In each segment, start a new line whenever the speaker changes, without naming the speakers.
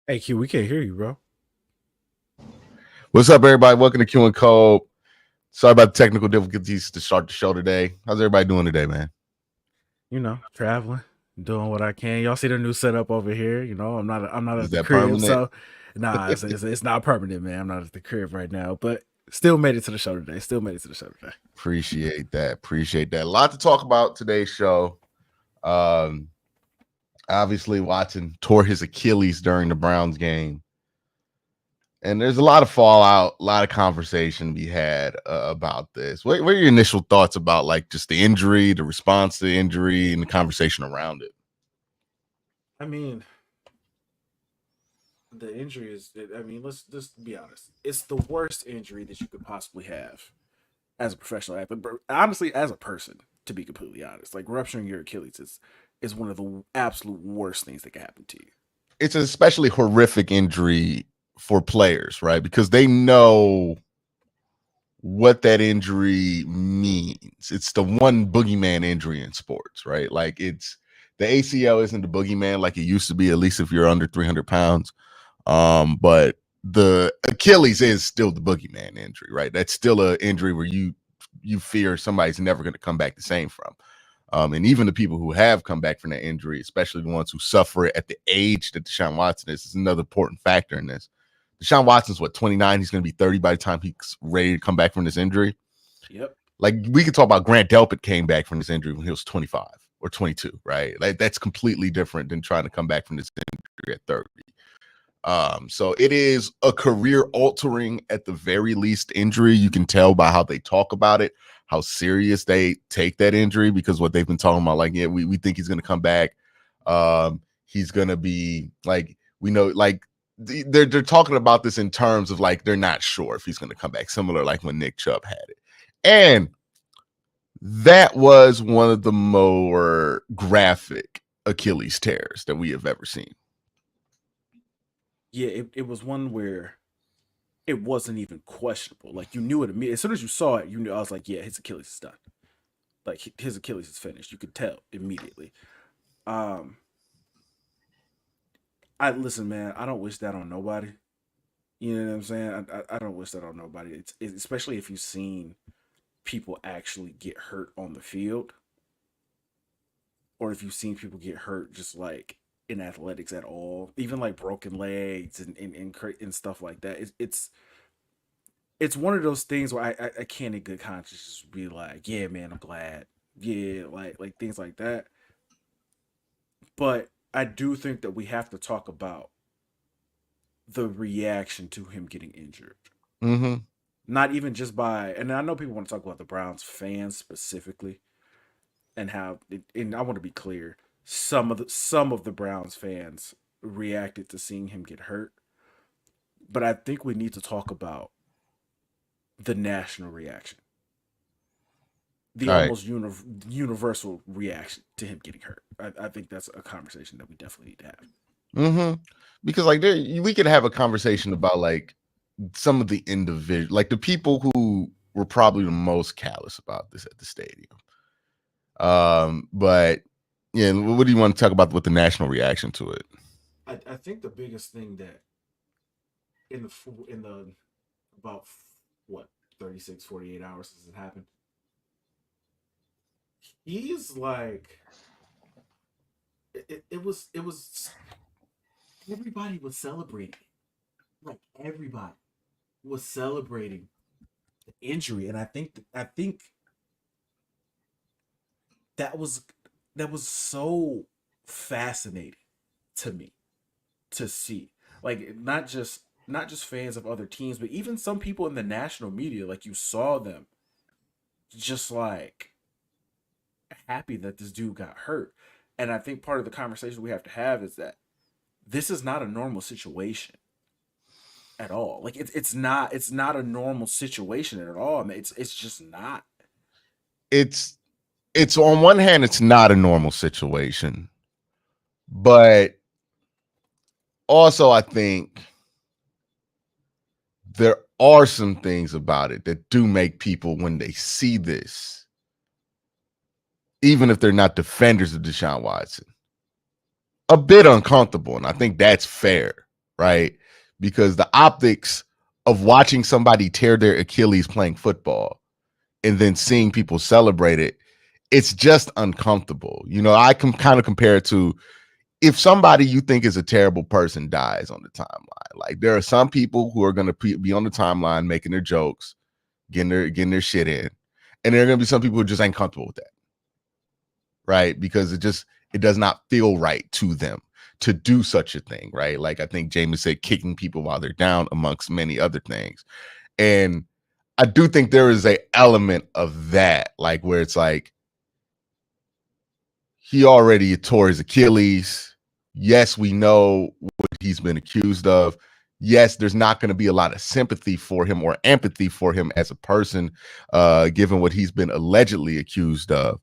Hey Q, we can't hear you, bro.
What's up, everybody? Welcome to Q and Code. Sorry about the technical difficulties to start the show today. How's everybody doing today, man?
Traveling, doing what I can. Y'all see the new setup over here. I'm not
Is
at the
that
crib,
permanent?
so nah, it's not permanent, man. I'm not at the crib right now, but still made it to the show today.
Appreciate that. Appreciate that. A lot to talk about today's show. Um, Obviously, Watson tore his Achilles during the Browns game. And there's a lot of fallout, a lot of conversation to be had about this. What are your initial thoughts about like just the injury, the response to the injury, and the conversation around it?
I mean, the injury is. I mean, let's just be honest. It's the worst injury that you could possibly have as a professional athlete, but honestly, as a person, to be completely honest, like rupturing your Achilles is one of the absolute worst things that can happen to you.
It's an especially horrific injury for players, right? Because they know what that injury means. It's the one boogeyman injury in sports, right? Like it's the ACL isn't the boogeyman like it used to be, at least if you're under 300 pounds. But the Achilles is still the boogeyman injury, right? That's still an injury where you fear somebody's never going to come back the same from. And even the people who have come back from that injury, especially the ones who suffer it at the age that Deshaun Watson is another important factor in this. Deshaun Watson's 29. He's going to be 30 by the time he's ready to come back from this injury.
Yep.
Like we could talk about Grant Delpit came back from this injury when he was 25 or 22, right? Like that's completely different than trying to come back from this injury at 30. So it is a career altering, at the very least, injury. You can tell by how they talk about it, how serious they take that injury, because what they've been talking about, like, yeah, we think he's going to come back. He's going to be like, we know, like, they're talking about this in terms of like they're not sure if he's going to come back, similar like when Nick Chubb had it. And that was one of the more graphic Achilles tears that we have ever seen.
Yeah, it was one where it wasn't even questionable. Like you knew it immediately. As soon as you saw it, you knew. I was like, yeah, his Achilles is done. Like his Achilles is finished. You could tell immediately. Um, I listen, man. I don't wish that on nobody. You know what I'm saying? I don't wish that on nobody. It's especially if you've seen people actually get hurt on the field, or if you've seen people get hurt just like in athletics at all, even like broken legs and stuff like that. It's one of those things where I can't in good conscience just be like, yeah, man, I'm glad. Yeah, like things like that. But I do think that we have to talk about the reaction to him getting injured.
Mm-hmm.
Not even just by, and I know people want to talk about the Browns fans specifically and how, and I want to be clear, some of the Browns fans reacted to seeing him get hurt, but I think we need to talk about the national reaction, the
All right.
almost universal reaction to him getting hurt. I think that's a conversation that we definitely need to have.
Mm-hmm. Because like we could have a conversation about like some of the individual, like the people who were probably the most callous about this at the stadium. But yeah, what do you want to talk about with the national reaction to it?
I think the biggest thing that in the about what 36, 48 hours since it happened, he's like it was everybody was celebrating, like everybody was celebrating the injury, and I think that was that was so fascinating to me to see, like not just fans of other teams, but even some people in the national media, like you saw them just like happy that this dude got hurt. And I think part of the conversation we have to have is that this is not a normal situation at all. Like it's not a normal situation at all. I mean, it's just not.
It's it's on one hand, it's not a normal situation, but also I think there are some things about it that do make people, when they see this, even if they're not defenders of Deshaun Watson, a bit uncomfortable. And I think that's fair. right? Because the optics of watching somebody tear their Achilles playing football and then seeing people celebrate it, it's just uncomfortable. You know, I can kind of compare it to if somebody you think is a terrible person dies on the timeline. Like there are some people who are going to be on the timeline making their jokes, getting their shit in, and there are going to be some people who just ain't comfortable with that, right? Because it does not feel right to them to do such a thing, right? Like I think James said, kicking people while they're down, amongst many other things. And I do think there is a element of that, like where it's like he already tore his Achilles. Yes, we know what he's been accused of. Yes, there's not going to be a lot of sympathy for him or empathy for him as a person, given what he's been allegedly accused of.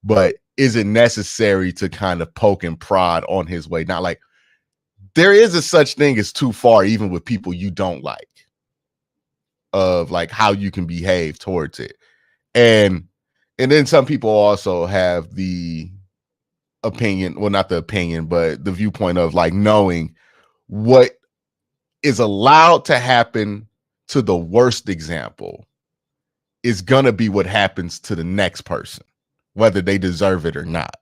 But is it necessary to kind of poke and prod on his way? Not like there is a such thing as too far, even with people you don't like, of like how you can behave towards it. And then some people also have the opinion, well, not the opinion, but the viewpoint of like knowing what is allowed to happen to the worst example is going to be what happens to the next person, whether they deserve it or not.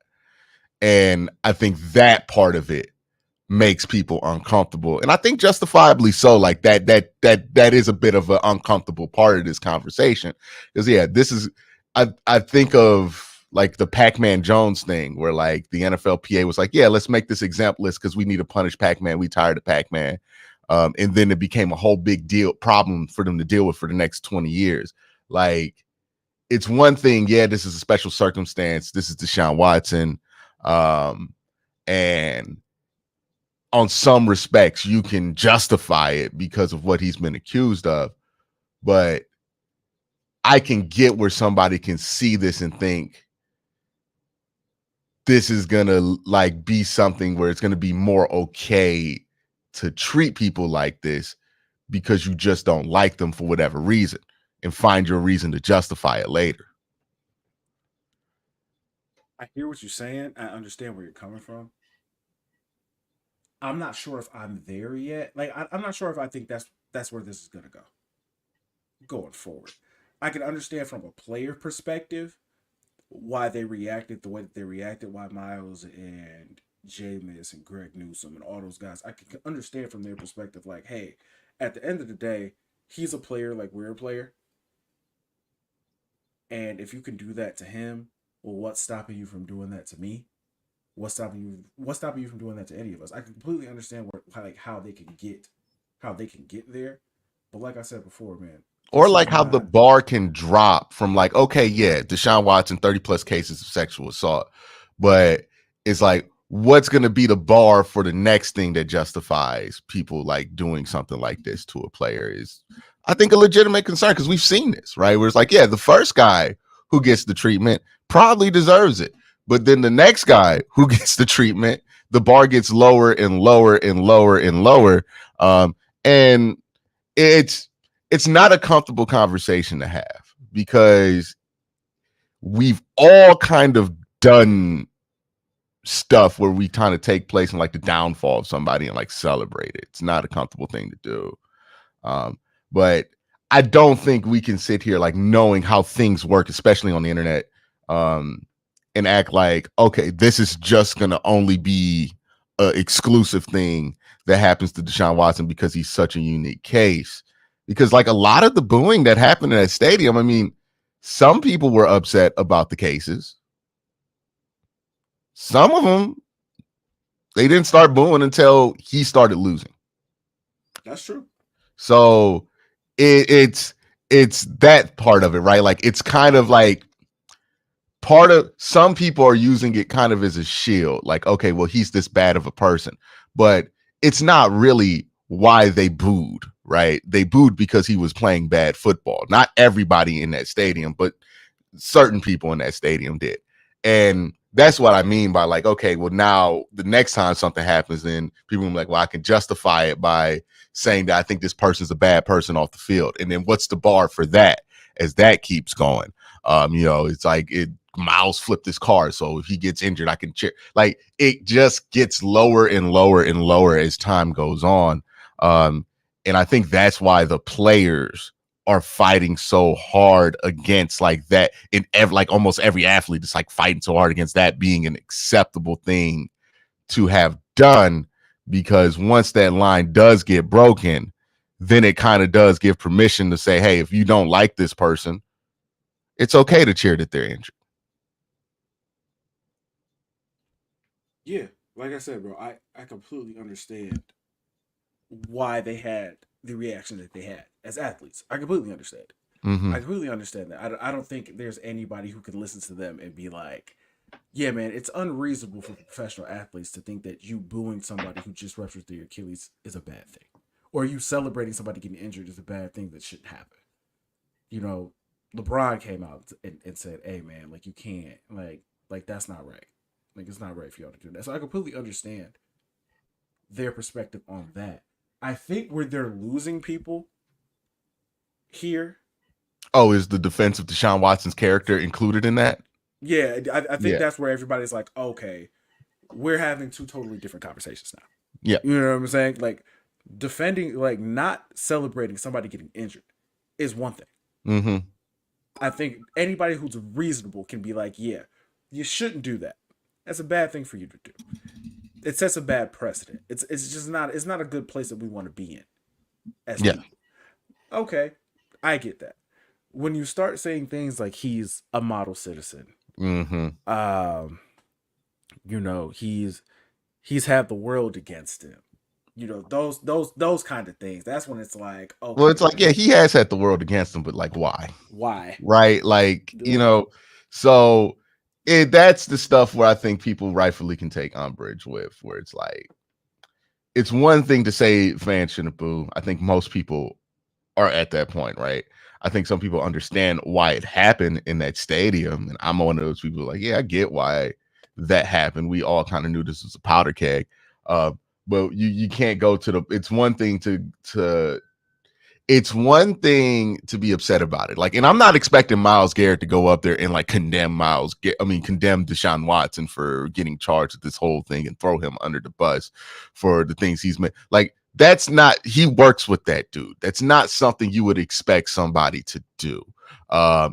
And I think that part of it makes people uncomfortable. And I think justifiably so. Like that is a bit of an uncomfortable part of this conversation. Because yeah, this is I think of like the Pac-Man Jones thing where like the NFLPA was like, yeah, let's make this exemplist because we need to punish Pac-Man. We tired of Pac-Man. And then it became a whole big problem for them to deal with for the next 20 years. Like it's one thing. Yeah, this is a special circumstance. This is Deshaun Watson. And on some respects, you can justify it because of what he's been accused of. But I can get where somebody can see this and think this is going to like be something where it's going to be more okay to treat people like this because you just don't like them for whatever reason and find your reason to justify it later.
I hear what you're saying. I understand where you're coming from. I'm not sure if I'm there yet. Like I'm not sure if I think that's where this is gonna go going forward. I can understand from a player perspective why they reacted the way that they reacted, why Miles and Jameis and Greg Newsome and all those guys. I can understand from their perspective, like, hey, at the end of the day, he's a player like we're a player. And if you can do that to him, well, what's stopping you from doing that to me? What's stopping you from doing that to any of us? I can completely understand how they can get there. But like I said before, man,
Or
this is
like how the
not.
bar can drop from like, okay, yeah, Deshaun Watson, 30 plus cases of sexual assault. But it's like, what's going to be the bar for the next thing that justifies people like doing something like this to a player is, I think, a legitimate concern because we've seen this, right? Where it's like, yeah, the first guy who gets the treatment probably deserves it. But then the next guy who gets the treatment, the bar gets lower and lower and lower and lower. And it's not a comfortable conversation to have because we've all kind of done stuff where we kind of take place in like the downfall of somebody and like celebrate it. It's not a comfortable thing to do. But I don't think we can sit here like knowing how things work, especially on the internet, and act like, okay, this is just going to only be an exclusive thing that happens to Deshaun Watson because he's such a unique case. Because like a lot of the booing that happened in that stadium, I mean, some people were upset about the cases. Some of them, they didn't start booing until he started losing.
That's true.
So it's that part of it, right? Like it's kind of like part of some people are using it kind of as a shield. Like, okay, well, he's this bad of a person, but it's not really why they booed, right? They booed because he was playing bad football. Not everybody in that stadium, but certain people in that stadium did. And that's what I mean by like, okay, well, now the next time something happens, then people will be like, well, I can justify it by saying that I think this person's a bad person off the field. And then what's the bar for that as that keeps going? It's like Miles flipped his car, so if he gets injured, I can cheer. Like it just gets lower and lower and lower as time goes on. And I think that's why the players are fighting so hard against like that in like almost every athlete is like fighting so hard against that being an acceptable thing to have done, because once that line does get broken, then it kind of does give permission to say, hey, if you don't like this person, it's okay to cheer that they're injured.
Yeah, like I said, bro, I completely understand why they had the reaction that they had as athletes. I completely understand.
Mm-hmm.
I completely understand that. I don't think there's anybody who could listen to them and be like, yeah, man, it's unreasonable for professional athletes to think that you booing somebody who just ruptured their Achilles is a bad thing. Or you celebrating somebody getting injured is a bad thing that shouldn't happen. You know, LeBron came out and said, hey, man, like, you can't. Like that's not right. Like, it's not right for y'all to do that. So I completely understand their perspective on that. I think where they're losing people here.
Oh, is the defense of Deshaun Watson's character included in that?
Yeah, I think that's where everybody's like, okay, we're having two totally different conversations now.
Yeah.
You know what I'm saying? Like, defending, like, not celebrating somebody getting injured is one thing.
Mm-hmm.
I think anybody who's reasonable can be like, yeah, you shouldn't do that. That's a bad thing for you to do. It sets a bad precedent. It's just not, it's not a good place that we want to be in as people. Okay, I get that. When you start saying things like he's a model citizen, you know, he's had the world against him. You know, those kind of things. That's when it's like, okay.
Well, it's like, yeah, he has had the world against him, but like, why?
Why?
Right? Like, you know, so that's the stuff where I think people rightfully can take umbrage with, where it's like, it's one thing to say fans shouldn't boo. I think most people are at that point, right? I think some people understand why it happened in that stadium. And I'm one of those people like, yeah, I get why that happened. We all kind of knew this was a powder keg. But you can't go to the, it's one thing to be upset about it. Like, and I'm not expecting Myles Garrett to go up there and like condemn condemn Deshaun Watson for getting charged with this whole thing and throw him under the bus for the things he's made. Like, that's not, he works with that dude. That's not something you would expect somebody to do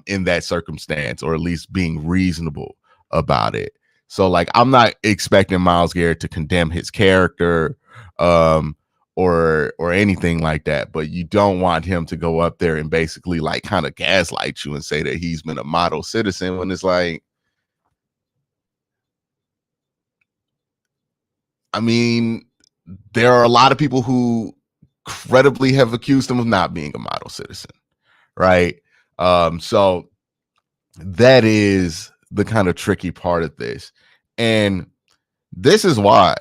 in that circumstance, or at least being reasonable about it. So like, I'm not expecting Myles Garrett to condemn his character or anything like that, but you don't want him to go up there and basically like kind of gaslight you and say that he's been a model citizen, when it's like, I mean, there are a lot of people who credibly have accused him of not being a model citizen, right? So that is the kind of tricky part of this. And this is why,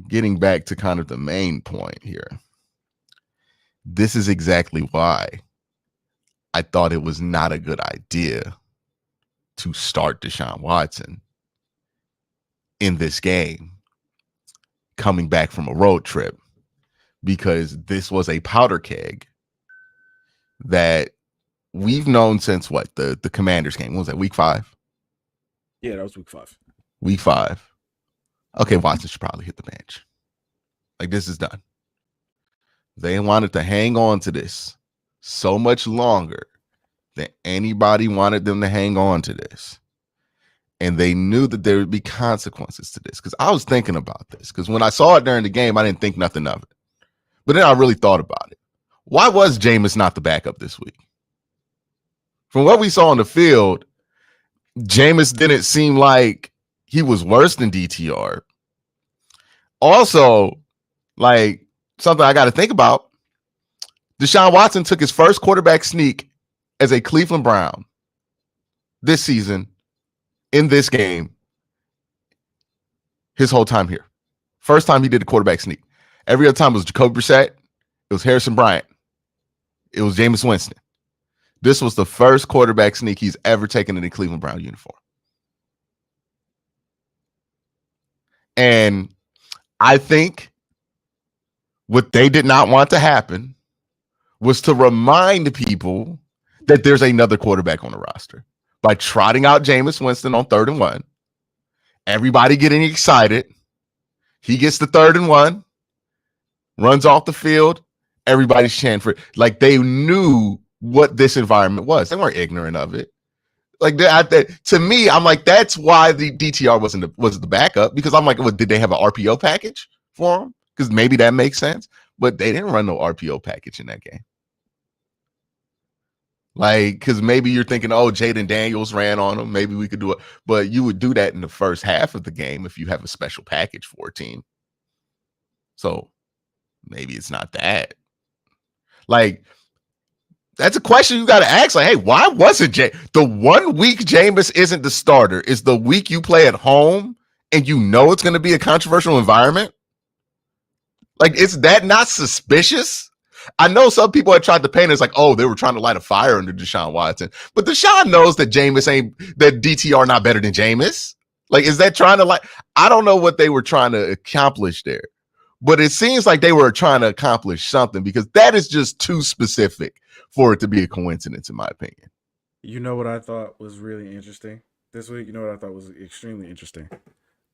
getting back to kind of the main point here, this is exactly why I thought it was not a good idea to start Deshaun Watson in this game coming back from a road trip, because this was a powder keg that we've known since what, the Commanders game. What was that, week 5?
Yeah, that was week 5.
Week 5. Okay, Watson should probably hit the bench. Like, this is done. They wanted to hang on to this so much longer than anybody wanted them to hang on to this. And they knew that there would be consequences to this. Because I was thinking about this. Because when I saw it during the game, I didn't think nothing of it. But then I really thought about it. Why was Jameis not the backup this week? From what we saw on the field, Jameis didn't seem like he was worse than DTR. Also, like, something I got to think about, Deshaun Watson took his first quarterback sneak as a Cleveland Brown this season in this game his whole time here. First time he did a quarterback sneak. Every other time it was Jacoby Brissett, it was Harrison Bryant, it was Jameis Winston. This was the first quarterback sneak he's ever taken in a Cleveland Brown uniform. And I think what they did not want to happen was to remind people that there's another quarterback on the roster. by trotting out Jameis Winston on 3rd and 1. Everybody getting excited. He gets the 3rd and 1, runs off the field. Everybody's chanting for it. Like they knew what this environment was. They weren't ignorant of it. Like to me, I'm like, that's why the DTR wasn't the backup, because I'm like, well, did they have an RPO package for him? Because maybe that makes sense, but they didn't run no RPO package in that game. Like, because maybe you're thinking, oh, Jaden Daniels ran on him. Maybe we could do it, but you would do that in the first half of the game if you have a special package for a team. So maybe it's not that. Like, that's a question you got to ask. Like, hey, why wasn't the 1 week Jameis isn't the starter is the week you play at home and you know it's going to be a controversial environment? Like, is that not suspicious? I know some people have tried to paint it as like, oh, they were trying to light a fire under Deshaun Watson, but Deshaun knows that that DTR not better than Jameis. Like, is that trying to I don't know what they were trying to accomplish there, but it seems like they were trying to accomplish something, because that is just too specific for it to be a coincidence, in my opinion.
You know what I thought was really interesting this week? You know what I thought was extremely interesting?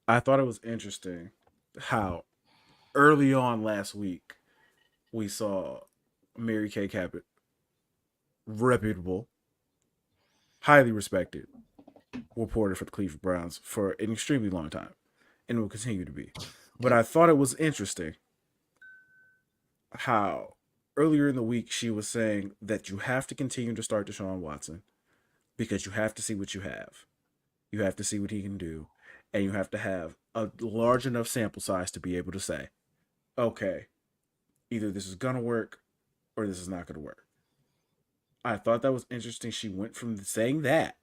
I thought it was interesting how early on last week we saw Mary Kay Cabot, reputable, highly respected reporter for the Cleveland Browns for an extremely long time, and will continue to be. But I thought it was interesting how earlier in the week she was saying that you have to continue to start Deshaun Watson because you have to see what you have. You have to see what he can do, and you have to have a large enough sample size to be able to say, okay, either this is going to work or this is not going to work. I thought that was interesting. She went from saying that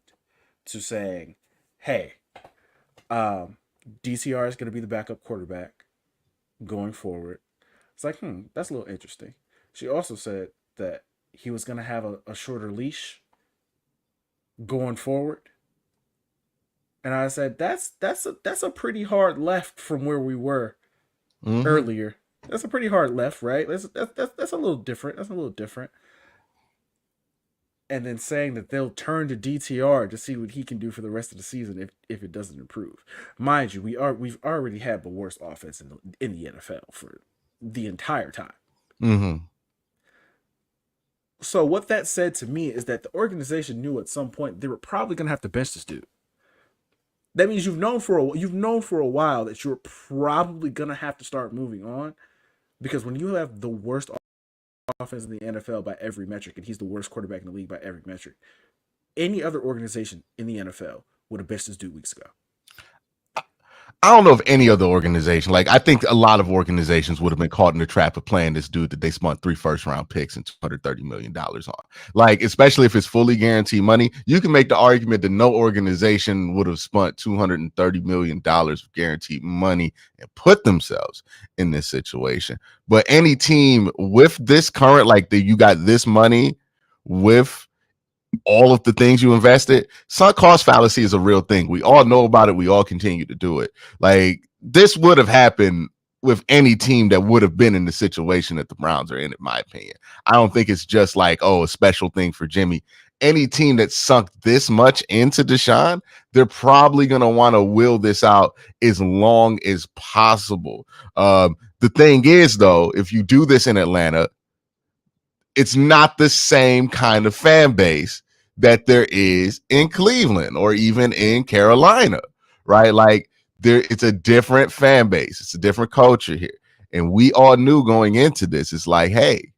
to saying, hey, DTR is going to be the backup quarterback going forward. It's like, that's a little interesting. She also said that he was going to have a shorter leash going forward. And I said, that's a pretty hard left from where we were earlier. That's a pretty hard left, right? That's a little different. That's a little different. And then saying that they'll turn to DTR to see what he can do for the rest of the season if it doesn't improve. Mind you, we've already had the worst offense in the NFL for the entire time.
Mm-hmm.
So what that said to me is that the organization knew at some point they were probably going to have to bench this dude. That means you've known for a while that you're probably going to have to start moving on, because when you have the worst offense in the NFL by every metric, and he's the worst quarterback in the league by every metric, any other organization in the NFL would have benched this dude weeks ago.
I don't know if any other organization, like I think a lot of organizations would have been caught in the trap of playing this dude that they spent 3 first-round picks and $230 million on. Like, especially if it's fully guaranteed money, you can make the argument that no organization would have spent $230 million of guaranteed money and put themselves in this situation. But any team with this current, like you got this money with all of the things you invested, sunk cost fallacy is a real thing. We all know about it. We all continue to do it. Like, this would have happened with any team that would have been in the situation that the Browns are in my opinion. I don't think it's just like, oh, a special thing for Jimmy. Any team that sunk this much into Deshaun, they're probably going to want to will this out as long as possible. The thing is, though, if you do this in Atlanta, it's not the same kind of fan base that there is in Cleveland or even in Carolina, right? Like, it's a different fan base. It's a different culture here. And we all knew going into this, it's like, hey,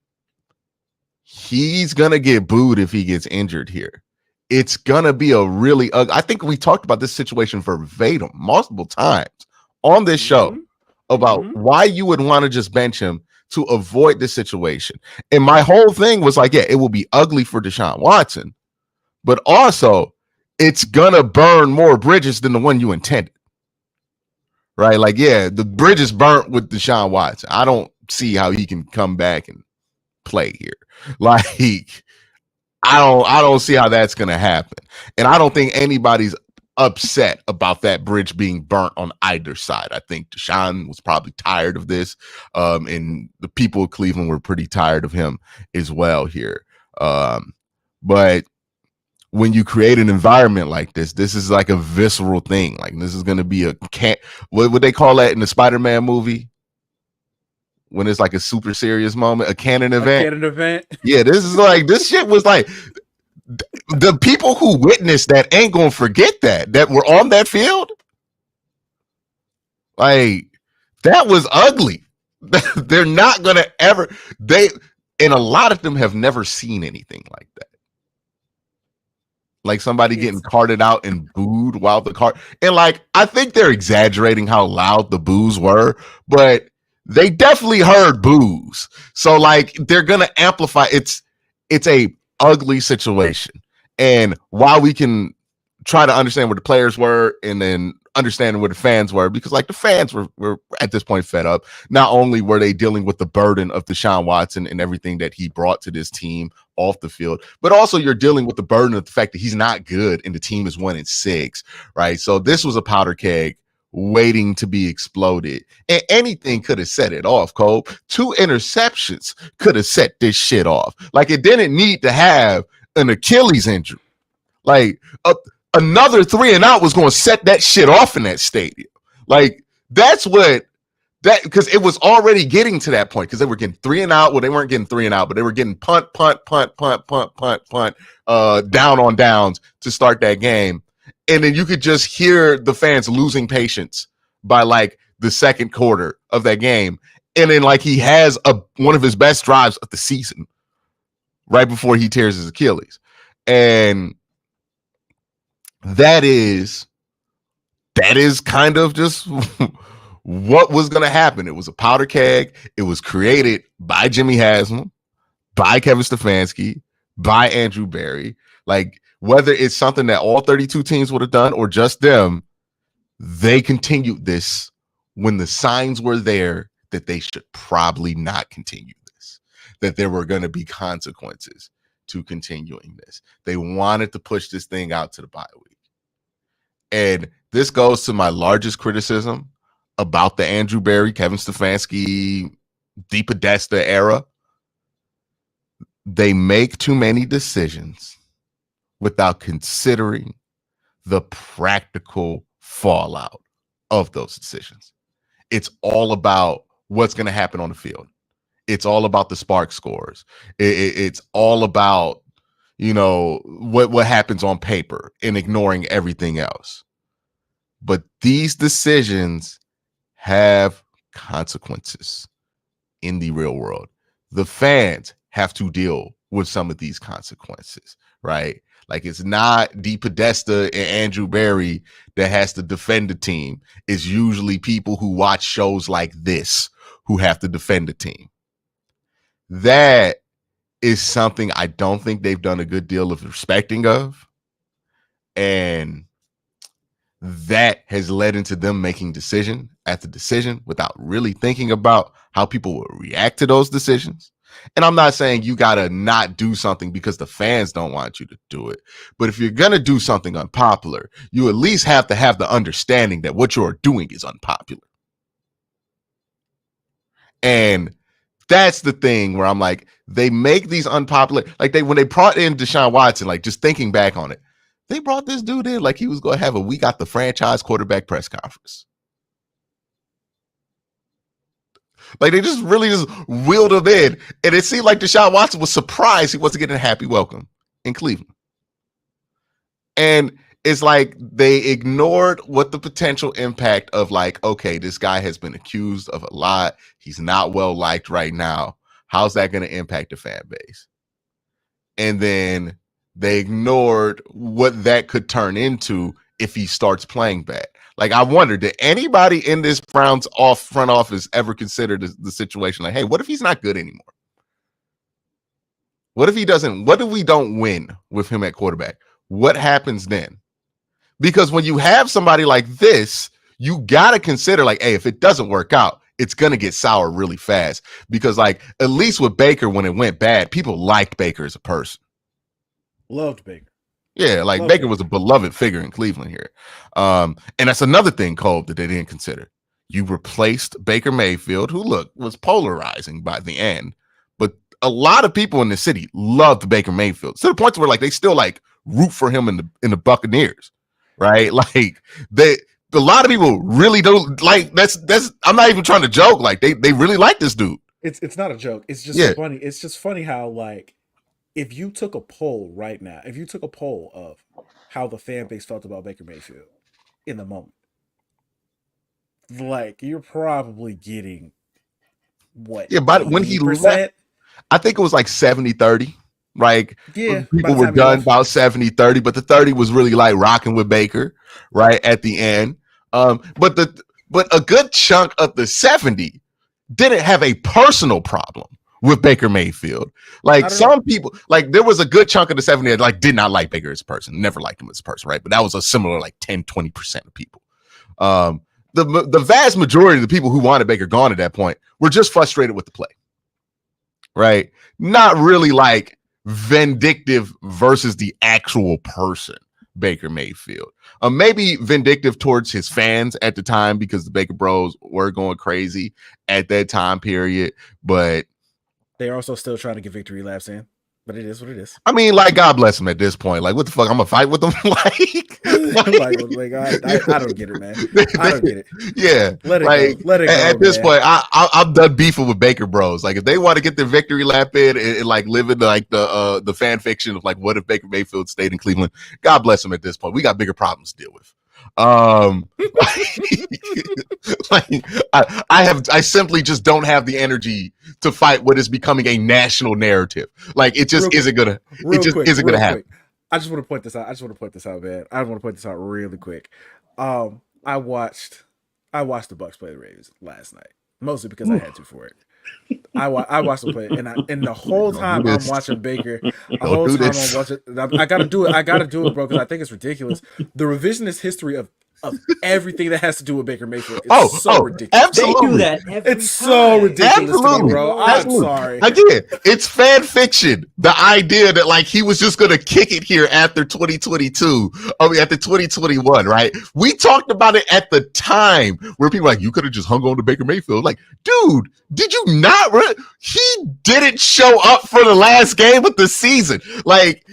he's going to get booed if he gets injured here. It's going to be a really ugly. I think we talked about this situation verbatim multiple times on this show about why you would want to just bench him to avoid this situation. And my whole thing was like, yeah, it will be ugly for Deshaun Watson, but also it's gonna burn more bridges than the one you intended. Right? Like, yeah, the bridge is burnt with Deshaun Watson. I don't see how he can come back and play here. Like, I don't see how that's gonna happen. And I don't think anybody's upset about that bridge being burnt on either side. I think Deshaun was probably tired of this, and the people of Cleveland were pretty tired of him as well here. But when you create an environment like this is like a visceral thing. Like this is going to be what would they call that in the Spider-Man movie? When it's like a super serious moment, a canon event. Yeah, this is like, this shit was like, the people who witnessed that ain't gonna forget that were on that field. Like, that was ugly. They're not gonna ever, and a lot of them have never seen anything like that. Like somebody getting carted out and booed while the car, and like, I think they're exaggerating how loud the boos were, but they definitely heard boos. So like, they're gonna amplify. It's a ugly situation. And while we can try to understand where the players were and then understanding where the fans were, because like the fans were at this point fed up. Not only were they dealing with the burden of Deshaun Watson and everything that he brought to this team off the field, but also you're dealing with the burden of the fact that he's not good and the team is 1-6, right? So this was a powder keg waiting to be exploded, and anything could have set it off. Cole, 2 interceptions could have set this shit off. Like, it didn't need to have an Achilles injury. Like, another 3 and out was going to set that shit off in that stadium. Like, that's what that, because it was already getting to that point, because they were getting 3 and out. Well, they weren't getting 3 and out, but they were getting punt, down on downs to start that game. And then you could just hear the fans losing patience by like the second quarter of that game. And then like, he has one of his best drives of the season right before he tears his Achilles. And that is kind of just what was going to happen. It was a powder keg. It was created by Jimmy Haslam, by Kevin Stefanski, by Andrew Berry. Like, whether it's something that all 32 teams would have done or just them, they continued this when the signs were there that they should probably not continue this, that there were going to be consequences to continuing this. They wanted to push this thing out to the bye week. And this goes to my largest criticism about the Andrew Berry, Kevin Stefanski, DePodesta era. They make too many decisions without considering the practical fallout of those decisions. It's all about what's going to happen on the field. It's all about the spark scores. It's all about, what happens on paper and ignoring everything else. But these decisions have consequences in the real world. The fans have to deal with some of these consequences, right? Like, it's not DePodesta and Andrew Berry that has to defend the team. It's usually people who watch shows like this who have to defend the team. That is something I don't think they've done a good deal of respecting of. And that has led into them making decision after decision without really thinking about how people will react to those decisions. And I'm not saying you got to not do something because the fans don't want you to do it. But if you're going to do something unpopular, you at least have to have the understanding that what you're doing is unpopular. And that's the thing where I'm like, they make these unpopular, like when they brought in Deshaun Watson, like just thinking back on it, they brought this dude in like he was going to have we got the franchise quarterback press conference. Like, they just really just wheeled him in. And it seemed like Deshaun Watson was surprised he wasn't getting a happy welcome in Cleveland. And it's like they ignored what the potential impact of like, okay, this guy has been accused of a lot. He's not well liked right now. How's that going to impact the fan base? And then they ignored what that could turn into if he starts playing bad. Like, I wonder, did anybody in this front office ever consider the situation like, hey, what if he's not good anymore? What if he doesn't? What if we don't win with him at quarterback? What happens then? Because when you have somebody like this, you got to consider like, hey, if it doesn't work out, it's going to get sour really fast. Because like, at least with Baker, when it went bad, people liked Baker as a person.
Loved Baker.
Yeah, like Baker was a beloved figure in Cleveland here. And that's another thing, Cole, that they didn't consider. You replaced Baker Mayfield, who, was polarizing by the end. But a lot of people in the city loved Baker Mayfield to the point where, like, they still, like, root for him in the Buccaneers, right? Like a lot of people really don't like that's I'm not even trying to joke. Like they really like this dude.
It's not a joke. It's just funny. It's just funny how, like, if you took a poll right now, if you took a poll of how the fan base felt about Baker Mayfield in the moment, like, you're probably getting what?
Yeah, but when he left, I think it was like 70-30. Like,
yeah,
people were done about 70-30, but the 30 was really like rocking with Baker right at the end. But a good chunk of the 70 didn't have a personal problem with Baker Mayfield. Like, some people, like, there was a good chunk of the 70 that like did not like Baker as a person, never liked him as a person, right? But that was a similar like 10-20% of people. The vast majority of the people who wanted Baker gone at that point were just frustrated with the play, right? Not really like vindictive versus the actual person, Baker Mayfield. Maybe vindictive towards his fans at the time because the Baker Bros were going crazy at that time period, but
they're also still trying to get victory laps in. But it is what it is.
I mean, like, God bless him at this point. Like, what the fuck? I'm gonna fight with them.
I don't get it, man. I don't get it.
Yeah,
let it go. Let it go.
At this point, I'm done beefing with Baker Bros. Like, if they want to get their victory lap in and like live in like the fan fiction of like what if Baker Mayfield stayed in Cleveland, God bless him at this point. We got bigger problems to deal with. I simply just don't have the energy to fight what is becoming a national narrative. Like, it just isn't gonna happen.
I just want to point this out. Man. I want to point this out really quick. I watched the Bucks play the Ravens last night, mostly because I had to for it. I watched them play, and the whole time I'm watching Baker, I gotta do it, bro, because I think it's ridiculous. The revisionist history of everything that has to do with Baker Mayfield is so ridiculous.
Absolutely. They do that every time.
So ridiculous to me, bro. I'm sorry.
Again, it's fan fiction. The idea that like he was just gonna kick it here after 2022, after 2021, right? We talked about it at the time where people were like, you could have just hung on to Baker Mayfield. Like, dude, did you not? He didn't show up for the last game of the season. Like,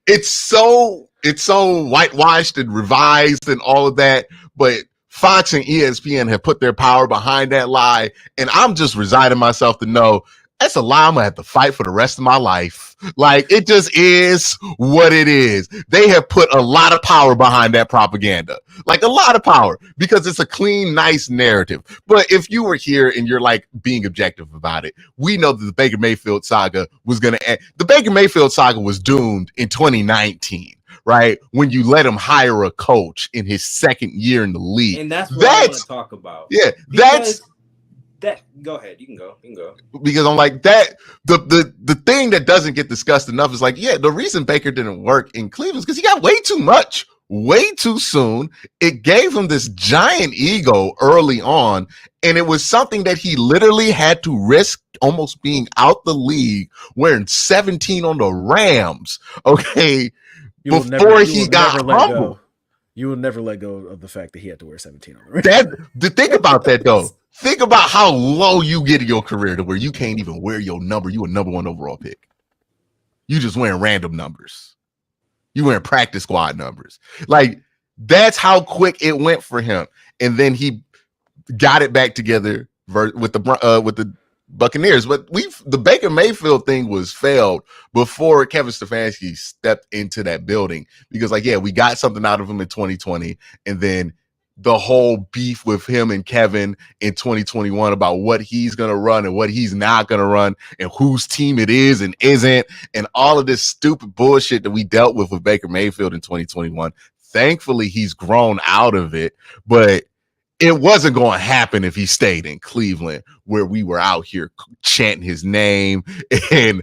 it's so whitewashed and revised and all of that, but Fox and ESPN have put their power behind that lie, and I'm just resigning myself to know that's a lie I'm gonna have to fight for the rest of my life. Like, it just is what it is. They have put a lot of power behind that propaganda, like a lot of power, because it's a clean, nice narrative. But if you were here and you're like being objective about it, we know that the Baker Mayfield saga was gonna end. The Baker Mayfield saga was doomed in 2019. Right, when you let him hire a coach in his second year in the league,
and that's what I want to talk about.
Yeah,
Go ahead. You can go.
Because I'm like that. The thing that doesn't get discussed enough is like, yeah, the reason Baker didn't work in Cleveland is because he got way too much, way too soon. It gave him this giant ego early on, and it was something that he literally had to risk almost being out the league, wearing 17 on the Rams. Okay. Before he got humbled.
You will never let go of the fact that he had to wear 17 on the
Think about that, though. Think about how low you get in your career to where you can't even wear your number. You a number one overall pick. You just wearing random numbers. You wearing practice squad numbers. Like, that's how quick it went for him. And then he got it back together with the Buccaneers. But the Baker Mayfield thing was failed before Kevin Stefanski stepped into that building, because like, yeah, we got something out of him in 2020, and then the whole beef with him and Kevin in 2021 about what he's going to run and what he's not going to run and whose team it is and isn't, and all of this stupid bullshit that we dealt with Baker Mayfield in 2021. Thankfully, he's grown out of it, but it wasn't going to happen if he stayed in Cleveland, where we were out here chanting his name and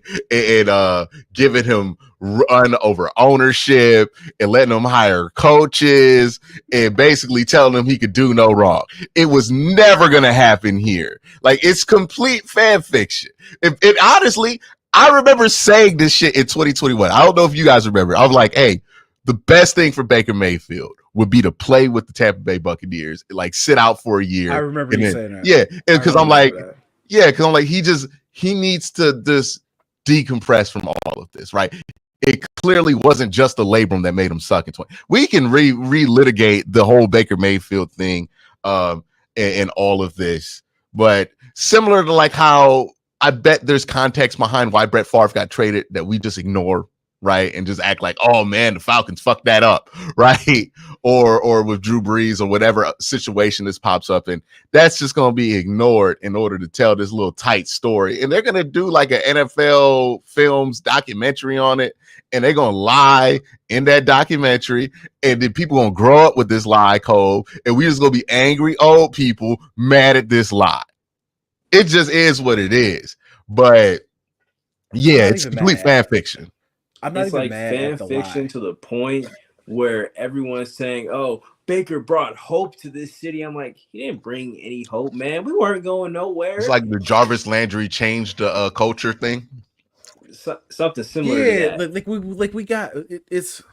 giving him run over ownership and letting him hire coaches and basically telling him he could do no wrong. It was never going to happen here. Like, it's complete fan fiction. It honestly, I remember saying this shit in 2021. I don't know if you guys remember. I was like, hey, the best thing for Baker Mayfield would be to play with the Tampa Bay Buccaneers, like sit out for a year.
I remember you saying that.
Yeah, because I'm like, he needs to just decompress from all of this, right? it clearly wasn't just the labrum that made him suck in 20. We can relitigate the whole Baker Mayfield thing and all of this, but similar to like how I bet there's context behind why Brett Favre got traded that we just ignore, right? And just act like, oh man, the Falcons fucked that up, right? Or with Drew Brees or whatever situation this pops up in. That's just going to be ignored in order to tell this little tight story. And they're going to do like an NFL Films documentary on it. And they're going to lie in that documentary. And then people going to grow up with this lie code. And we just going to be angry old people mad at this lie. It just is what it is. But yeah, it's complete fan fiction.
I'm not
it's
even
like
mad
fan
at the
fiction
lie.
to the point where everyone's saying, oh, Baker brought hope to this city. I'm like, he didn't bring any hope, man. We weren't going nowhere.
It's like the Jarvis Landry changed the culture thing.
Something similar to that.
we got it's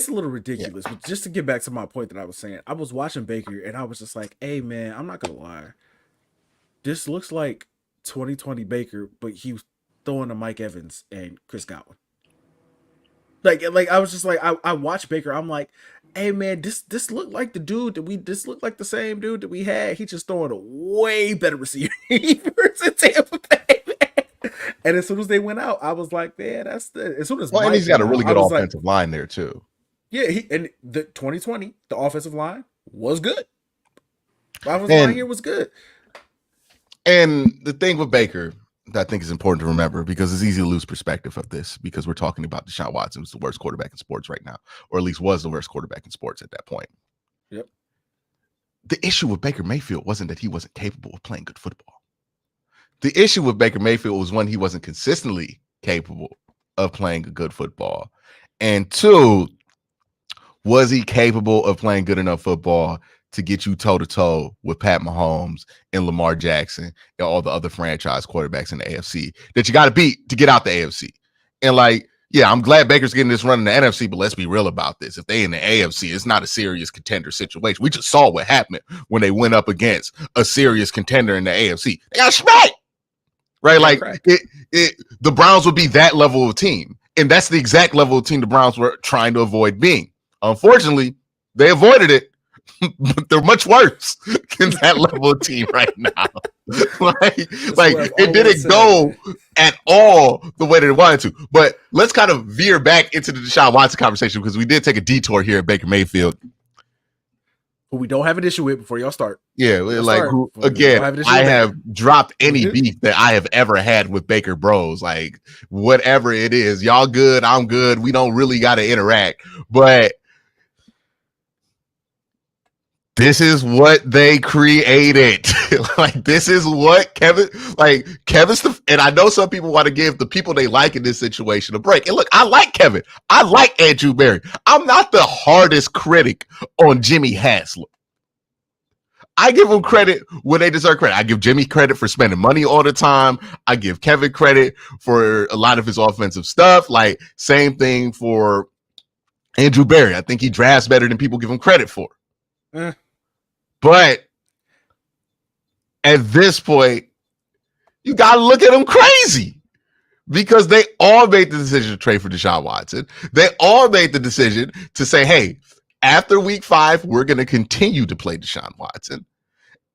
a little ridiculous. But just to get back to my point that I was saying, I was watching Baker and I was just like, hey man, I'm not gonna lie. This looks like 2020 Baker, but he was throwing to Mike Evans and Chris Godwin. Like I was just like, I watched Baker. I'm like, hey man, this looked like the dude that this looked like the same dude that we had. He just throwing a way better receiver in Tampa Bay. And as soon as they went out, I was like, man, as soon as
and he's got a really good offensive line there too.
Yeah, and the 2020, the offensive line was good. The offensive line here was good.
And the thing with Baker that I think is important to remember, because it's easy to lose perspective of this, because we're talking about Deshaun Watson, who's the worst quarterback in sports right now, or at least was the worst quarterback in sports at that point.
Yep.
The issue with Baker Mayfield wasn't that he wasn't capable of playing good football. The issue with Baker Mayfield was, one, he wasn't consistently capable of playing good football. And two, was he capable of playing good enough football to get you toe-to-toe with Pat Mahomes and Lamar Jackson and all the other franchise quarterbacks in the AFC that you got to beat to get out the AFC? And like, yeah, I'm glad Baker's getting this run in the NFC, but let's be real about this. If they in the AFC, it's not a serious contender situation. We just saw what happened when they went up against a serious contender in the AFC. They got smacked, right? Like the Browns would be that level of team. And that's the exact level of team the Browns were trying to avoid being. Unfortunately, they avoided it. But they're much worse than that level of team right now. like it didn't go at all the way that it wanted to. But let's kind of veer back into the Deshaun Watson conversation, because we did take a detour here at Baker Mayfield,
who we don't have an issue with before y'all start.
Yeah, I have dropped any beef that I have ever had with Baker Bros. Like, whatever it is, y'all good, I'm good. We don't really got to interact, but this is what they created. Like, this is what Kevin's and I know some people want to give the people they like in this situation a break. And look, I like Kevin. I like Andrew Berry. I'm not the hardest critic on Jimmy Haslam. I give them credit when they deserve credit. I give Jimmy credit for spending money all the time. I give Kevin credit for a lot of his offensive stuff. Like, same thing for Andrew Berry. I think he drafts better than people give him credit for. But at this point, you got to look at them crazy, because they all made the decision to trade for Deshaun Watson. They all made the decision to say, hey, after week 5, we're going to continue to play Deshaun Watson.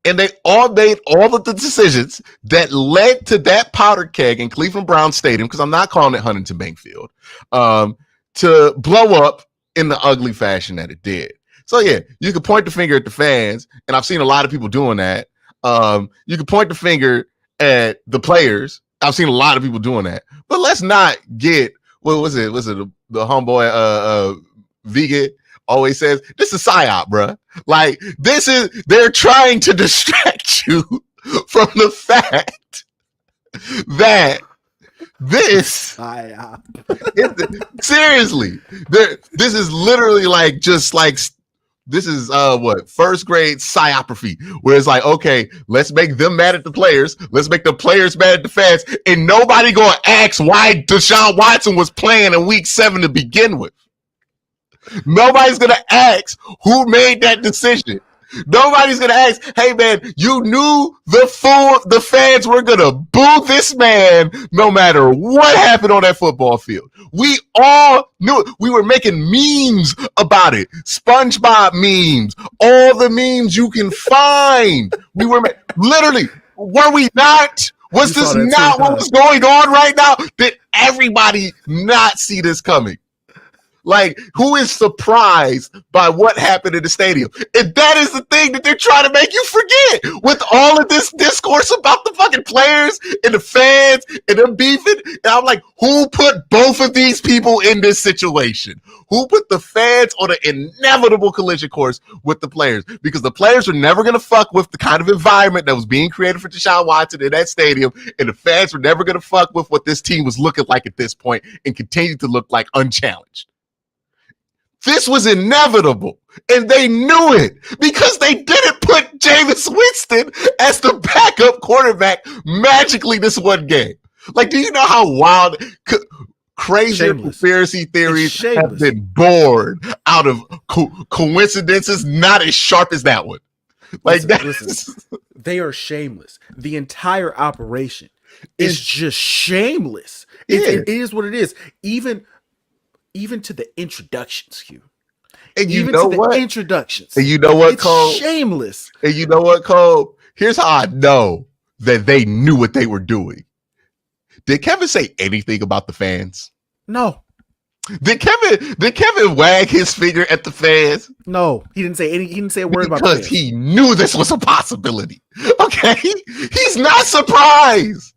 And they all made all of the decisions that led to that powder keg in Cleveland Browns Stadium, because I'm not calling it Huntington Bank Field, to blow up in the ugly fashion that it did. So, yeah, you can point the finger at the fans, and I've seen a lot of people doing that. You can point the finger at the players. I've seen a lot of people doing that. But let's not get, what was it? Was it the homeboy Vegan always says, this is psyop, bruh. Like, they're trying to distract you from the fact that this seriously, this is literally like, just like, this is first grade psyopathy, where it's like, okay, let's make them mad at the players, let's make the players mad at the fans, and nobody gonna ask why Deshaun Watson was playing in week 7 to begin with. Nobody's gonna ask who made that decision. Nobody's gonna ask, hey man, you knew the fans were gonna boo this man no matter what happened on that football field. We all knew it. We were making memes about it. SpongeBob memes, all the memes you can find. We were literally, were we not? Was this not what was going on right now? Did everybody not see this coming? Like, who is surprised by what happened in the stadium? And that is the thing that they're trying to make you forget with all of this discourse about the fucking players and the fans and them beefing. And I'm like, who put both of these people in this situation? Who put the fans on an inevitable collision course with the players? Because the players were never going to fuck with the kind of environment that was being created for Deshaun Watson in that stadium. And the fans were never going to fuck with what this team was looking like at this point and continue to look like unchallenged. This was inevitable, and they knew it because they didn't put Jameis Winston as the backup quarterback magically this one game. Like, do you know how wild, crazy conspiracy theories have been born out of coincidences not as sharp as that one? Like,
listen, they are shameless. The entire operation is just shameless. It is what it is. Even to the introductions, Hugh.
And you know what?
Introductions.
And you know what,
it's
Cole?
Shameless.
And you know what, Cole? Here's how I know that they knew what they were doing. Did Kevin say anything about the fans?
No.
Did Kevin wag his finger at the fans?
No, he didn't say any. He didn't say a word about the fans.
Because he knew this was a possibility. Okay, he's not surprised.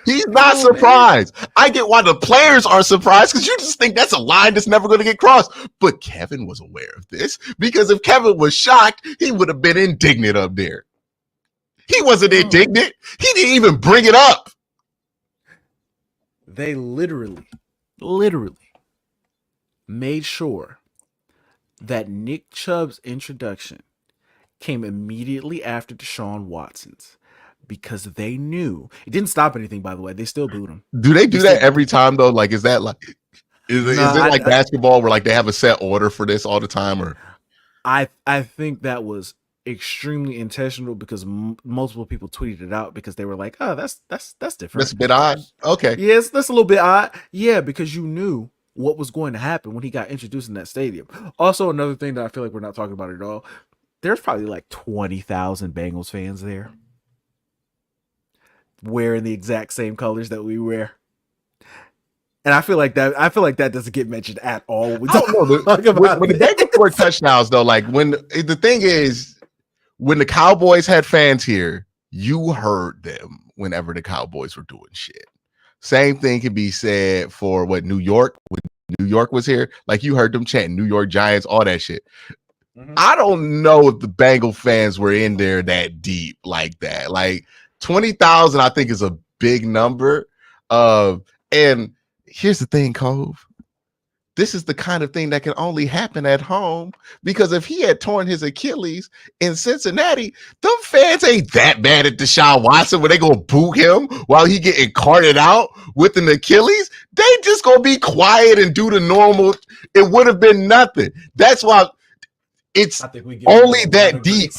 He's not surprised. Man. I get why the players are surprised because you just think that's a line that's never going to get crossed. But Kevin was aware of this because if Kevin was shocked, he would have been indignant up there. He wasn't indignant. He didn't even bring it up.
They literally made sure that Nick Chubb's introduction came immediately after Deshaun Watson's. Because they knew it didn't stop anything. By the way, they still booed him.
Do they do that every time though? Like, is that like is it like basketball where like they have a set order for this all the time? Or
I think that was extremely intentional because multiple people tweeted it out because they were like, "Oh, that's different.
That's a bit odd." Okay,
yes, that's a little bit odd. Yeah, because you knew what was going to happen when he got introduced in that stadium. Also, another thing that I feel like we're not talking about at all. There's probably like 20,000 Bengals fans there. Wearing the exact same colors that we wear, and I feel like that doesn't get mentioned at all. When
the Bengals scored touchdowns, though, like when the thing is, when the Cowboys had fans here, you heard them whenever the Cowboys were doing shit. Same thing can be said for New York when New York was here. Like you heard them chanting New York Giants, all that shit. Mm-hmm. I don't know if the Bengal fans were in there that deep like that. Like 20,000, I think, is a big number. And here's the thing, Cove. This is the kind of thing that can only happen at home because if he had torn his Achilles in Cincinnati, them fans ain't that mad at Deshaun Watson when they gonna boo him while he getting carted out with an Achilles. They just gonna be quiet and do the normal. It would have been nothing. That's why it's only that deep,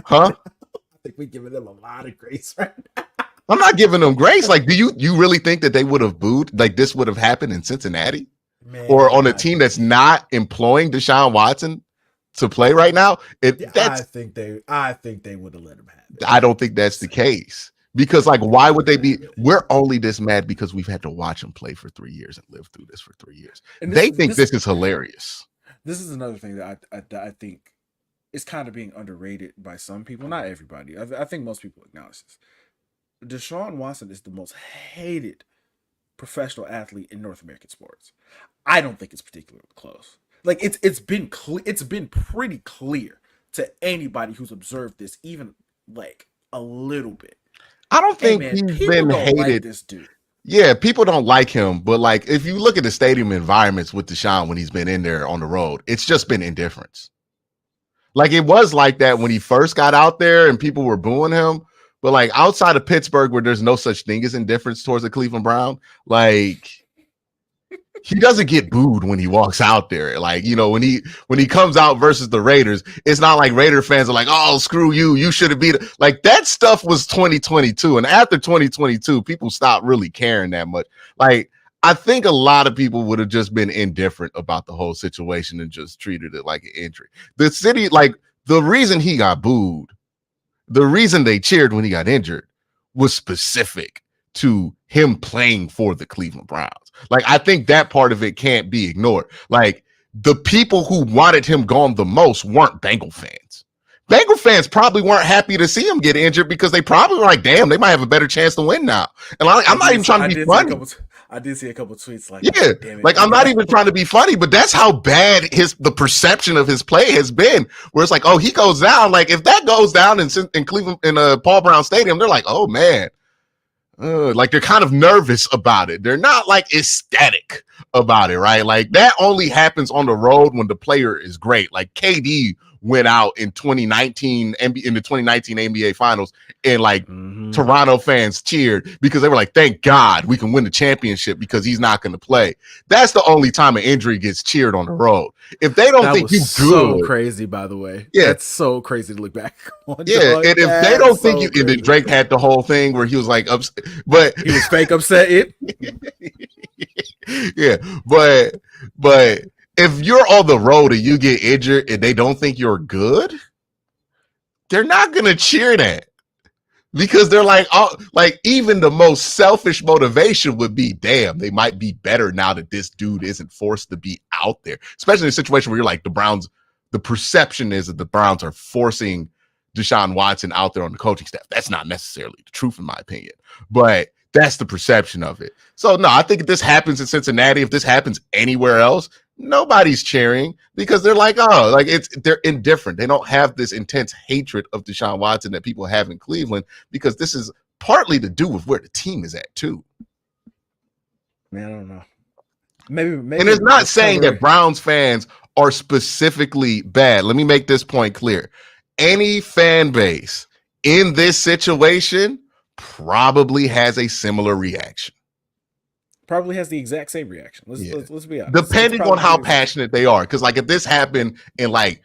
huh?
I think we're giving them a lot of grace right now.
I'm not giving them grace. Like, do you really think that they would have booed? Like, this would have happened in Cincinnati? Man, or on a team that's not employing Deshaun Watson to play right now? I
think they would have let him have it.
I don't think that's the case. Because, like, why would they be? We're only this mad because we've had to watch him play for 3 years and live through this for 3 years. They think this is hilarious.
This is another thing that I think is kind of being underrated by some people, not everybody. I think most people acknowledge this. Deshaun Watson is the most hated professional athlete in North American sports. I don't think it's particularly close. Like it's been pretty clear to anybody who's observed this, even like a little bit.
I don't think he's been hated.
Like this dude.
Yeah, people don't like him, but like if you look at the stadium environments with Deshaun when he's been in there on the road, it's just been indifference. Like it was like that when he first got out there and people were booing him. But like outside of Pittsburgh, where there's no such thing as indifference towards the Cleveland Brown, like he doesn't get booed when he walks out there. Like, you know, when he comes out versus the Raiders, it's not like Raider fans are like, oh, screw you. You should have beat it. Like, that stuff was 2022. And after 2022, people stopped really caring that much. Like, I think a lot of people would have just been indifferent about the whole situation and just treated it like an injury. The city, like, the reason he got booed, the reason they cheered when he got injured was specific to him playing for the Cleveland Browns. Like, I think that part of it can't be ignored. Like, the people who wanted him gone the most weren't Bengal fans. Bengal fans probably weren't happy to see him get injured because they probably were like, damn, they might have a better chance to win now. And I'm not even trying to be funny.
I did see a couple tweets like,
yeah,
damn it,
like I'm not even trying to be funny, but that's how bad the perception of his play has been. Where it's like, oh, he goes down. Like, if that goes down in Cleveland in Paul Brown Stadium, they're like, oh man, like they're kind of nervous about it. They're not like ecstatic about it, right? Like that only happens on the road when the player is great. Like KD went out in 2019 in the 2019 NBA Finals, and like Toronto fans cheered because they were like, thank God we can win the championship because he's not going to play. That's the only time an injury gets cheered on the road. If they don't think you good,
so crazy, by the way.
Yeah,
that's so crazy to look back on.
Yeah, dog. And if they don't think you, and then Drake had the whole thing where he was like, but
he was fake upset.
Yeah, but if you're on the road and you get injured and they don't think you're good, they're not gonna cheer that because they're like, oh, like even the most selfish motivation would be, damn, they might be better now that this dude isn't forced to be out there. Especially in a situation where you're like the Browns. The perception is that the Browns are forcing Deshaun Watson out there on the coaching staff. That's not necessarily the truth, in my opinion, but that's the perception of it. So no, I think if this happens in Cincinnati, if this happens anywhere else, nobody's cheering because they're like, oh, like they're indifferent. They don't have this intense hatred of Deshaun Watson that people have in Cleveland because this is partly to do with where the team is at too.
Man, I don't know. Maybe
and it's not saying that Browns fans are specifically bad. Let me make this point clear. Any fan base in this situation probably has a similar reaction.
Probably has the exact same reaction. Let's be honest.
Depending on how passionate they are. Because like if this happened in like,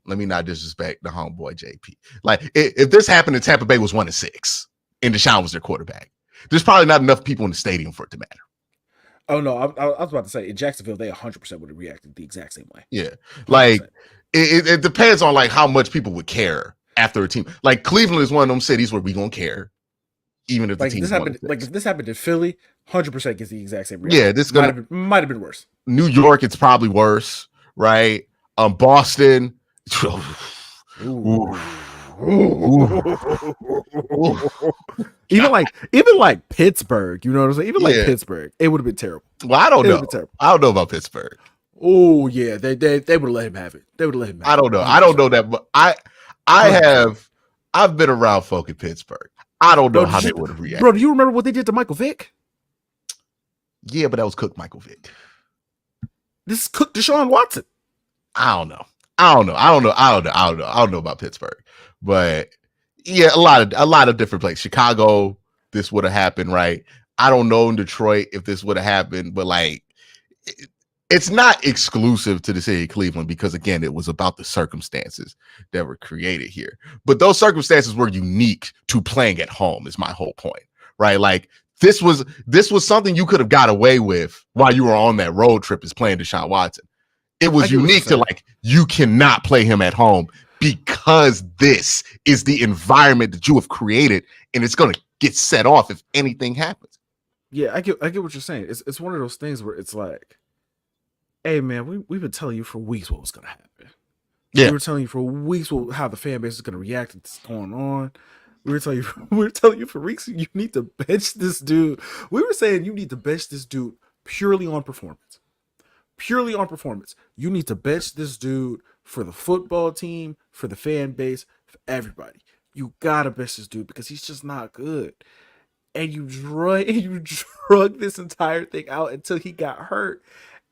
let me not disrespect the homeboy JP. Like if this happened in Tampa Bay was 1-6 and Deshaun was their quarterback, there's probably not enough people in the stadium for it to matter.
Oh no, I was about to say in Jacksonville they 100% would have reacted the exact same way.
Yeah, 100%. Like it depends on like how much people would care after a team. Like Cleveland is one of them cities where we gonna care, even if the team happened.
Like if this happened in Philly, 100% gets the exact same reaction.
Yeah, this
might have been worse.
New York, it's probably worse, right? Boston. Ooh.
Even like Pittsburgh, you know what I'm saying? Even like Pittsburgh, it would have been terrible.
Well, I don't know. I don't know about Pittsburgh.
Oh yeah, they would have let him have it. They would have let him have it.
I don't know. 100%. I don't know that, but I've been around folk in Pittsburgh. I don't know how they would have reacted.
Bro, do you remember what they did to Michael Vick?
Yeah, but that was Cook Michael Vick.
This is Cook Deshaun Watson.
I don't know about Pittsburgh, but yeah, a lot of different places. Chicago, this would have happened, right? I don't know in Detroit if this would have happened, but like, it's not exclusive to the city of Cleveland because again, it was about the circumstances that were created here. But those circumstances were unique to playing at home. Is my whole point, right? Like this was something you could have got away with while you were on that road trip is playing Deshaun Watson. It was unique to like, you cannot play him at home because this is the environment that you have created and it's going to get set off if anything happens.
Yeah, I get what you're saying. It's one of those things where it's like, hey man, we've been telling you for weeks what was going to happen.
Yeah.
We were telling you for weeks how the fan base is going to react to what's going on. We were telling you for weeks you need to bench this dude. We were saying you need to bench this dude purely on performance. Purely on performance. You need to bench this dude for the football team, for the fan base, for everybody. You gotta bench this dude because he's just not good. And you drug this entire thing out until he got hurt.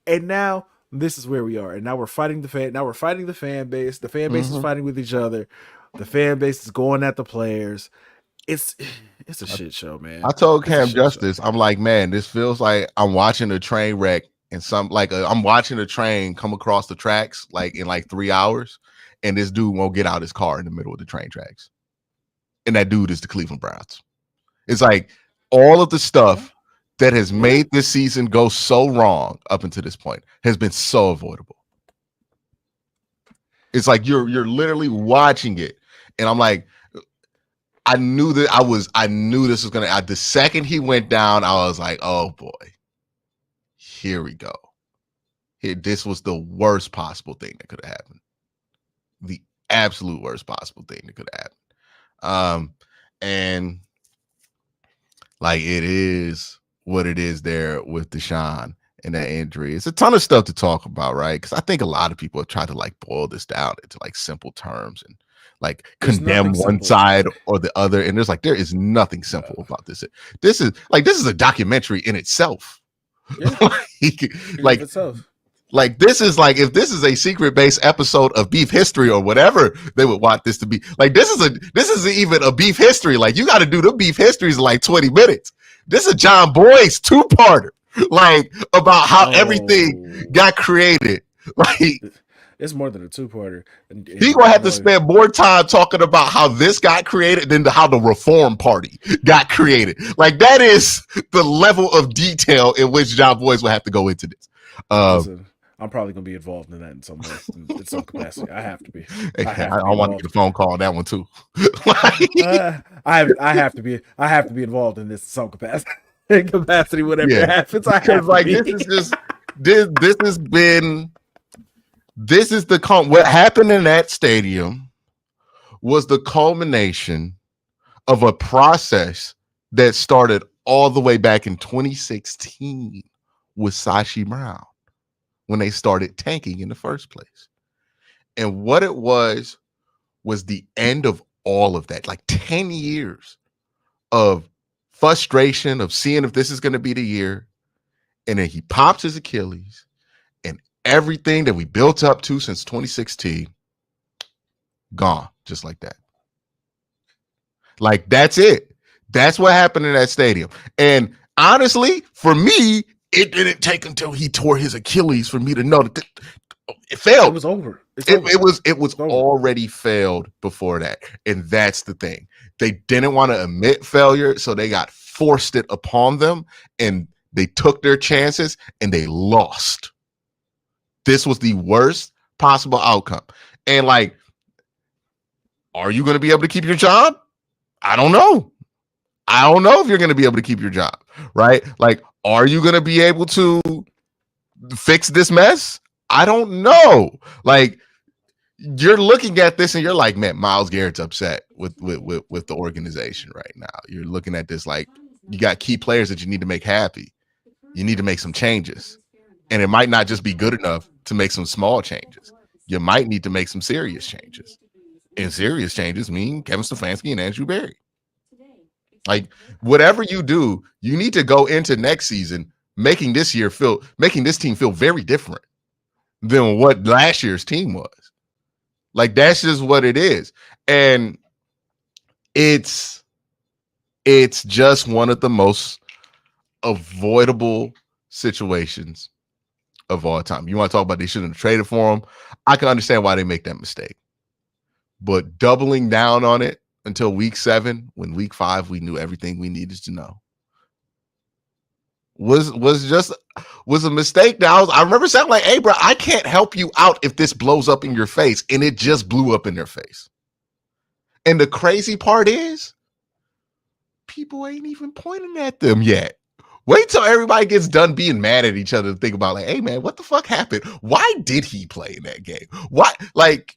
And now this is where we are. And now we're fighting the fan. Now we're fighting the fan base. The fan base is fighting with each other. The fan base is going at the players. It's a shit show, man.
I told Cam Justice, I'm like, man, this feels like I'm watching a train wreck and I'm watching a train come across the tracks like in like 3 hours, and this dude won't get out his car in the middle of the train tracks. And that dude is the Cleveland Browns. It's like all of the stuff that has made this season go so wrong up until this point has been so avoidable. It's like you're literally watching it, and I'm like, I knew this was gonna. The second he went down, I was like, oh boy, here we go. This was the worst possible thing that could have happened. The absolute worst possible thing that could have happened. And like it is what it is there with Deshaun and that injury. It's a ton of stuff to talk about, right? Because I think a lot of people have tried to like boil this down into like simple terms and like condemn one side or the other. And there is nothing simple about this. This is a documentary in itself.
Yeah.
Like this is like if this is a secret-based episode of Beef History or whatever they would want this to be. Like this isn't even a Beef History. Like you got to do the Beef Histories in like 20 minutes. This is John Boy's two-parter, like about how everything got created. Like
it's more than a two-parter.
He gonna have to spend more time talking about how this got created than how the Reform Party got created. Like that is the level of detail in which John Boyce will have to go into this.
Listen, I'm probably gonna be involved in that in some way, in some capacity. I have to be.
I want to get a phone call on that one too.
I have to be involved in this in some capacity. Whatever happens, I have to be.
What happened in that stadium was the culmination of a process that started all the way back in 2016 with Sashi Brown when they started tanking in the first place. And what it was the end of all of that, like 10 years of frustration of seeing if this is going to be the year. And then he pops his Achilles and everything that we built up to since 2016, gone just like that. Like, that's it. That's what happened in that stadium. And honestly, for me, it didn't take until he tore his Achilles for me to know that it failed.
It was over.
It was already failed before that. And that's the thing. They didn't want to admit failure, so they got forced it upon them, and they took their chances and they lost. This was the worst possible outcome. And like, are you going to be able to keep your job? I don't know. I don't know if you're going to be able to keep your job, right? Like, are you going to be able to fix this mess? I don't know. Like, you're looking at this and you're like, man, Myles Garrett's upset with the organization right now. You're looking at this like, you got key players that you need to make happy. You need to make some changes. And it might not just be good enough to make some small changes. You might need to make some serious changes. And serious changes mean Kevin Stefanski and Andrew Berry. Like, whatever you do, you need to go into next season making this team feel very different than what last year's team was. Like, that's just what it is. And it's just one of the most avoidable situations of all time. You want to talk about they shouldn't have traded for him? I can understand why they make that mistake. But doubling down on it until week 7, when week 5 we knew everything we needed to know, was a mistake. Now I remember saying like, hey bro, I can't help you out if this blows up in your face, and it just blew up in their face. And the crazy part is people ain't even pointing at them yet. Wait till everybody gets done being mad at each other to think about like, hey man, what the fuck happened? Why did he play in that game? Why? Like,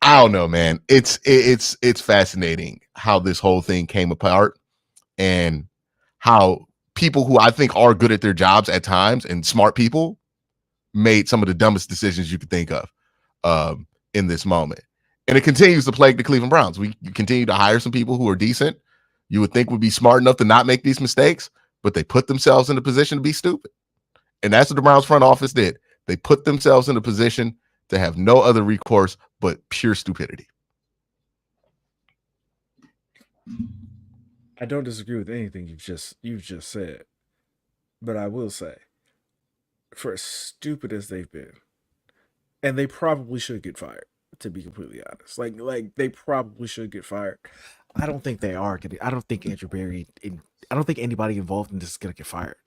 I don't know, man. It's fascinating how this whole thing came apart and how people who I think are good at their jobs at times and smart people made some of the dumbest decisions you could think of in this moment. And it continues to plague the Cleveland Browns. We continue to hire some people who are decent. You would think would be smart enough to not make these mistakes, but they put themselves in a position to be stupid. And that's what the Browns front office did. They put themselves in a position to have no other recourse but pure stupidity.
I don't disagree with anything you've just said, but I will say, for as stupid as they've been, and they probably should get fired. To be completely honest, like they probably should get fired. I don't think they are getting. I don't think Andrew Berry. I don't think anybody involved in this is gonna get fired.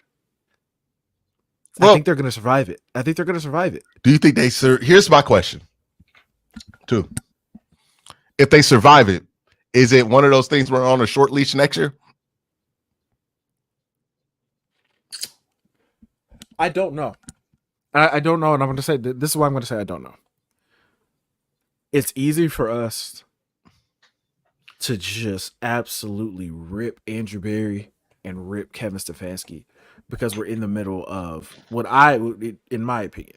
I
Well,
think they're gonna survive it. I think they're gonna survive it.
do you think they here's my question too. If they survive it, is it one of those things where we're on a short leash next year?
I don't know. I don't know, and I'm going to say this is why I'm going to say I don't know. It's easy for us to just absolutely rip Andrew Berry and rip Kevin Stefanski because we're in the middle of what in my opinion,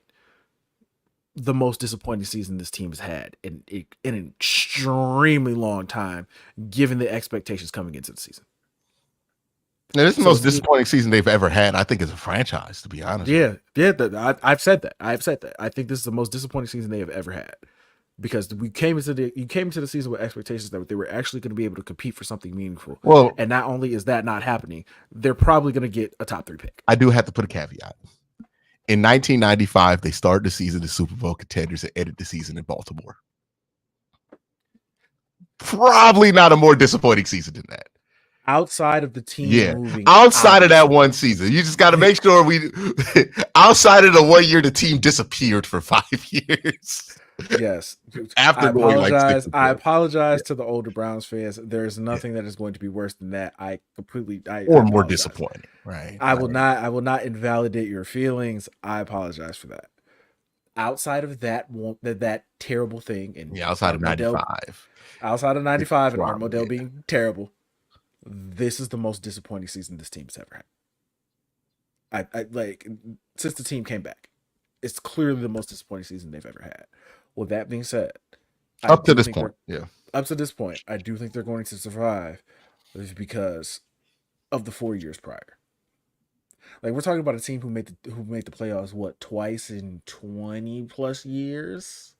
the most disappointing season this team has had in an extremely long time, given the expectations coming into the season.
Now, this is the most disappointing season they've ever had, I think, as a franchise, to be honest.
Yeah. I've said that. I think this is the most disappointing season they have ever had because you came into the season with expectations that they were actually going to be able to compete for something meaningful.
Well,
and not only is that not happening, they're probably going to get a top 3 pick.
I do have to put a caveat. In 1995, they started the season as Super Bowl contenders and ended the season in Baltimore. Probably not a more disappointing season than that.
Outside of the team moving.
Outside of that one season. You just got to make sure outside of the 1 year the team disappeared for 5 years.
Yes.
After
I apologize to the older Browns fans. There's nothing that is going to be worse than that.
Or more disappointing. Right.
I will not invalidate your feelings. I apologize for that. Outside of that terrible thing, and
outside of 95.
Outside of 95 and Art Modell being terrible. This is the most disappointing season this team's ever had. I like since the team came back. It's clearly the most disappointing season they've ever had. With that being said,
up to this point,
I do think they're going to survive because of the 4 years prior. Like we're talking about a team who made the playoffs twice in 20 plus years,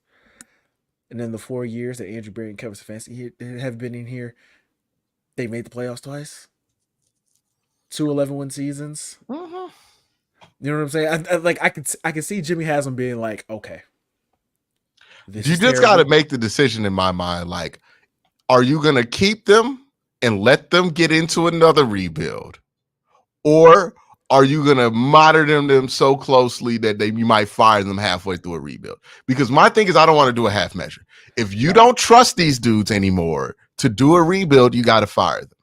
and then the 4 years that Andrew Berry and Kevin Stefanski have been in here. They made the playoffs twice. 2 11-win seasons.
Mm-hmm.
You know what I'm saying? I can see Jimmy Haslam being like, okay.
You just got to make the decision in my mind. Like, are you going to keep them and let them get into another rebuild? Or are you going to monitor them so closely that you might fire them halfway through a rebuild? Because my thing is I don't want to do a half measure. If you don't trust these dudes anymore to do a rebuild, you got to fire them.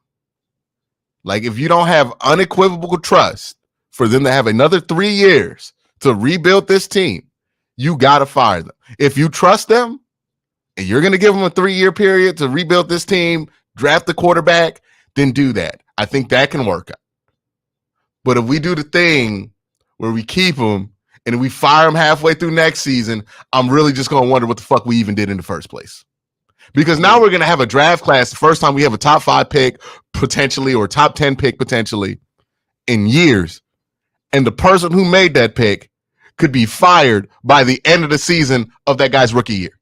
Like if you don't have unequivocal trust for them to have another 3 years to rebuild this team, you got to fire them. If you trust them and you're going to give them a 3-year period to rebuild this team, draft the quarterback, then do that. I think that can work out. But if we do the thing where we keep them and we fire them halfway through next season, I'm really just going to wonder what the fuck we even did in the first place. Because now we're going to have a draft class, the first time we have a top 5 pick potentially or top 10 pick potentially in years. And the person who made that pick could be fired by the end of the season of that guy's rookie year.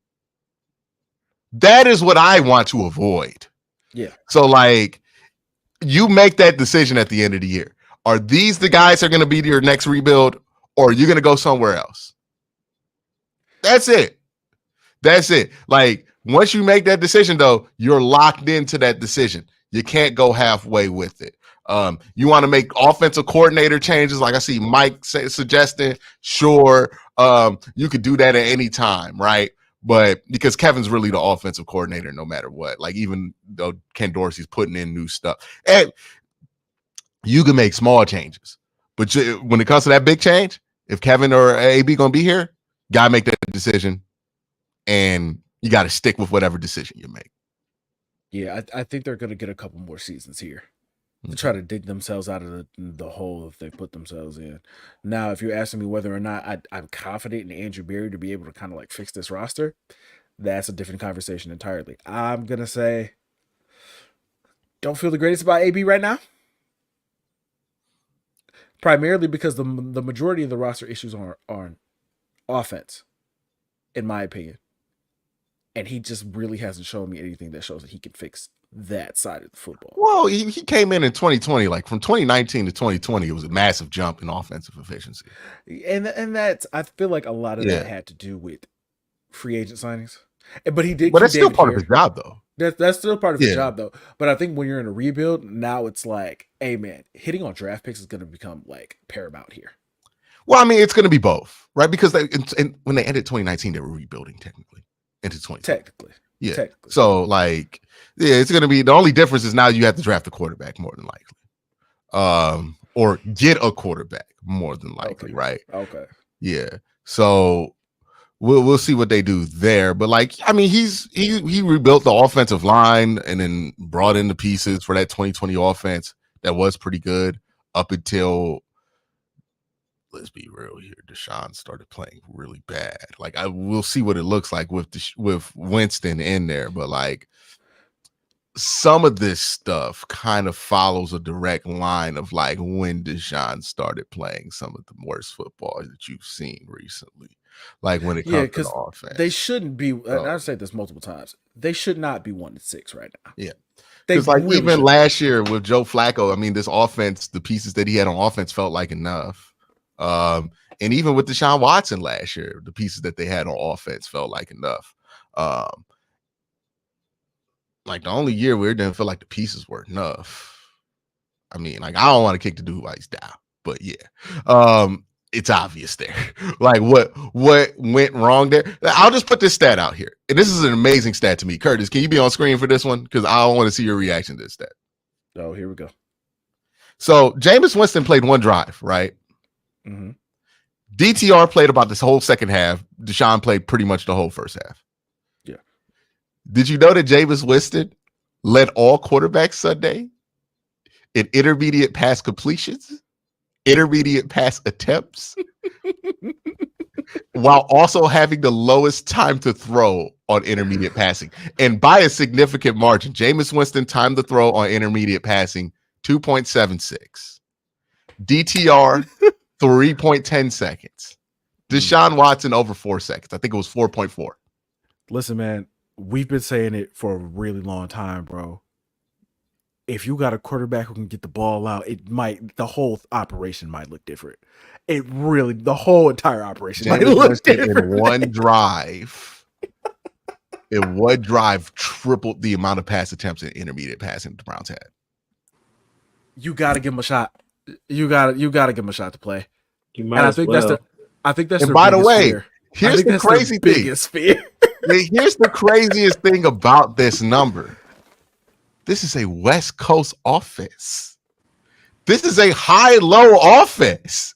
That is what I want to avoid.
Yeah.
So like you make that decision at the end of the year. Are these the guys that are going to be your next rebuild or are you going to go somewhere else? That's it. Like once you make that decision, though, you're locked into that decision. You can't go halfway with it. You want to make offensive coordinator changes, like I see Mike suggesting. Sure, you could do that at any time, right? But because Kevin's really the offensive coordinator, no matter what. Like even though Ken Dorsey's putting in new stuff, and you can make small changes. But when it comes to that big change, if Kevin or AB gonna be here, gotta make that decision, and you got to stick with whatever decision you make.
Yeah, I think they're going to get a couple more seasons here to try to dig themselves out of the hole if they put themselves in. Now, if you're asking me whether or not I'm confident in Andrew Berry to be able to kind of like fix this roster, that's a different conversation entirely. I'm going to say don't feel the greatest about AB right now. Primarily because the majority of the roster issues are on offense, in my opinion. And he just really hasn't shown me anything that shows that he can fix that side of the football.
Well, he came in 2020, like from 2019 to 2020, it was a massive jump in offensive efficiency.
And that's, I feel like a lot of that had to do with free agent signings. But he did.
But that's still
David
part
here.
of his job, though.
That's still part of his job, though. But I think when you're in a rebuild, now it's like, hey, man, hitting on draft picks is going to become like paramount here.
Well, I mean, it's going to be both, right? Because when they ended 2019, they were rebuilding technically into 2020.
Technically.
So, like, it's going to be, the only difference is now you have to draft a quarterback more than likely. Or get a quarterback more than likely, right?
Okay.
Yeah. So we'll see what they do there. But like, I mean, he rebuilt the offensive line and then brought in the pieces for that 2020 offense that was pretty good up until, let's be real here, Deshaun started playing really bad. Like, we'll see what it looks like with Winston in there, but like, some of this stuff kind of follows a direct line of like when Deshaun started playing some of the worst football that you've seen recently. Like when it comes to the offense.
They shouldn't be, and I've said this multiple times, they should not be 1-6 right now.
Yeah. Because like really even last year with Joe Flacco, I mean, this offense, the pieces that he had on offense felt like enough. And even with Deshaun Watson last year, the pieces that they had on offense felt like enough. Like the only year where it didn't feel like the pieces were enough. I mean, like, I don't want to kick the dude while he's down, but yeah, it's obvious there. Like what went wrong there. I'll just put this stat out here, and this is an amazing stat to me. Curtis, can you be on screen for this one? Because I want to see your reaction to this stat.
Oh, here we go.
So Jameis Winston played one drive, right?
Mm-hmm.
DTR played about this whole second half. Deshaun played pretty much the whole first half.
Yeah.
Did you know that Jameis Winston led all quarterbacks Sunday in intermediate pass completions, intermediate pass attempts, while also having the lowest time to throw on intermediate passing? And by a significant margin, Jameis Winston time to throw on intermediate passing, 2.76. DTR, 3.10 seconds. Deshaun Watson over 4 seconds. I think it was 4.4.
Listen, man, we've been saying it for a really long time, bro. If you got a quarterback who can get the ball out, the whole operation might look different. The whole entire operation might look different.
In one drive, tripled the amount of pass attempts and intermediate passing the Browns had.
You got to give him a shot. You got to give him a shot to play.
And I think
that's
and by the way, here's the crazy thing. Here's the craziest thing about this number. This is a West Coast offense. This is a high-low offense.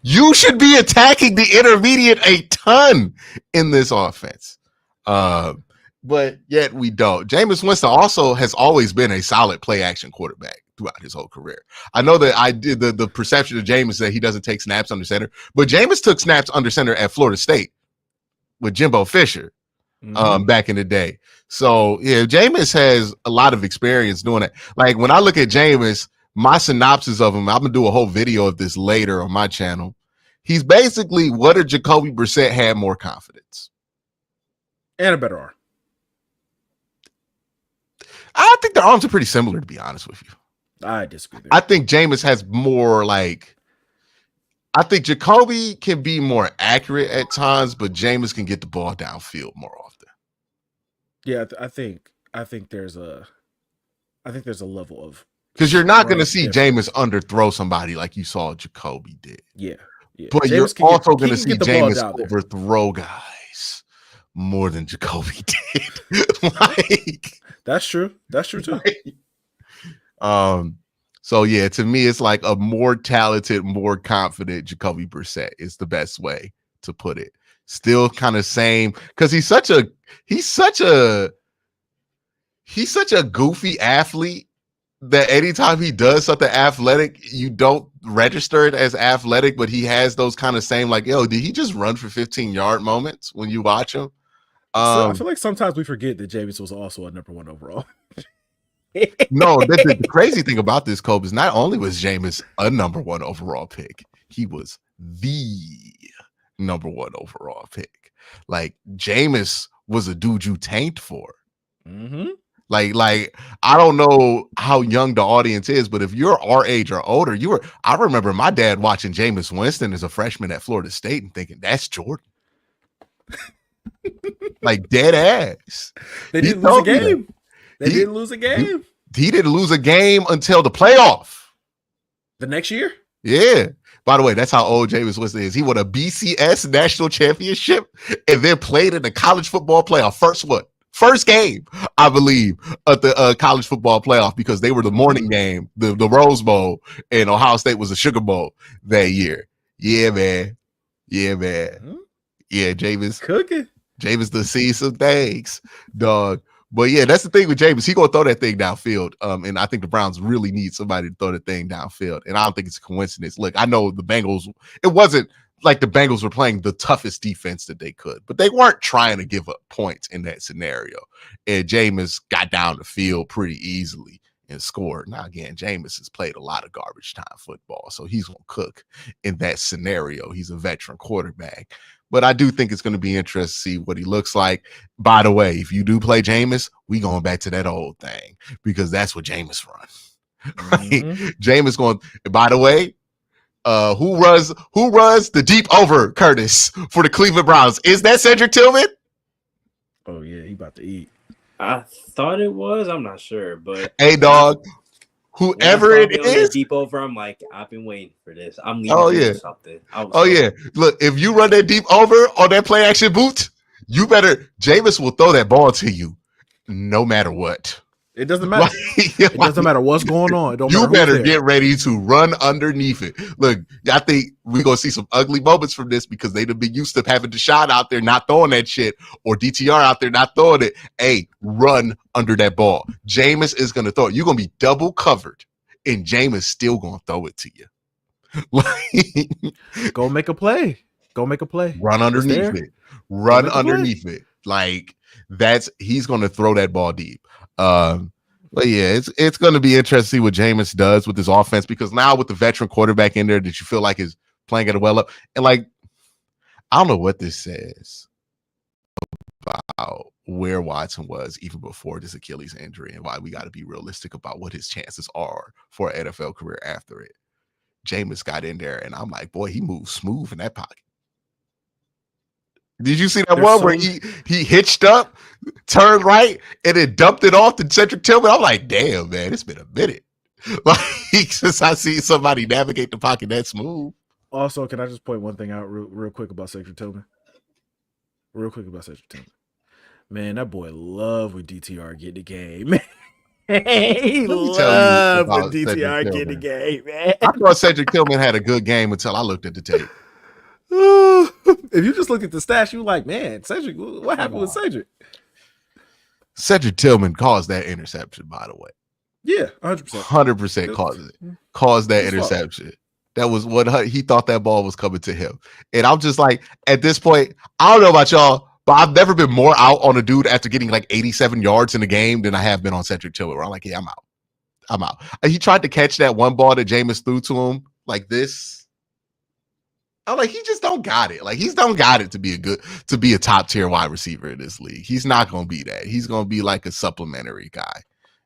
You should be attacking the intermediate a ton in this offense. But yet we don't. Jameis Winston also has always been a solid play-action quarterback throughout his whole career. I know that I did the perception of Jameis that he doesn't take snaps under center, but Jameis took snaps under center at Florida State with Jimbo Fisher back in the day. So yeah, Jameis has a lot of experience doing it. Like when I look at Jameis, my synopsis of him, I'm gonna do a whole video of this later on my channel. He's basically what if Jacoby Brissett had more confidence
and a better arm.
I think their arms are pretty similar, to be honest with you.
I disagree.
I think Jameis has more like. I think Jacoby can be more accurate at times, but Jameis can get the ball downfield more often.
Yeah, I think there's a level of,
because you're not going to see Jameis underthrow somebody like you saw Jacoby did.
Yeah.
But Jameis you're also going to see Jameis overthrow guys more than Jacoby did. Like
that's true. That's true too.
So yeah, to me, it's like a more talented, more confident Jacoby Brissett is the best way to put it. Still kind of same because he's such a goofy athlete that anytime he does something athletic, you don't register it as athletic, but he has those kind of same like, yo, did he just run for 15-yard moments when you watch him?
So I feel like sometimes we forget that Jameis was also a number 1 overall.
No, the crazy thing about this, Kobe, is not only was Jameis a number 1 overall pick, he was the number 1 overall pick. Like Jameis was a dude you tanked for.
Mm-hmm.
Like I don't know how young the audience is, but if you're our age or older, I remember my dad watching Jameis Winston as a freshman at Florida State and thinking that's Jordan. Like dead ass.
They
He
didn't lose a
told me that.
game. They didn't lose a game.
He didn't lose a game until the playoff.
The next year?
Yeah. By the way, that's how old Jameis Winston is. He won a BCS national championship and then played in the college football playoff. First game, I believe, of the college football playoff because they were the morning game, the Rose Bowl, and Ohio State was the Sugar Bowl that year. Yeah, man. Yeah, Jameis.
Cooking.
Jameis to see some things, dog. But yeah, that's the thing with Jameis. He gonna throw that thing downfield. And I think the Browns really need somebody to throw the thing downfield. And I don't think it's a coincidence. Look, I know the Bengals, it wasn't like the Bengals were playing the toughest defense that they could, but they weren't trying to give up points in that scenario. And Jameis got down the field pretty easily and scored. Now, again, Jameis has played a lot of garbage time football, so he's gonna cook in that scenario. He's a veteran quarterback. But I do think it's going to be interesting to see what he looks like. By the way, if you do play Jameis, we going back to that old thing because that's what Jameis runs. Right? Jameis going. By the way, who runs the deep over Curtis for the Cleveland Browns? Is that Cedric Tillman?
Oh yeah, he about to eat.
I thought it was. I'm not sure, but
hey, dog. Whoever it is,
deep over, I'm like, I've been waiting for this. I'm leaving something.
Yeah. Look, if you run that deep over on that play action boot, you better. Jameis will throw that ball to you, no matter what.
It doesn't matter. It doesn't matter what's going on.
You better get ready to run underneath it. Look, I think we're gonna see some ugly moments from this because they've been used to having Deshaun out there not throwing that shit or DTR out there not throwing it. Hey, run under that ball. Jameis is gonna throw it. You're gonna be double covered, and Jameis still gonna throw it to you.
Go make a play.
Run underneath it. Run underneath it. Like he's gonna throw that ball deep. But yeah, it's going to be interesting to see what Jameis does with his offense because now with the veteran quarterback in there that you feel like is playing at a well up, and like I don't know what this says about where Watson was even before this Achilles injury and why we got to be realistic about what his chances are for an NFL career after it. Jameis got in there, and I'm like, boy, he moves smooth in that pocket. Did you see that where he hitched up, turned right, and then dumped it off to Cedric Tillman? I'm like, damn, man, it's been a minute. Like since I see somebody navigate the pocket that smooth.
Also, can I just point one thing out real quick about Cedric Tillman? Man, that boy love when DTR get the game. Man. He love when DTR get the game, man.
I thought Cedric Tillman had a good game until I looked at the tape.
If you just look at the stats, you like, man, Cedric, what happened with Cedric?
Cedric Tillman caused that interception, by the way.
Yeah, 100%.
100% caused that interception. That was what he thought that ball was coming to him. And I'm just like, at this point, I don't know about y'all, but I've never been more out on a dude after getting like 87 yards in the game than I have been on Cedric Tillman. Where I'm like, yeah, I'm out. He tried to catch that one ball that Jameis threw to him like this. I'm like, he just don't got it. Like, he's don't got it to be a top tier wide receiver in this league. He's not going to be that. He's going to be like a supplementary guy,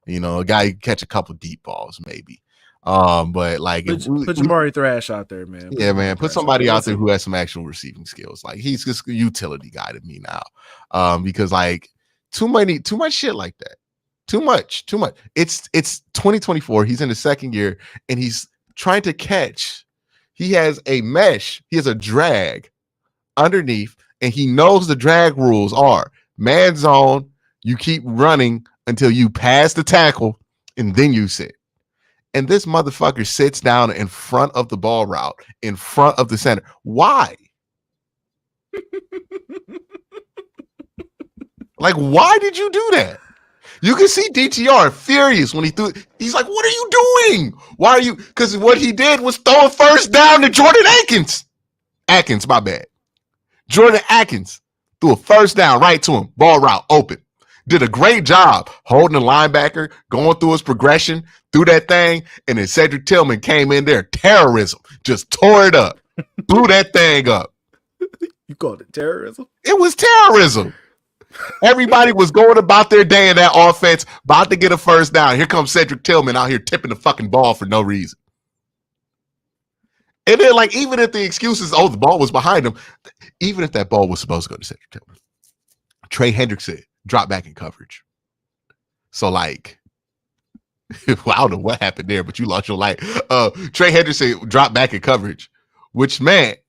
a guy who can catch a couple deep balls maybe. But like,
put Jamari Thrash out there, man.
Put somebody out there who has some actual receiving skills. Like, he's just a utility guy to me now. Because like too much shit like that. Too much. It's 2024. He's in the second year and he's trying to catch. He has a mesh. He has a drag underneath, and he knows the drag rules are man zone. You keep running until you pass the tackle, and then you sit. And this motherfucker sits down in front of the ball route, in front of the center. Why? Like, why did you do that? You can see DTR furious when he threw it. He's like, what are you doing? Why are you? Because what he did was throw a first down to Jordan Akins. Atkins, my bad. Jordan Atkins threw a first down right to him. Ball route open. Did a great job holding the linebacker, going through his progression, threw that thing, and then Cedric Tillman came in there. Terrorism. Just tore it up. Blew that thing up.
You called it terrorism?
It was terrorism. Everybody was going about their day in that offense, about to get a first down. Here comes Cedric Tillman out here tipping the fucking ball for no reason. And then, like, even if the excuse is, the ball was behind him, even if that ball was supposed to go to Cedric Tillman, Trey Hendrickson dropped back in coverage. So, like, well, I don't know what happened there, but you lost your life. Trey Hendrickson dropped back in coverage, which meant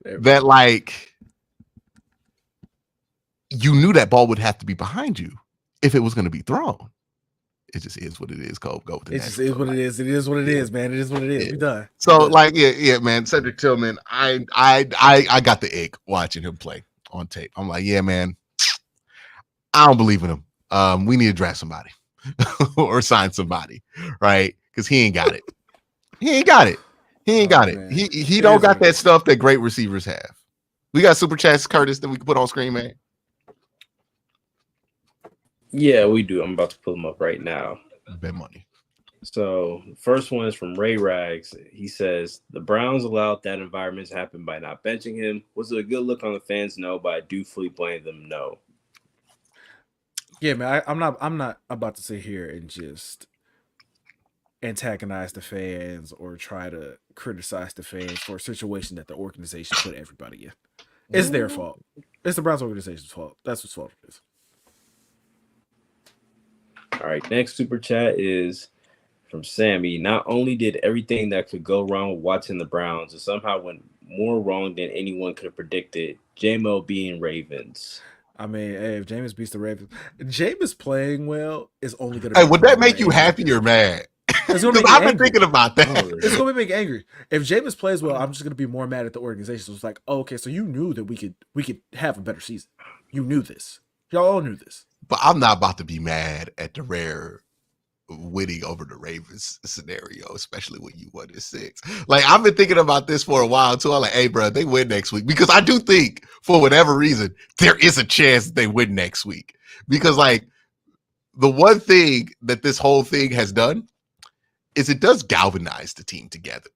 that, like, you knew that ball would have to be behind you if it was going to be thrown. It just is what it is, Cole. Go with it.
It just is what it is. It is what it is, man. It is what it is.
Yeah.
We done.
So, like, yeah, man. Cedric Tillman, I got the ick watching him play on tape. I'm like, yeah, man. I don't believe in him. We need to draft somebody or sign somebody, right? Because he ain't got it. He ain't got it. He ain't got it.
Man.
He don't got that stuff that great receivers have. We got super chats, Curtis, that we can put on screen, man.
Yeah, we do. I'm about to pull them up right now.
Bet money.
So the first one is from Ray Rags. He says the Browns allowed that environment to happen by not benching him. Was it a good look on the fans? No, but I do fully blame them. No.
Yeah, man. I'm not about to sit here and just antagonize the fans or try to criticize the fans for a situation that the organization put everybody in. It's their fault. It's the Browns organization's fault. That's what's fault it is.
All right, next super chat is from Sammy. Not only did everything that could go wrong with watching the Browns, it somehow went more wrong than anyone could have predicted. JMO being Ravens.
I mean, hey, if Jameis beats the Ravens, Jameis playing well is only going
to. Hey, would that make you happy or mad? Because I've been thinking about that.
It's going to make me angry. If Jameis plays well, I'm just going to be more mad at the organization. So it's like, oh, okay, so you knew that we could have a better season. You knew this. Y'all all knew this.
But I'm not about to be mad at the rare winning over the Ravens scenario, especially when you won in 6. Like, I've been thinking about this for a while too. I'm like, hey, bro, they win next week. Because I do think, for whatever reason, there is a chance that they win next week. Because, like, the one thing that this whole thing has done is it does galvanize the team together.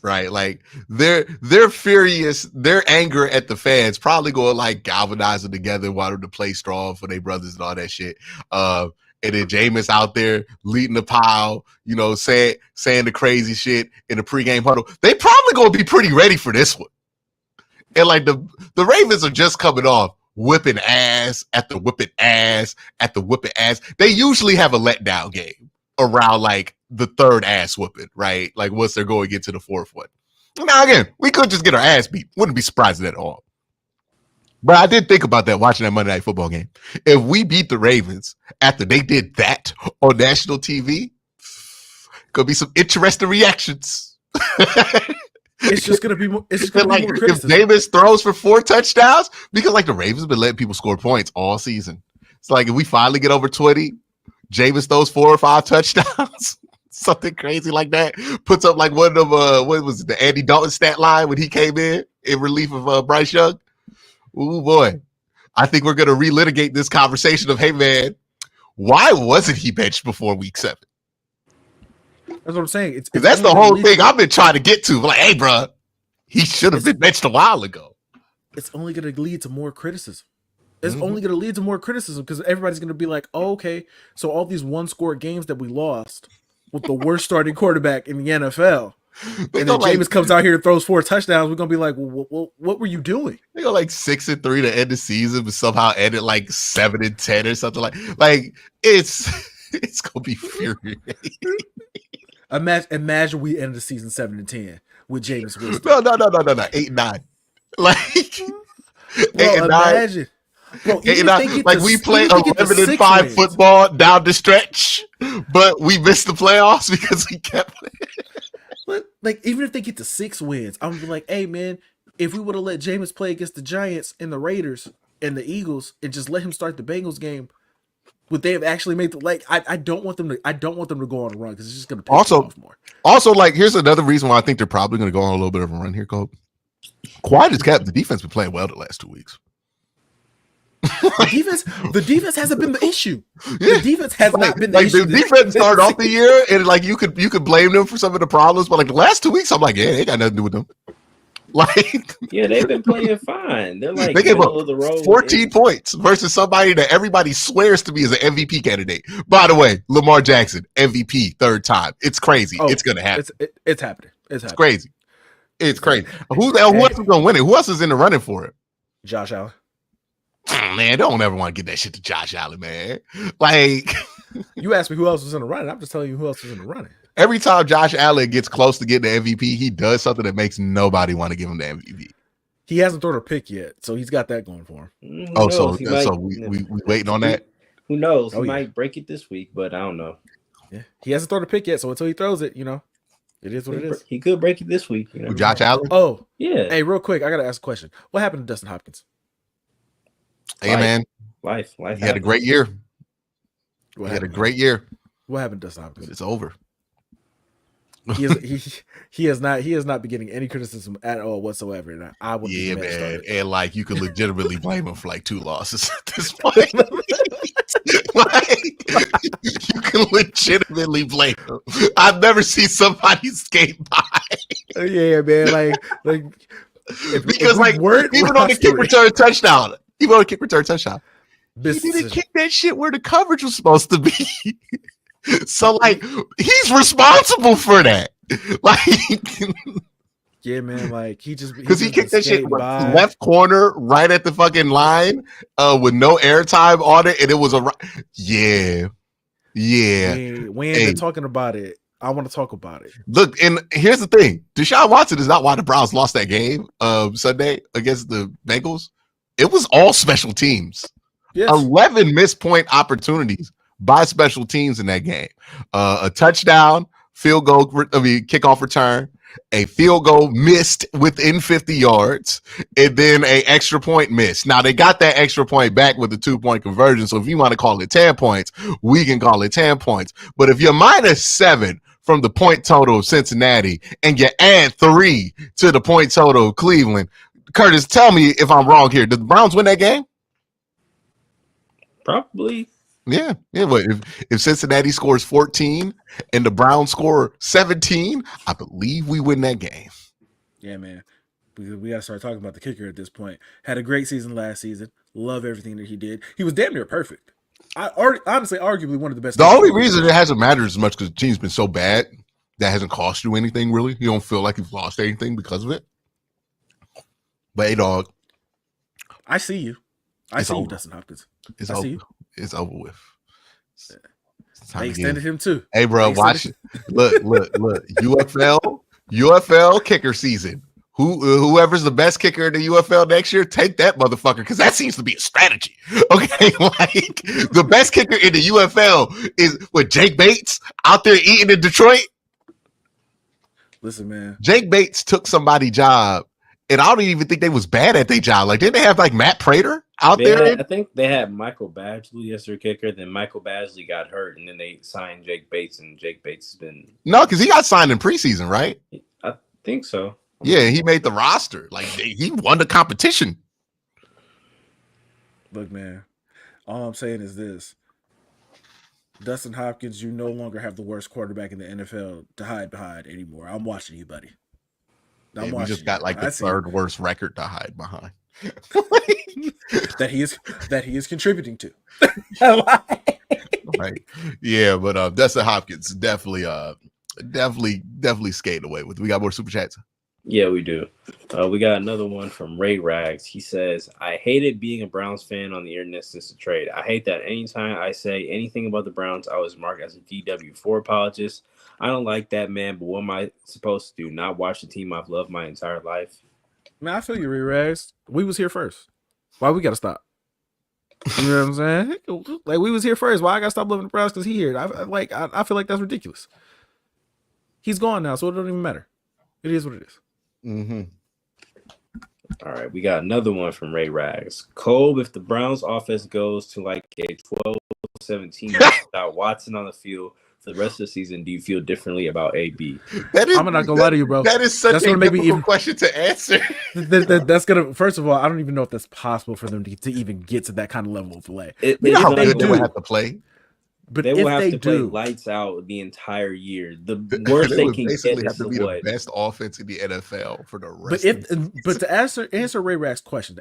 Right, like they're furious, their anger at the fans probably going like galvanize them together, want them to play strong for their brothers and all that shit. And then Jameis out there leading the pile, you know, saying the crazy shit in the pregame huddle. They probably gonna be pretty ready for this one. And like the Ravens are just coming off whipping ass at the whipping ass at the whipping ass. They usually have a letdown game around like the third ass whooping, right? Like once they're going into the fourth one. Now again, we could just get our ass beat. Wouldn't be surprised at all. But I did think about that watching that Monday Night Football game. If we beat the Ravens after they did that on national TV, could be some interesting reactions.
It's just gonna be more. It's just gonna
like,
be more
if
criticism.
Jameis throws for 4 touchdowns, because like the Ravens have been letting people score points all season. It's like if we finally get over 20, Jameis throws 4 or 5 touchdowns, something crazy like that. Puts up like one of them. What was it, the Andy Dalton stat line when he came in relief of Bryce Young? Ooh boy, I think we're gonna relitigate this conversation of, hey man, why wasn't he benched before week 7?
That's what I'm saying. It's
that's the whole thing I've been trying to get to. Like, hey, bro, he should have been benched a while ago.
It's only going to lead to more criticism. It's only going to lead to more criticism because everybody's going to be like, oh, okay, so all these one-score games that we lost with the worst starting quarterback in the NFL, and then Jameis comes out here and throws 4 touchdowns, we're going to be like, well, what were you doing?
They go like 6-3 to end the season, but somehow ended like 7-10 or something like it's going to be infuriating.
Imagine we end the season 7-10 with Jameis Winston.
No, 8-9. Like 8-9.
Imagine. Bro,
8-9. Like we play 11-5 football down the stretch, but we missed the playoffs because we kept playing.
But like, even if they get to 6 wins, I'm gonna be like, hey man, if we would have let Jameis play against the Giants and the Raiders and the Eagles and just let him start the Bengals game, would they have actually made the like? I don't want them to go on a run because it's just going to piss them off more. Also, like, here's another reason why I think they're probably going to go on a little bit of a run here, Cole.
Quiet as kept. The defense been playing well the last 2 weeks.
The defense hasn't been the issue. Yeah. The defense has not been the issue.
The defense started off the year, and like you could blame them for some of the problems, but like the last 2 weeks, I'm like, yeah, they got nothing to do with them. Like,
Yeah, they've been playing fine. They're like
they gave up
middle of the road.
14 points versus somebody that everybody swears to be as an MVP candidate. By the way, Lamar Jackson, MVP, third time. It's crazy. It's going to happen.
It's happening.
It's crazy. It's crazy. Who else is going to win it? Who else is in the running for it?
Josh Allen.
Man, don't ever want to get that shit to Josh Allen, man. Like,
you asked me who else was in the running. I'm just telling you who else was in the running.
Every time Josh Allen gets close to getting the MVP, he does something that makes nobody want to give him the MVP.
He hasn't thrown a pick yet, so he's got that going for him.
So we waiting on that?
Who knows? He might break it this week, but I don't know.
Yeah, he hasn't thrown a pick yet, so until he throws it, it is what it is.
He could break it this week.
Josh Allen?
Oh,
yeah.
Hey, real quick, I got to ask a question. What happened to Dustin Hopkins?
Hey, man.
Life.
He had a great year. He had a great year.
What happened to Dustin Hopkins?
It's over.
He has not been getting any criticism at all whatsoever. And I would
man, and like you could legitimately blame him for like 2 losses at this point. Like, you can legitimately blame him. I've never seen somebody skate by.
Yeah, man, like
because even on the kick return touchdown, he didn't kick that shit where the coverage was supposed to be. So like he's responsible for that. Like
yeah, man, like he
because he kicked that shit left corner right at the fucking line with no airtime on it, and it was yeah.
We ain't been talking about it. I want to talk about it.
Look, and here's the thing: Deshaun Watson is not why the Browns lost that game Sunday against the Bengals. It was all special teams. Yes. 11 missed point opportunities by special teams in that game. A touchdown, field goal, kickoff return, a field goal missed within 50 yards, and then an extra point missed. Now, they got that extra point back with the 2-point conversion, so if you want to call it 10 points, we can call it 10 points. But if you're -7 from the point total of Cincinnati and you add 3 to the point total of Cleveland, Curtis, tell me if I'm wrong here. Did the Browns win that game?
Probably.
Yeah. But if Cincinnati scores 14 and the Browns score 17, I believe we win that game.
Yeah, man. We got to start talking about the kicker at this point. Had a great season last season. Love everything that he did. He was damn near perfect. Honestly, arguably one of the best.
The only reason it hasn't mattered as much because the team's been so bad that hasn't cost you anything, really. You don't feel like you've lost anything because of it. But, hey, dog.
I see you. I see you, Dustin Hopkins.
It's over. It's over with.
They extended him too.
Hey, bro, watch it. Look. UFL kicker season. Whoever's the best kicker in the UFL next year, take that motherfucker because that seems to be a strategy. Okay, like the best kicker in the UFL is with Jake Bates out there eating in Detroit.
Listen, man,
Jake Bates took somebody's job. And I don't even think they was bad at their job. Like, didn't they have like Matt Prater out there?
I think they had Michael Badgley as their kicker. Then Michael Badgley got hurt, and then they signed Jake Bates. And Jake Bates has been
because he got signed in preseason, right?
I think so.
Yeah, he made the roster. Like he won the competition.
Look, man, all I'm saying is this: Dustin Hopkins, you no longer have the worst quarterback in the NFL to hide behind anymore. I'm watching you, buddy.
We just got like the third worst record to hide behind.
that he is contributing to.
Right. Yeah, but Dustin Hopkins definitely skated away with. We got more super chats.
Yeah, we do. We got another one from Ray Rags. He says, I hated being a Browns fan on the internet since the trade. I hate that anytime I say anything about the Browns, I was marked as a DW4 apologist. I don't like that, man, but what am I supposed to do? Not watch the team I've loved my entire life?
Man, I feel you, Ray Rags. We was here first. Why we got to stop? You know what I'm saying? Like, we was here first. Why I got to stop loving the Browns? Because he here. I feel like that's ridiculous. He's gone now, so it don't even matter. It is what it is.
Mm-hmm.
All right, we got another one from Ray Rags. Cole, if the Browns offense goes to like a 12-17 without Watson on the field for the rest of the season, do you feel differently about AB?
I'm not gonna lie to you, bro.
That is such a difficult question to answer.
That's gonna. First of all, I don't even know if that's possible for them to even get to that kind of level of play.
You know how good they would have to play.
But
they will
if
have
they
to play
do,
lights out the entire year. The worst
They
they
would
can
basically
get
have
is
to
the
be the
what?
best offense in the NFL for the
but
rest of the season.
to answer Ray Rack's question,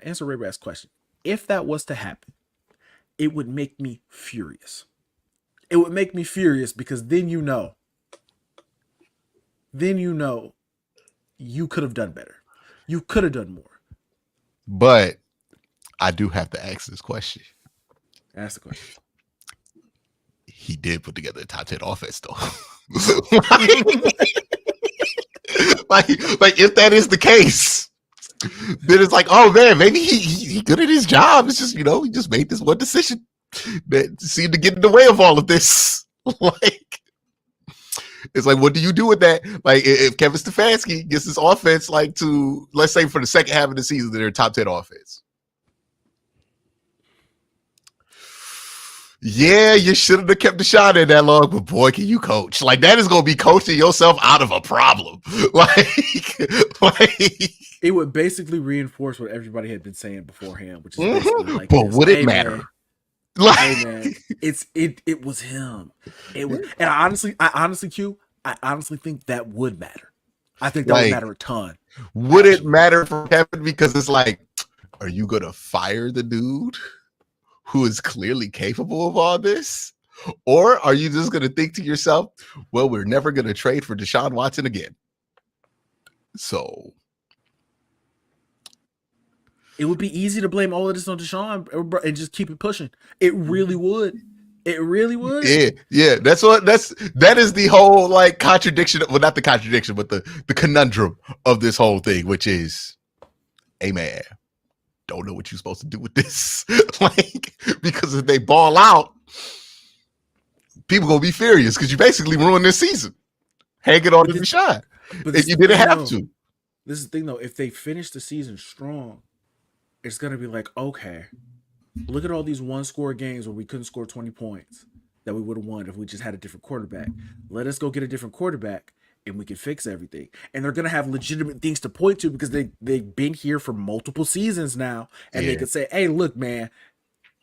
if that was to happen, it would make me furious. It would make me furious because then you know you could have done better. You could have done more.
But I do have to ask this question.
Ask the question.
He did put together a top 10 offense, though. like if that is the case, then it's like, oh man, maybe he good at his job. It's just, he just made this one decision that seemed to get in the way of all of this. Like, it's like, what do you do with that? Like, if Kevin Stefanski gets his offense, like, to, let's say, for the second half of the season, they're a top 10 offense. Yeah, you shouldn't have kept Deshaun in that long, but boy, can you coach? Like, that is going to be coaching yourself out of a problem. Like,
it would basically reinforce what everybody had been saying beforehand, which is basically like,
but would it matter?
Man,
like,
hey man, it was him. It was, and I honestly, Q, I honestly think that would matter. I think that would matter a ton.
Would it matter for Kevin? Because it's like, are you going to fire the dude who is clearly capable of all this? Or are you just going to think to yourself, well, we're never going to trade for Deshaun Watson again? So
it would be easy to blame all of this on Deshaun and just keep it pushing. It really would. It really would.
Yeah. That is the whole like contradiction. Well, not the contradiction, but the conundrum of this whole thing, which is, hey man, don't know what you're supposed to do with this. Like, because if they ball out, people gonna be furious because you basically ruined this season. Hanging on to Deshaun. But you didn't have to.
This is the thing though. If they finish the season strong, it's gonna be like, okay, look at all these one-score games where we couldn't score 20 points that we would have won if we just had a different quarterback. Let us go get a different quarterback and we can fix everything. And they're going to have legitimate things to point to because they've been here for multiple seasons now. And they could say, hey, look, man,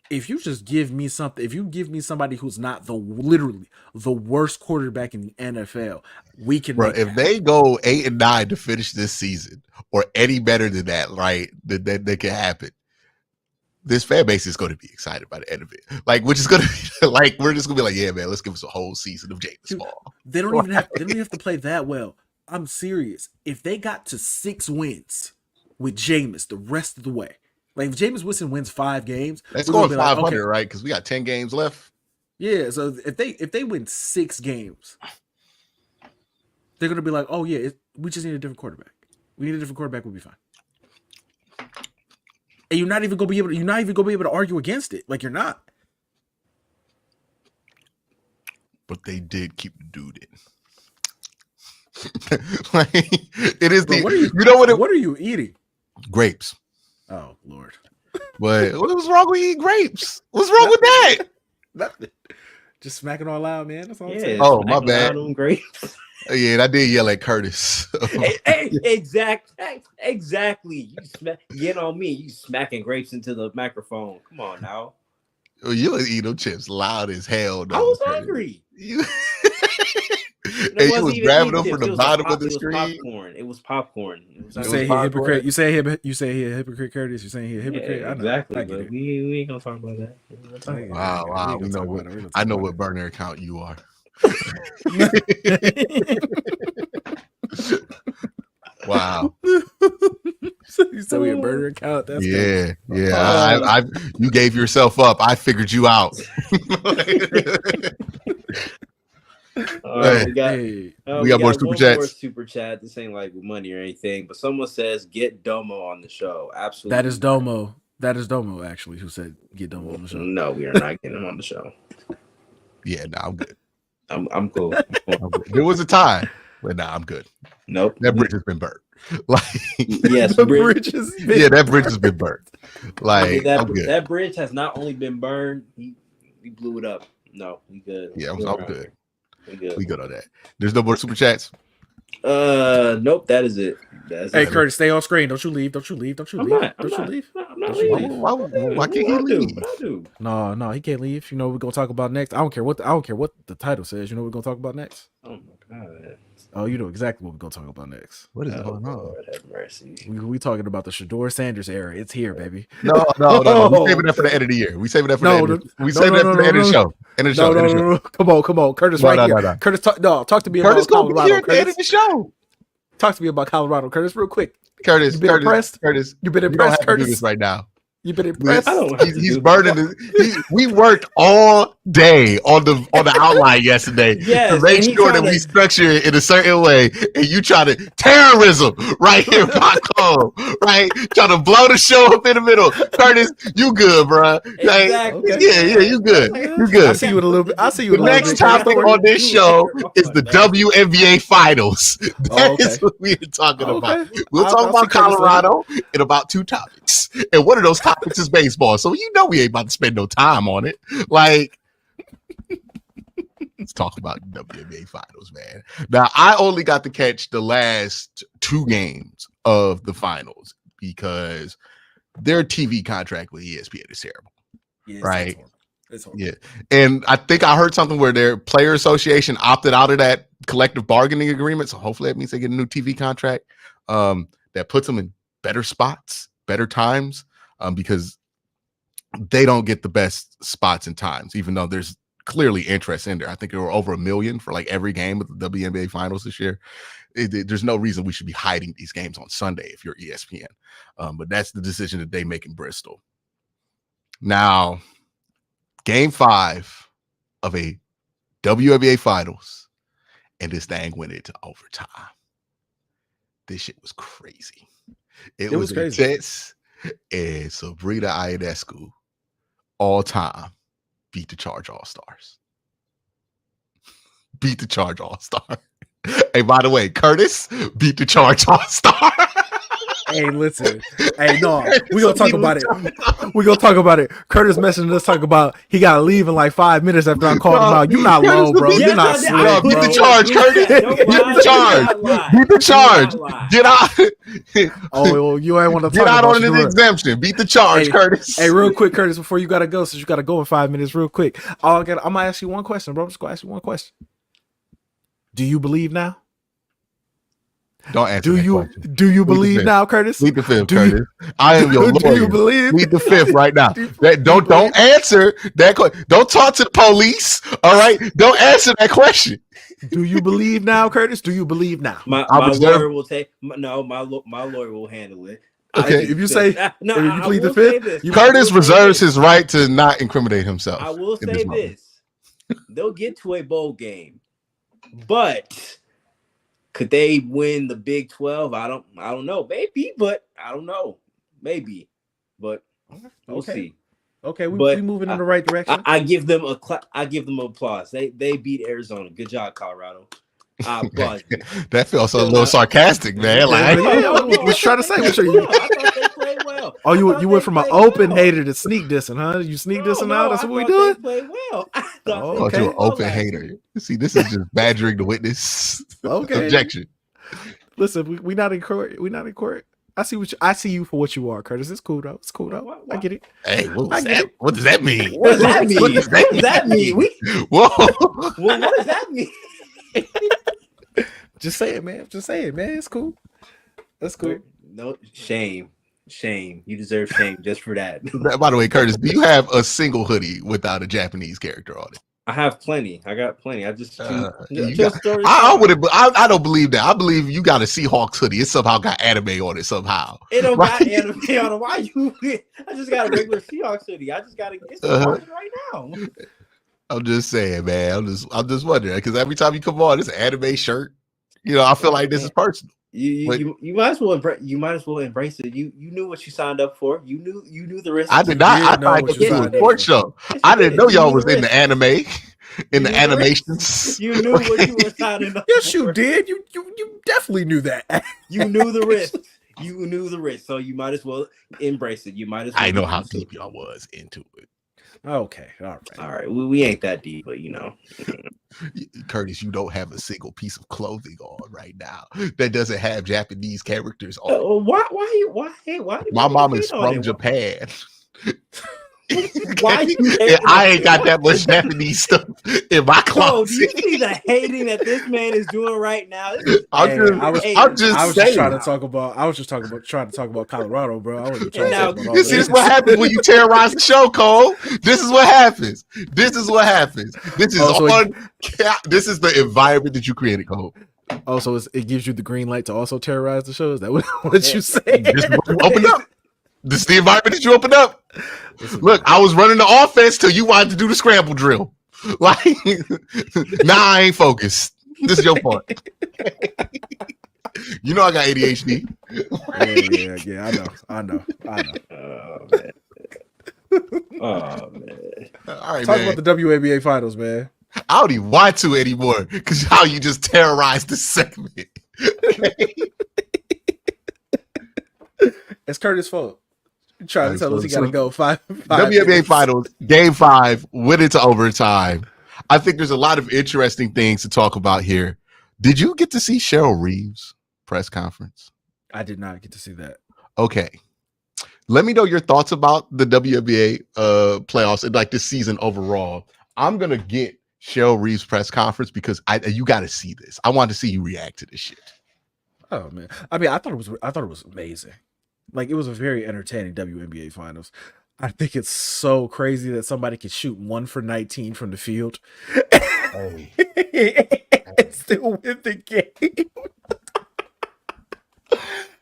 if you just give me something, if you give me somebody who's not literally the worst quarterback in the NFL, we can.
Bro, if they go 8-9 to finish this season or any better than that, right, that can happen. This fan base is going to be excited by the end of it. Like, which is going to be like, we're just going to be like, yeah, man, let's give us a whole season of Jameis Ball.
They don't even have to play that well. I'm serious. If they got to 6 wins with Jameis the rest of the way, like if Jameis Winston wins 5 games,
that's going 500, like, okay, right? Because we got 10 games left.
Yeah, so if they win 6 games, they're going to be like, oh yeah, we just need a different quarterback. We need a different quarterback. We'll be fine. And you're not even gonna be able to argue against it. Like, you're not.
But they did keep the dude in. Like, it is. Bro,
what are you eating?
Grapes.
Oh Lord.
But what's wrong with eating grapes? What's wrong with that?
Nothing. Just smacking all loud, man. That's all I'm saying.
Oh, my bad.
Grapes.
Yeah, and I did yell at Curtis.
Hey, exactly. You get on me. You smacking grapes into the microphone. Come on now.
You was eating them chips loud as hell. Though,
I was hungry.
You was grabbing them from the bottom of the screen.
It was popcorn.
You say he a hypocrite. You say he a hypocrite, Curtis. You saying he a hypocrite?
Yeah, exactly. But we ain't gonna talk about that.
Wow. I know what burner account you are. Wow.
You said we a burner account. That's
good. You gave yourself up. I figured you out.
We got
more super chats.
More super chat. This ain't like money or anything, but someone says get Domo on the show. Absolutely.
That is Domo. That is Domo actually who said get Domo on the show.
No, we are not getting him on the show.
Yeah, no, I'm good.
I'm cool.
There was a time, but I'm good.
Nope.
That bridge has been burnt. Like,
yes,
that bridge has been
burnt. Like,
that bridge has not only been burned, he blew it up. No, we good.
Yeah, I'm good. We good on that. There's no more super chats.
Nope, that is it.
Hey, Curtis, stay on screen. Don't you leave. Don't you leave.
I'm not I
Don't you
leave.
leave.
Why can't he
What I do?
leave?
What I do?
No, he can't leave. You know what we're gonna talk about next. I don't care what the title says. You know what we're gonna talk about next.
Oh my god.
Oh, you know exactly what we're gonna talk about next.
What is
Oh
going on?
Lord, have mercy.
We talking about the Shedeur Sanders era. It's here, baby.
No. We saving that for the end of the year. We saving that for the end. We saving that for the end of the show. End of the show.
No. Come on. Curtis,
No,
right
no,
here.
no.
Curtis, talk to me
Curtis
about
gonna be
Colorado.
here at the end of the show.
Talk to me about Colorado, Curtis, real quick.
Curtis,
You been impressed?
Curtis,
You been
you don't
impressed,
have to do
Curtis?
this right now.
You been impressed?
I don't have to
He's
do
burning. We worked all day on the outline yesterday
Yes,
to make
and he
sure that
tryna-
we structure it in a certain way, and you try to terrorism right here, Paco, right? Trying to blow the show up in the middle. Curtis, you good, bro?
Exactly.
Yeah, you good. You
I
good.
see you in a little bit. I see you
The
in a little
next
bit.
topic on this show is the
Oh,
WNBA Finals. That is
okay.
what we're talking about.
Okay.
We'll talk
I'll
about
see Curtis later.
Colorado in about 2 topics. And one of those topics is baseball. So you know we ain't about to spend no time on it. Like, let's talk about WNBA Finals, man. Now, I only got to catch the last 2 games of the finals because their TV contract with ESPN is terrible.
Yeah,
Right.
It's horrible.
Yeah. And I think I heard something where their player association opted out of that collective bargaining agreement. So hopefully that means they get a new TV contract that puts them in better spots, better times, because they don't get the best spots and times, even though there's clearly interest in there. I think there were over 1 million for like every game of the WNBA Finals this year. There's no reason we should be hiding these games on Sunday if you're ESPN. But that's the decision that they make in Bristol. Now, Game 5 of a WNBA Finals, and this thing went into overtime. This shit was crazy. It was
crazy.
intense, and Sabrina Ionescu, all time, beat the Charge All-Stars. Beat the Charge All-Star. Hey, by the way, Curtis beat the Charge All-Star.
Hey, listen. Hey, no, we gonna talk about it. We gonna talk about it. Curtis messaging us talk about he gotta leave in like 5 minutes after I called him out. You not low, bro.
Yes,
You not
I did.
slick,
Beat
bro.
the charge, Curtis. Beat the charge. Beat the charge. Get out.
Oh, well, you ain't want to
Get
talk
out
about
on an
Shedeur.
exemption. Beat the charge,
Hey,
Curtis.
Hey, real quick, Curtis, before you gotta go, since you gotta go in 5 minutes, real quick. I'm gonna ask you one question, bro. I'm just gonna ask you one question. Do you believe now?
Don't answer that question.
Do you believe now, Curtis?
Plead the fifth,
Do
Curtis. I am your lawyer.
Do you believe?
Plead the fifth right now.
Do you
Don't answer that question. Don't talk to the police. All right. Don't answer that question.
Do you believe now, Curtis? Do you believe now?
My lawyer will take my lawyer will handle it.
Okay.
If you say
no,
if you plead the fifth,
Curtis reserves his right to not incriminate himself.
I will
in
say
moment.
this: they'll get to a bowl game, but could they win the Big 12? I don't know. Maybe, but I don't know. Maybe, but we'll see.
Okay, we moving in the right direction.
I give them applause. They beat Arizona. Good job, Colorado. I applaud you.
That feels a little sarcastic, man. Like,
I was trying to say,
I thought they played well.
Oh, you went from an open hater to sneak dissing, huh? You sneak dissing now? That's what we doing?
They played well.
okay. You're an open hater. See, this is just badgering the witness.
Okay.
Objection.
Listen, we not in court. We not in court. I see you for what you are, Curtis. It's cool though. It's cool though.
What?
I get it.
Hey, what does that mean?
What does that mean? What does that mean?
Whoa.
What does that mean?
Just say it, man. Just say it, man. It's cool. That's cool.
No shame. You deserve shame just for that.
By the way, Curtis, do you have a single hoodie without a Japanese character on it?
I have plenty. I got plenty. I just
I don't believe that. I believe you got a Seahawks hoodie. It somehow got anime on it somehow.
It don't
right?
got anime on it. Why you? I just got a regular Seahawks hoodie. I just got to get some right now.
I'm just saying, man. I'm just wondering because every time you come on, it's an anime shirt. You know, I feel like this is personal.
You might as well embrace it. You knew what you signed up for. You knew the risk.
I did not. I thought it was a sports show. I didn't know y'all was in the anime, in the animations.
You knew what you were signing up.
Yes, you did. You definitely knew that.
You knew the risk. You knew the risk, so you might as well embrace it. You might as well.
I know how deep y'all was into it.
Okay, all right.
All right, we ain't that deep, but you know.
Curtis, you don't have a single piece of clothing on right now that doesn't have Japanese characters on it.
Why
My
you
mom
hate
is
on
from
it?
Japan.
Why you
And
hating
I
on
ain't got that much Japanese stuff in my
Bro, do you
closet.
see the hating that this man is doing right now?
I'm just saying.
I was just trying to talk about Colorado, bro. I wasn't trying
And
to
now
talk about all
You see, this
this.
is what happens when you terrorize the show, Cole. This is what happens. This is what happens. This is this is the environment that you created, Cole.
Also, it gives you the green light to also terrorize the show. Is that what you say?
This is what you opened up. This is the environment that you opened up. Look, I was running the offense till you wanted to do the scramble drill. Like, now I ain't focused. This is your part. You know I got ADHD.
Yeah. I know.
Oh man. Oh man.
All right,
Talk
man.
about the WNBA Finals, man.
I don't even want to anymore because how you just terrorized the segment.
It's Curtis' fault. You're trying to tell us he got to go five
WNBA
minutes.
Finals, Game 5, went into overtime. I think there's a lot of interesting things to talk about here. Did you get to see Cheryl Reeve's press conference?
I did not get to see that.
Okay. Let me know your thoughts about the WNBA playoffs and like this season overall. I'm going to get Cheryl Reeve's press conference because you got to see this. I want to see you react to this shit.
Oh man. I mean, I thought it was amazing. Like, it was a very entertaining WNBA Finals. I think it's so crazy that somebody could shoot 1 for 19 from the field and still win the game.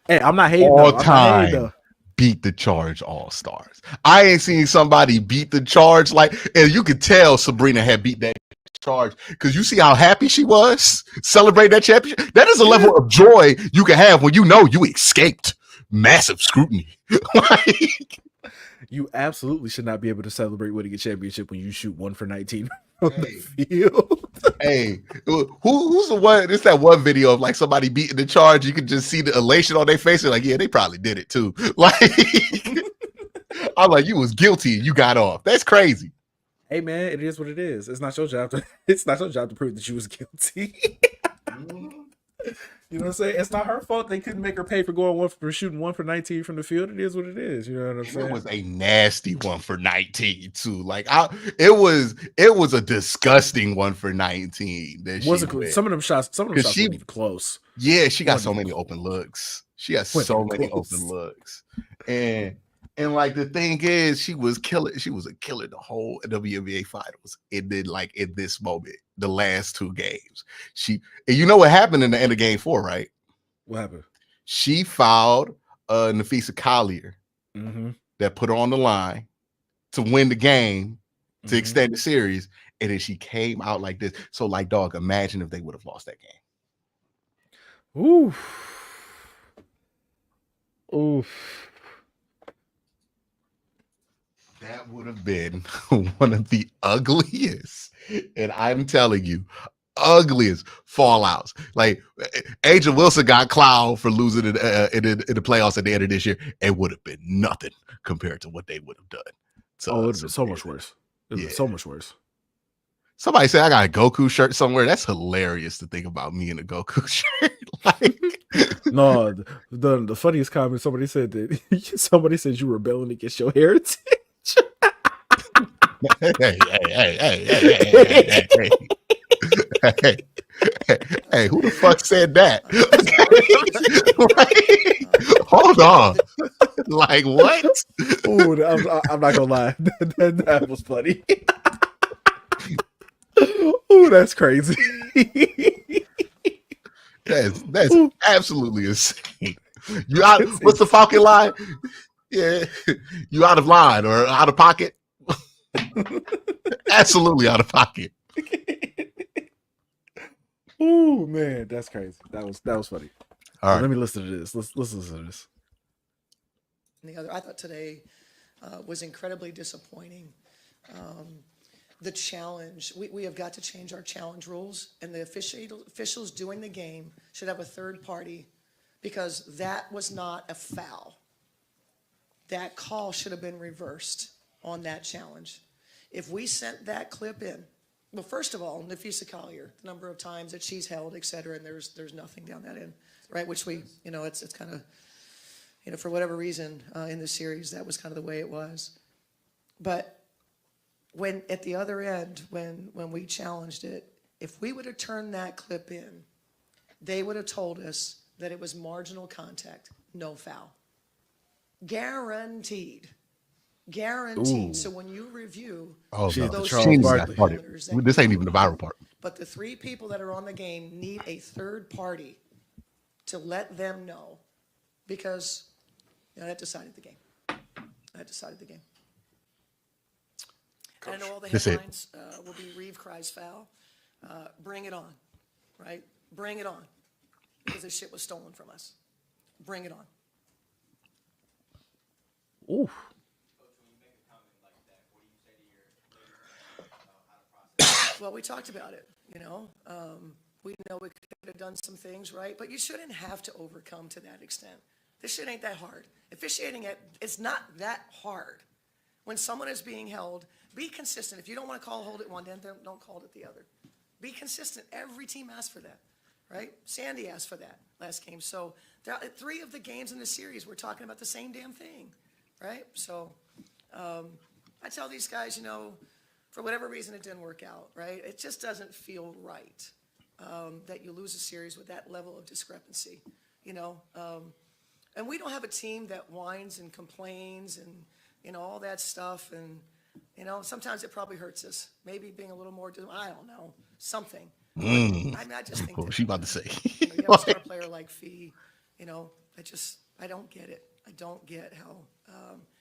Hey, I'm not hating
All
though.
time beat the Charge All-Stars. I ain't seen somebody beat the Charge and you could tell Sabrina had beat that Charge because you see how happy she was celebrating that championship. That is a level of joy you can have when you know you escaped massive scrutiny. Like,
you absolutely should not be able to celebrate winning a championship when you shoot 1 for 19 from the field.
Hey, who's the one? It's that one video of like somebody beating the Charge. You can just see the elation on their face. They're like, yeah, they probably did it too. Like, I'm like, you was guilty and you got off. That's crazy.
Hey man, it is what it is. It's not your job to prove that you was guilty. You know what I'm saying? It's not her fault they couldn't make her pay for shooting 1 for 19 from the field. It is what it is. You know what I'm saying?
It was a nasty 1 for 19 too. Like it was a disgusting 1 for 19.
Some of them shots weren't even close.
Yeah, she got so many open looks. And like the thing is, she was a killer the whole WNBA Finals. It did like in this moment, the last 2 games. And you know what happened in the end of Game 4, right?
What happened?
She fouled Nafisa Collier that put her on the line to win the game, to extend the series, and then she came out like this. So, like, dog, imagine if they would have lost that game.
Oof.
That would have been one of the ugliest, and I'm telling you, ugliest fallouts. Like, Angel Wilson got clowned for losing in the playoffs at the end of this year. It would have been nothing compared to what they would have done.
It would have been so much worse. So much worse.
Somebody said I got a Goku shirt somewhere. That's hilarious to think about me in a Goku shirt. Like,
no, the funniest comment, somebody said you were rebelling against your heritage.
Hey, who the fuck said that? Hold on. Like, what?
Ooh, I'm not gonna lie. That was funny. Ooh, that's crazy.
That's absolutely insane. You out? What's the Falcon line? Yeah, you out of line or out of pocket? Absolutely out of pocket.
Ooh, man, that's crazy. That was funny.
All right,
let me listen to this. Let's listen to this.
I thought today was incredibly disappointing. The challenge, we have got to change our challenge rules, and the officials doing the game should have a third party, because that was not a foul. That call should have been reversed on that challenge. If we sent that clip in, well, first of all, Nafisa Collier, the number of times that she's held, et cetera, and there's nothing down that end, right? Which we, it's kind of, for whatever reason in the series, that was kind of the way it was. But when at the other end, when we challenged it, if we would have turned that clip in, they would have told us that it was marginal contact, no foul. Guaranteed. Guaranteed.
Ooh.
So when you review
Those
Charles Barkley.
parameters,
this ain't even the viral part.
but the three people that are on the game need a third party to let them know, because that decided the game. That decided the game. And I know all the headlines will be Reeve cries foul. Bring it on, right? Bring it on, because this shit was stolen from us. Bring it on.
Ooh.
Well, we talked about it, we know we could have done some things, right? But you shouldn't have to overcome to that extent. This shit ain't that hard. Officiating it's not that hard. When someone is being held, be consistent. If you don't want to hold it one end, then don't call it the other. Be consistent. Every team asked for that, right? Sandy asked for that last game. So 3 of the games in the series, we're talking about the same damn thing, right? So I tell these guys, for whatever reason it didn't work out, right? It just doesn't feel right that you lose a series with that level of discrepancy, and we don't have a team that whines and complains and, all that stuff. And, sometimes it probably hurts us. Maybe being a little more, I don't know, something. I just think
What was she about to say?
you have a star player like Fee, I don't get it. I don't get how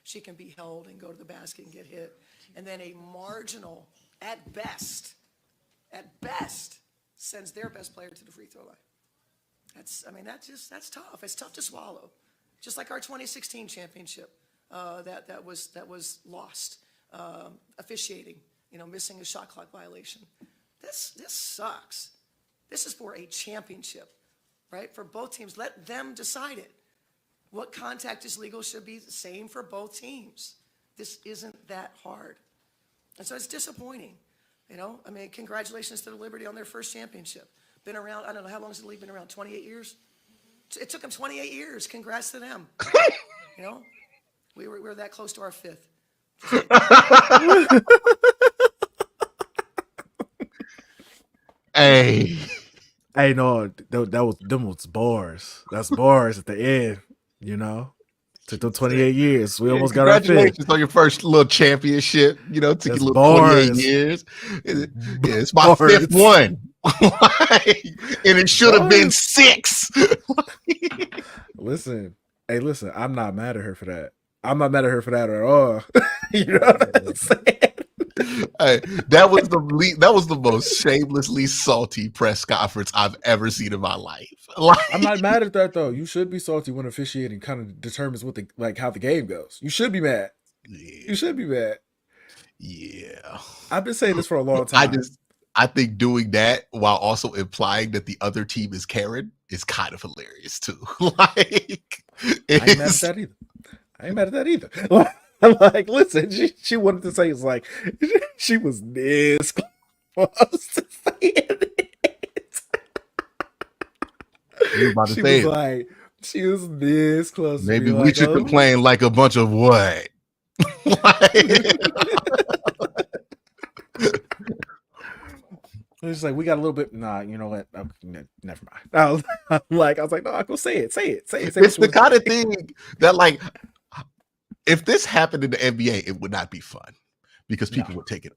she can be held and go to the basket and get hit. And then a marginal, at best, sends their best player to the free throw line. That's tough. It's tough to swallow. Just like our 2016 championship that was lost. Officiating, missing a shot clock violation. This sucks. This is for a championship, right? For both teams. Let them decide it. What contact is legal should be the same for both teams. This isn't that hard. And so it's disappointing. Congratulations to the Liberty on their first championship. Been around, I don't know, how long has the league been around? 28 years? It took them 28 years. Congrats to them. We were that close to our 5th.
Hey.
Hey, no, them was bars. That's bars at the end, Took them 28 years. We almost got our 5th.
Congratulations on your first little championship. Took you a little
bars.
28 years. It's my 5th one. And it should have been 6.
Listen, I'm not mad at her for that. I'm not mad at her for that at all. You know what I'm saying?
Hey, that was the most shamelessly salty press conference I've ever seen in my life.
I'm not mad at that though. You should be salty when officiating kind of determines how the game goes. You should be mad.
Yeah.
You should be mad.
Yeah.
I've been saying this for a long time.
I think doing that while also implying that the other team is Karen is kind of hilarious too. I
ain't mad at that either. I ain't mad at that either. Like, listen, she wanted to say, it's like, she was this close to saying it.
You about to say it.
She was this close.
Maybe we should complain like a bunch of what?
It's like, we got a little bit. Nah, you know what? Never mind. I was like, no, go say it.
It's the kind of thing that, if this happened in the NBA, it would not be fun because people would take it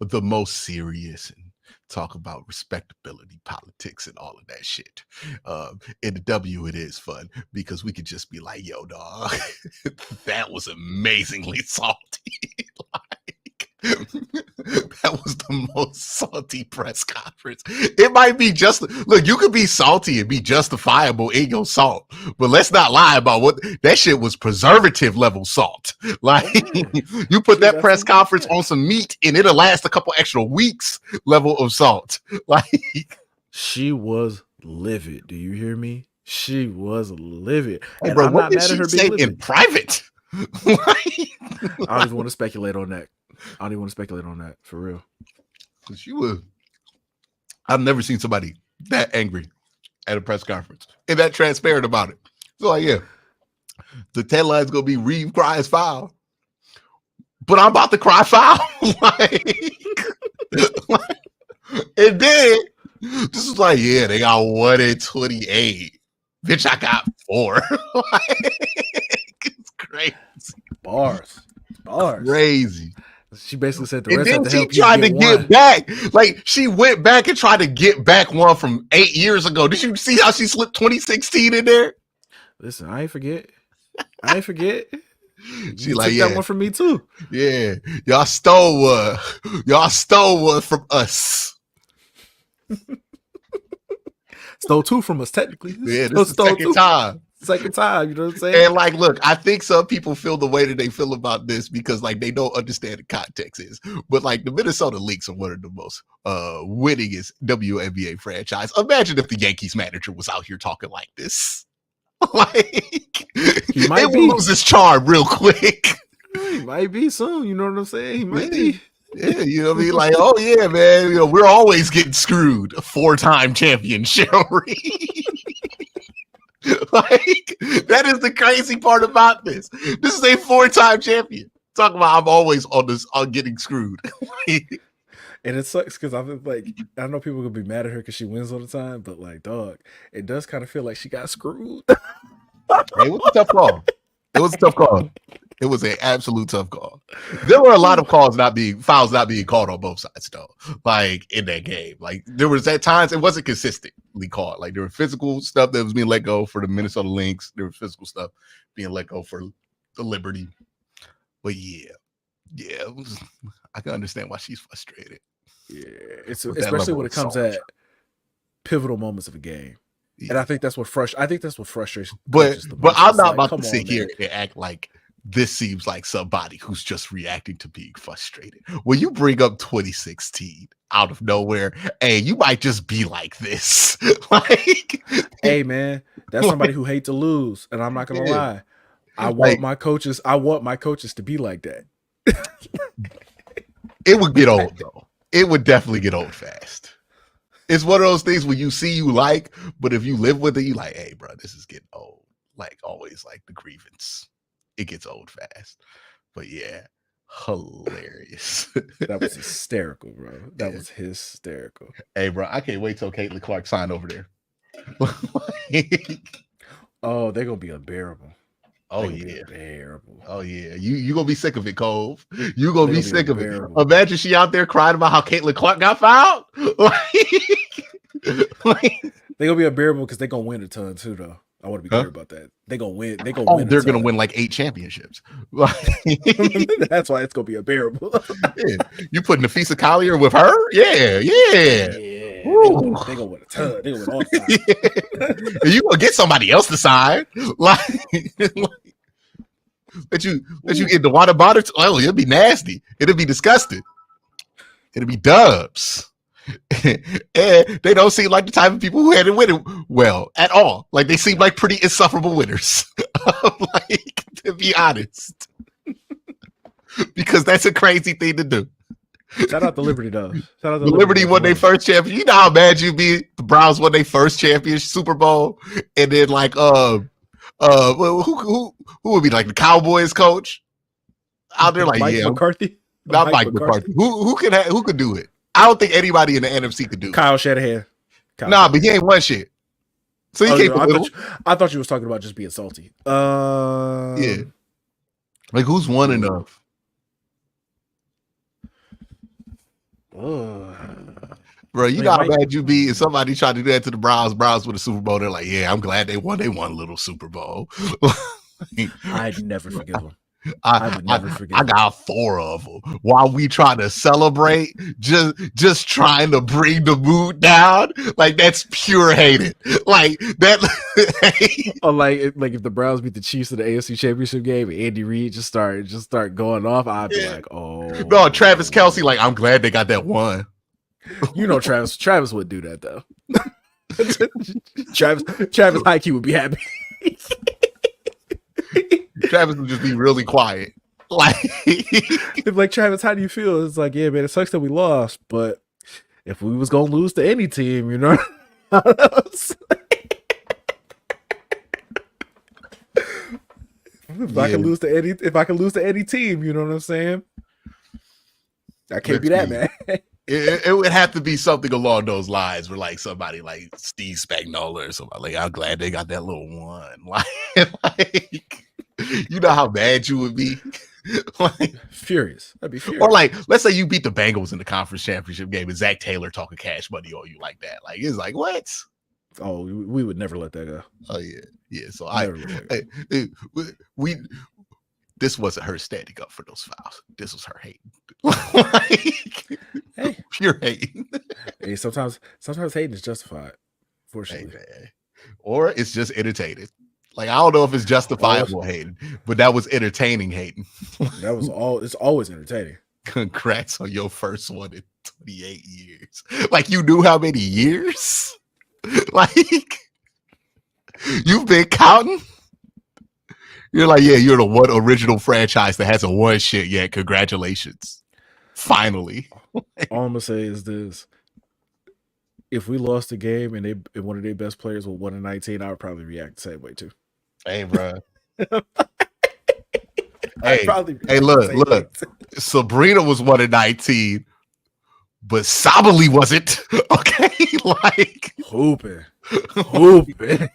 the most serious and talk about respectability, politics, and all of that shit. In the W, it is fun because we could just be like, yo, dog, that was amazingly salty. That was the most salty press conference. It might be look, you could be salty and be justifiable in your salt, but let's not lie about what that shit was. Preservative level salt. You put that press conference on some meat and it'll last a couple extra weeks level of salt.
She was livid. Do you hear me? She was livid.
Hey, bro, what did she say in private?
I don't even want to speculate on that. I don't even want to speculate on that for real.
Because I've never seen somebody that angry at a press conference and that transparent about it. So like, yeah, the headline's gonna be Reeve cries foul, but I'm about to cry foul. And then this is like, yeah, they got 1 in 28. Bitch, I got 4. It's crazy.
Bars.
Crazy.
She basically said the
And
rest
then
had to
she
help you
tried to get
one.
back. Like, she went back and tried to get back one from 8 years ago. Did you see how she slipped 2016 in there?
Listen, I ain't forget.
She
You
like,
took
yeah,
that one from me too.
yeah. Y'all stole one. Y'all stole one from us.
Stole 2 from us, technically.
Yeah, this is the second time.
Second time, you know what I'm saying?
And like, look, I think some people feel the way that they feel about this because like they don't understand the context is. But like the Minnesota Lynx are one of the most winningest WNBA franchise. Imagine if the Yankees manager was out here talking like this. Like
He might
it
be.
will lose its charm real quick.
He might be soon, you know what I'm saying? He might be.
Yeah, you know what I mean? Like, oh yeah, man, you know, we're always getting screwed. A 4-time champion, Cheryl Reeve. Like, that is the crazy part about this. This is a 4-time champion. Talking about I'm always on getting screwed.
And it sucks because I'm like, I know people could be mad at her because she wins all the time, but like, dog, it does kind of feel like she got screwed.
Hey, it was a tough call. It was a tough call. It was an absolute tough call. There were a lot of fouls not being called on both sides, though. Like in that game, like there was at times it wasn't consistently called. Like there were physical stuff that was being let go for the Minnesota Lynx. There was physical stuff being let go for the Liberty. But yeah, I can understand why she's frustrated.
Yeah, it's
With that
especially
level
when
of
it comes
assault.
at pivotal moments of a game.
Yeah.
And I think that's what frustrates.
But
coaches the
but
most.
I'm
It's
not
like,
about
come
to sit
on,
here
man.
and act like this seems like somebody who's just reacting to being frustrated. When you bring up 2016 out of nowhere, hey, you might just be like this. Like,
Hey, man, that's somebody who hate to lose, and I'm not gonna
Yeah.
lie. I
Like-
want my coaches to be like that.
it would get old though. It would definitely get old fast. It's one of those things where you see you like, but if you live with it, you like, hey, bro, this is getting old. Like always, like the grievance, it gets old fast. But yeah, hilarious.
That was hysterical, bro. That
Yeah.
was hysterical.
Hey, bro, I can't wait till Caitlin Clark sign over there.
Oh, they're gonna be unbearable.
Oh
They gonna be
yeah.
unbearable.
Oh yeah. You gonna be sick of it, Cove. You gonna
They
be
gonna be
sick of it.
unbearable.
Imagine she out there crying about how Caitlin Clark got fouled. Like,
They gonna be unbearable because they gonna win a ton too, though. I want to be clear about that. They gonna win. They gonna win.
they're
a
gonna
ton.
win like 8 championships.
That's why it's gonna be unbearable.
Yeah. You putting Nafisa Collier with her? Yeah.
Yeah,
Woo.
they gonna win a ton. They gonna win all the time.
And you gonna get somebody else to sign. Like that you get the water bottle. Oh, it'll be nasty. It'll be disgusting. It'll be dubs. And they don't seem like the type of people who had to win it well at all. Like they seem like pretty insufferable winners. Like, to be honest. Because that's a crazy thing to do.
Shout out to Liberty, though. Shout out to
The Liberty won their
for
first champion. You know how mad you be? The Browns won their first champion Super Bowl, and then like who would be like the Cowboys coach out there? Like
Mike
yeah,
McCarthy.
not Mike McCarthy. Who could do it? I don't think anybody in the NFC could do it.
Kyle Shanahan.
Nah, but he ain't won shit. So you can't.
I thought you was talking about just being salty.
Yeah, like who's won enough? Bro, you know how bad you be if somebody tried to do that to the Browns. Browns with a Super Bowl. They're like, yeah, I'm glad they won. They won a little Super Bowl.
I'd never forgive them.
I got 4 of them while we try to celebrate, just trying to bring the mood down. Like that's pure hated. Like that.
Oh, like if the Browns beat the Chiefs in the AFC Championship game and Andy Reid just start going off, I'd be like, oh
no, Travis Kelce. Like I'm glad they got that one.
You know, Travis would do that though. Travis high key would be happy.
Travis would just be really quiet. Like,
They're like, Travis, how do you feel? It's like, yeah, man, it sucks that we lost, but if we was gonna lose to any team, you know. If I can lose to any team, you know what I'm saying? I can't be that mad.
It would have to be something along those lines, where like somebody like Steve Spagnuolo or somebody. Like, I'm glad they got that little one. Like you know how mad you would be. Like,
furious. I'd be furious.
Or like, let's say you beat the Bengals in the conference championship game and Zach Taylor talking cash money on you like that. Like, it's like, what?
Oh, we would never let that go.
Oh yeah. So we this wasn't her standing up for those fouls. This was her hating. Like,
hey,
pure hating.
Hey, sometimes hating is justified. Fortunately,
hey, or it's just entertaining. Like, I don't know if it's justifiable hating, but that was entertaining hating.
That was it's always entertaining.
Congrats on your first one in 28 years. Like, you knew how many years? Like, you've been counting? You're like, yeah, you're the one original franchise that hasn't won shit yet. Congratulations. Finally.
All I'm gonna say is this. If we lost the game and one of their best players was 1-19, I would probably react the same way too.
Hey, bro.
Hey,
look. Sabrina was 1-19, but Sabali wasn't. Okay, like
hooping.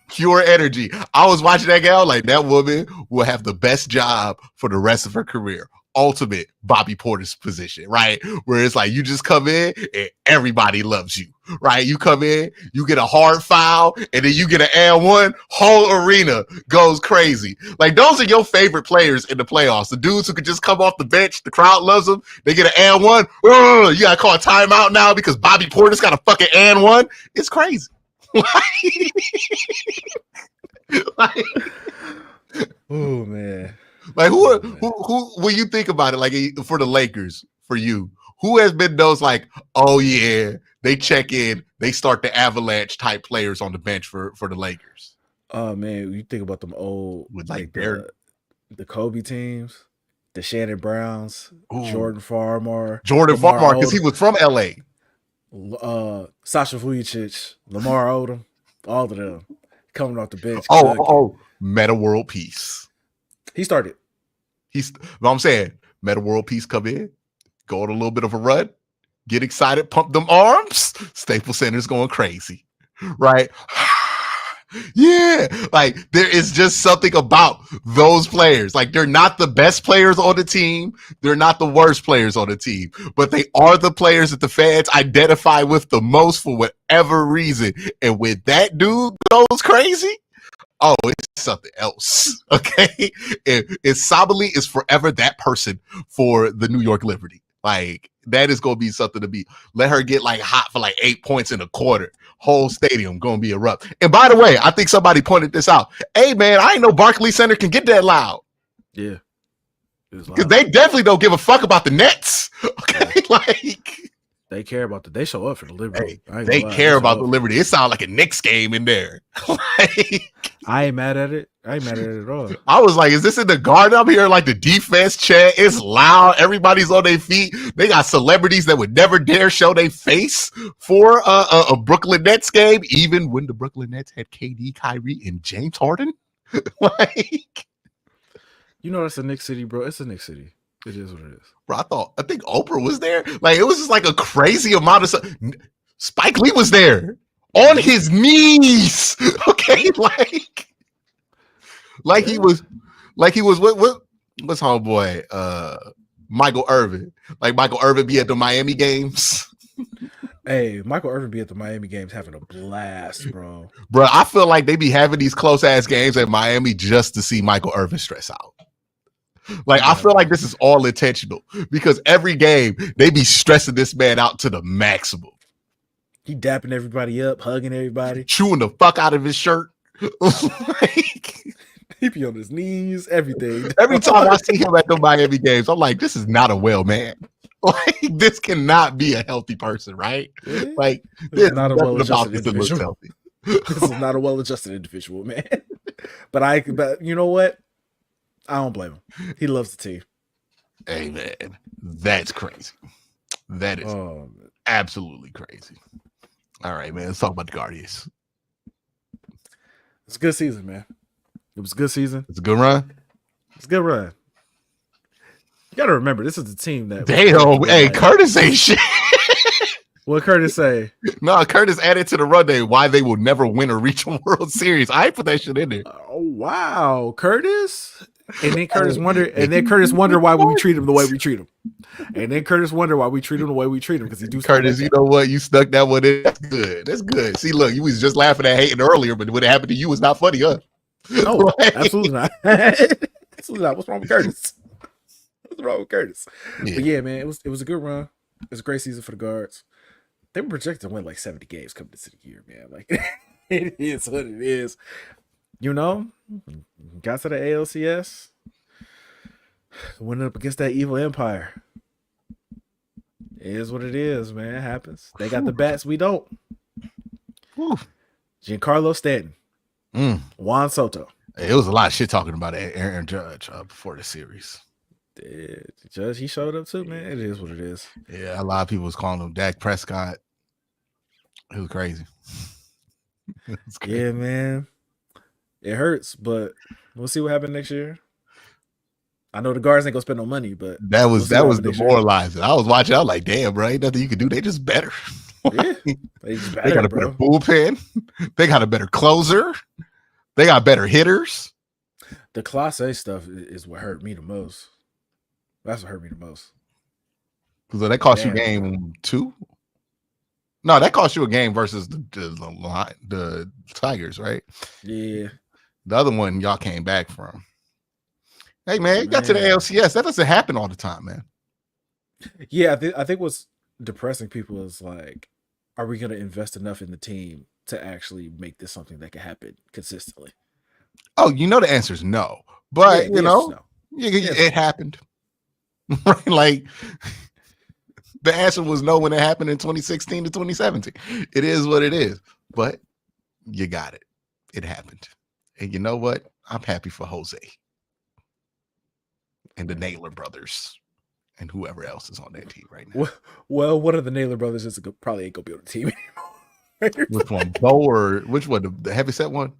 Pure energy. I was watching that gal, like, that woman will have the best job for the rest of her career. Ultimate Bobby Porter's position, right? Where it's like, you just come in and everybody loves you, right? You come in, you get a hard foul, and then you get an and one, whole arena goes crazy. Like, those are your favorite players in the playoffs. The dudes who could just come off the bench, the crowd loves them. They get an and one. You gotta call a timeout now because Bobby Porter's got a fucking and one. It's crazy. Like,
oh man.
Like, who when you think about it, like, for the Lakers, for you, who has been those, like, oh yeah, they check in, they start the avalanche type players on the bench for the Lakers?
Oh man, you think about them old,
with like
the Kobe teams, the Shannon Browns,
Ooh.
Jordan Farmar,
because he was from LA.
Sasha Vujicic, Lamar Odom, all of them coming off the bench.
Meta World Peace.
He started.
I'm saying, Meta World Peace come in, go on a little bit of a run, get excited, pump them arms. Staples Center's going crazy, right? Yeah, like, there is just something about those players. Like, they're not the best players on the team, they're not the worst players on the team, but they are the players that the fans identify with the most for whatever reason. And when that dude goes crazy, oh, it's something else. Okay, and Sabali is forever that person for the New York Liberty. Like, that is gonna be something to be. Let her get like hot for like 8 points in a quarter. Whole stadium gonna be erupt. And by the way, I think somebody pointed this out. Hey man, I ain't know Barclays Center can get that loud.
Yeah,
because they definitely don't give a fuck about the Nets. Okay, yeah. Like,
they care about they show up for the Liberty.
Hey, they care about the Liberty. It sounds like a Knicks game in there. Like,
I ain't mad at it. I ain't mad at it at all.
I was like, is this in the Garden? I'm hearing like the defense chant. It's loud. Everybody's on their feet. They got celebrities that would never dare show their face for a Brooklyn Nets game, even when the Brooklyn Nets had KD, Kyrie, and James Harden. Like,
you know, that's a Knicks city, bro. It's a Knicks city. It is what it is.
Bro, I think Oprah was there. Like, it was just like a crazy amount of stuff. Spike Lee was there on his knees. Okay, like he was what's homeboy? Michael Irvin. Like, Michael Irvin be at the Miami games.
Hey, Michael Irvin be at the Miami games having a blast, bro.
Bro, I feel like they be having these close ass games at Miami just to see Michael Irvin stress out. Like, I feel like this is all intentional because every game they be stressing this man out to the maximum.
He dapping everybody up, hugging everybody,
chewing the fuck out of his shirt. Like,
he be on his knees, everything.
Every time I see him at the Miami games, I'm like, this is not a well man. Like, this cannot be a healthy person, right? Yeah. Like, this is not a well-adjusted individual.
This is not a well-adjusted individual, man. But you know what? I don't blame him. He loves the team.
Hey man, that's crazy. That is absolutely crazy. All right, man. Let's talk about the Guardians.
It's a good season, man. It was a good season.
It's a good run.
It's a good run. You got to remember, this is the team that.
Damn, hey, Curtis ain't shit.
What Curtis say?
No, Curtis added to the rundown why they will never win or reach a World Series. I put that shit in there.
Oh wow, Curtis. And then Curtis wonder why we treat him the way we treat him. And then Curtis wonder why we treat him the way we treat him because he do.
Curtis, you know what? You stuck that one in. That's good. That's good. See, look, you was just laughing at hating earlier, but when it happened to you, it's not funny, huh?
No, right? Absolutely not. Absolutely not. What's wrong with Curtis? What's wrong with Curtis? Yeah. But yeah, man, it was a good run. It was a great season for the Guards. They were projected to win like 70 games coming into the year, man. Like it is what it is. You know, got to the ALCS, went up against that evil empire. It is what it is, man. It happens. They got the bats, we don't. Giancarlo Stanton, Juan Soto.
It was a lot of shit talking about Aaron Judge before the series.
Judge, he showed up too, man. It is what it is.
Yeah, a lot of people was calling him Dak Prescott. It was crazy.
Yeah, man. It hurts, but we'll see what happens next year. I know the Guards ain't gonna spend no money, but
that was demoralizing. I was watching. I was like, "Damn, bro, ain't nothing you can do. They just better.
Yeah, they
got a better bullpen. They got a better closer. They got better hitters.
The Class A stuff is what hurt me the most. That's what hurt me the most.
Because that cost you game 2. No, that cost you a game versus the Tigers, right?
Yeah.
The other one y'all came back from. Hey, man, you got to the ALCS. That doesn't happen all the time, man.
Yeah, I think what's depressing people is like, are we going to invest enough in the team to actually make this something that can happen consistently?
Oh, you know the answer is no. But, it happened. Right? Like, the answer was no when it happened in 2016 to 2017. It is what it is. But you got it. It happened. And you know what? I'm happy for Jose and the Naylor brothers and whoever else is on that team right now.
Well, one of the Naylor brothers probably ain't gonna be on the team anymore.
Which one? Bo or which one? The heavyset one?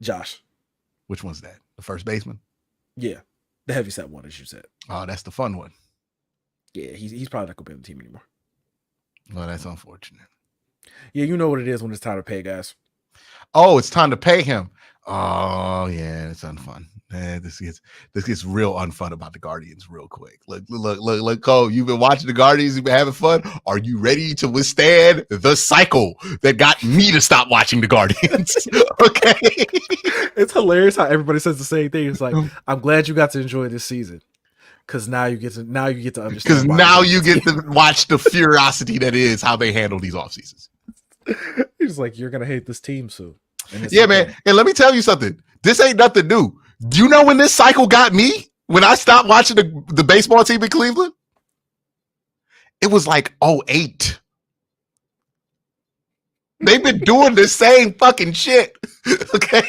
Josh.
Which one's that? The first baseman?
Yeah, the heavyset one, as you said.
Oh, that's the fun one.
Yeah, he's probably not gonna be on the team anymore.
Well, that's unfortunate.
Yeah, you know what it is when it's time to pay guys.
Oh, it's time to pay him. Oh yeah, it's unfun. This gets real unfun about the Guardians real quick. Look, Cole, you've been watching the Guardians, you've been having fun. Are you ready to withstand the cycle that got me to stop watching the Guardians? Okay.
It's hilarious how everybody says the same thing. It's like, I'm glad you got to enjoy this season. Because now you get to understand.
Because now you get to watch the furiosity that is how they handle these off seasons.
He's like, you're gonna hate this team soon.
Yeah, man. And let me tell you something. This ain't nothing new. Do you know when this cycle got me? When I stopped watching the baseball team in Cleveland? It was like 2008. They've been doing the same fucking shit. Okay?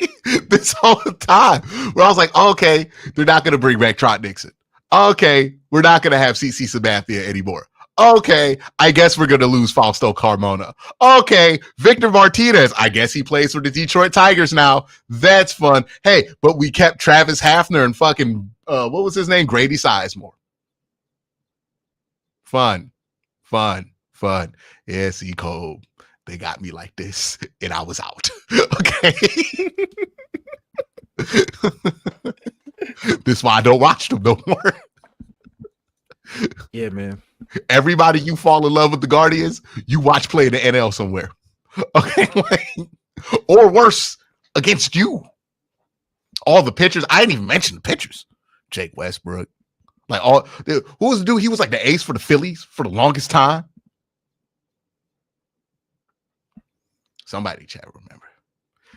This whole time. Where I was like, okay, they're not going to bring back Trot Nixon. Okay, we're not going to have CC Sabathia anymore. Okay, I guess we're going to lose Fausto Carmona. Okay, Victor Martinez. I guess he plays for the Detroit Tigers now. That's fun. Hey, but we kept Travis Hafner and fucking, what was his name? Grady Sizemore. Fun. Yeah, see, Cole, they got me like this, and I was out. Okay. This is why I don't watch them no more.
Yeah, man.
Everybody you fall in love with the Guardians, you watch play in the NL somewhere. Okay. Or worse, against you. All the pitchers. I didn't even mention the pitchers. Jake Westbrook. Like who was the dude? He was like the ace for the Phillies for the longest time. Somebody chat remember.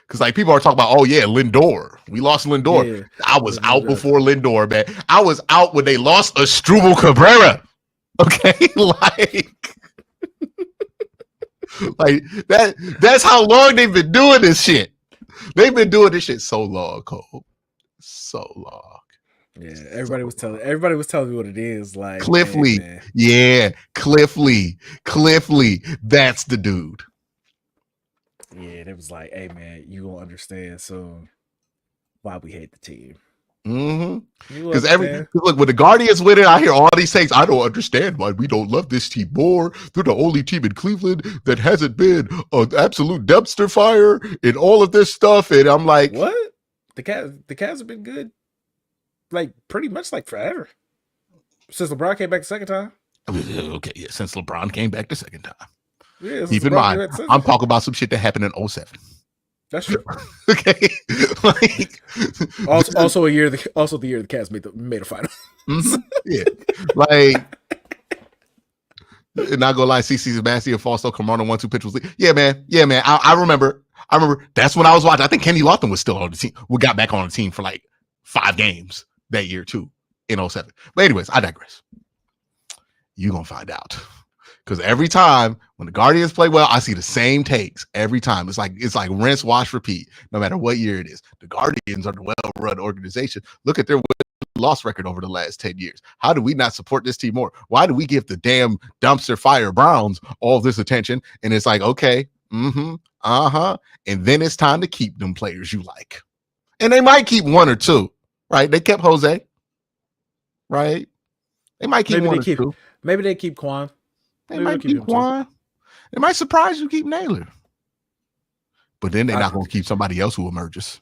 Because like people are talking about, oh yeah, Lindor. We lost Lindor. Yeah, I was out before Lindor, man. I was out when they lost Asdrubal Cabrera. Okay, like that's how long they've been doing this shit. They've been doing this shit so long, Cole. So long.
Yeah,
So,
everybody was telling me what it is. Like,
Cliff
hey,
Lee.
man.
Yeah, Cliff Lee. Cliff Lee. That's the dude.
Yeah, it was like, hey man, you gonna understand soon why we hate the team.
Mm-hmm.
You
Because
understand?
look, when the Guardians win it, I hear all these things. I don't understand why we don't love this team more. They're the only team in Cleveland that hasn't been an absolute dumpster fire in all of this stuff. And I'm like,
What? The Cavs have been good, like pretty much like forever since LeBron came back the second time.
okay, yeah, since LeBron came back the second time.
Yeah, since
Keep in
LeBron came
mind,
back the second
I'm
time.
talking about some shit that happened in 07.
That's true.
Okay. Like,
Also the year the Cavs made a final.
yeah. Like, not gonna lie, CC Sebastian and Fausto Carmona 1-2 pitch was yeah, man. I remember that's when I was watching. I think Kenny Lofton was still on the team. We got back on the team for like 5 games that year too in 07. But anyways, I digress. You're gonna find out. Because every time when the Guardians play well, I see the same takes every time. It's like rinse, wash, repeat, no matter what year it is. The Guardians are the well-run organization. Look at their loss record over the last 10 years. How do we not support this team more? Why do we give the damn dumpster fire Browns all this attention? And it's like, okay, and then it's time to keep them players you like. And they might keep 1 or 2, right? They kept Jose, right? They might keep one or two.
Maybe they keep Quan.
They might keep Quan. It might surprise you keep Naylor. But then they're not going to keep somebody else who emerges.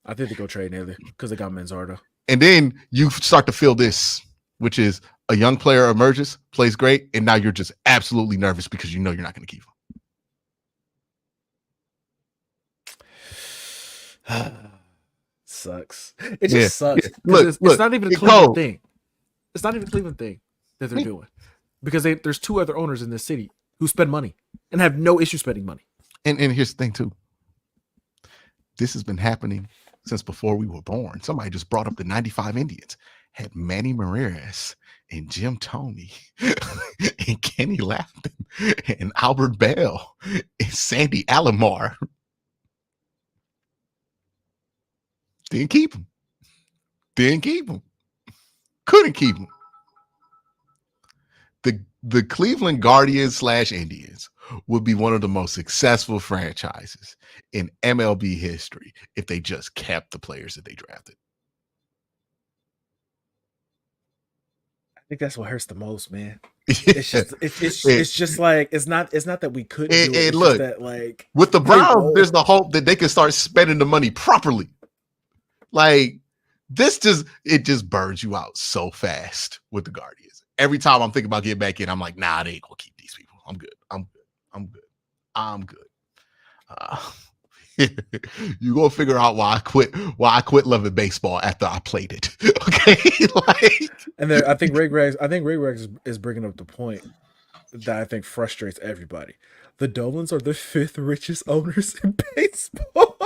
I think they go trade Naylor because they got Manzardo.
And then you start to feel this, which is a young player emerges, plays great, and now you're just absolutely nervous because you know you're not going to keep
him. Sucks. It just sucks.
Yeah. Look,
it's not even a Cleveland thing. It's not even a Cleveland thing that they're doing. Because there's 2 other owners in this city who spend money and have no issue spending money.
And here's the thing, too. This has been happening since before we were born. Somebody just brought up the 95 Indians. Had Manny Ramirez and Jim Toney and Kenny Lofton and Albert Bell and Sandy Alomar. Didn't keep him. Couldn't keep him. The Cleveland Guardians / Indians would be one of the most successful franchises in MLB history if they just kept the players that they drafted.
I think that's what hurts the most, man. It's just like it's not that we couldn't do it. It's
look,
just that, like,
with the Browns, there's the hope that they can start spending the money properly. Like, it just burns you out so fast with the Guardians. Every time I'm thinking about getting back in, I'm like, nah, they ain't gonna keep these people. I'm good. You gonna figure out why I quit loving baseball after I played it. Okay.
And then I think Ray Greggs is bringing up the point that I think frustrates everybody. The Dolans are the 5th richest owners in baseball.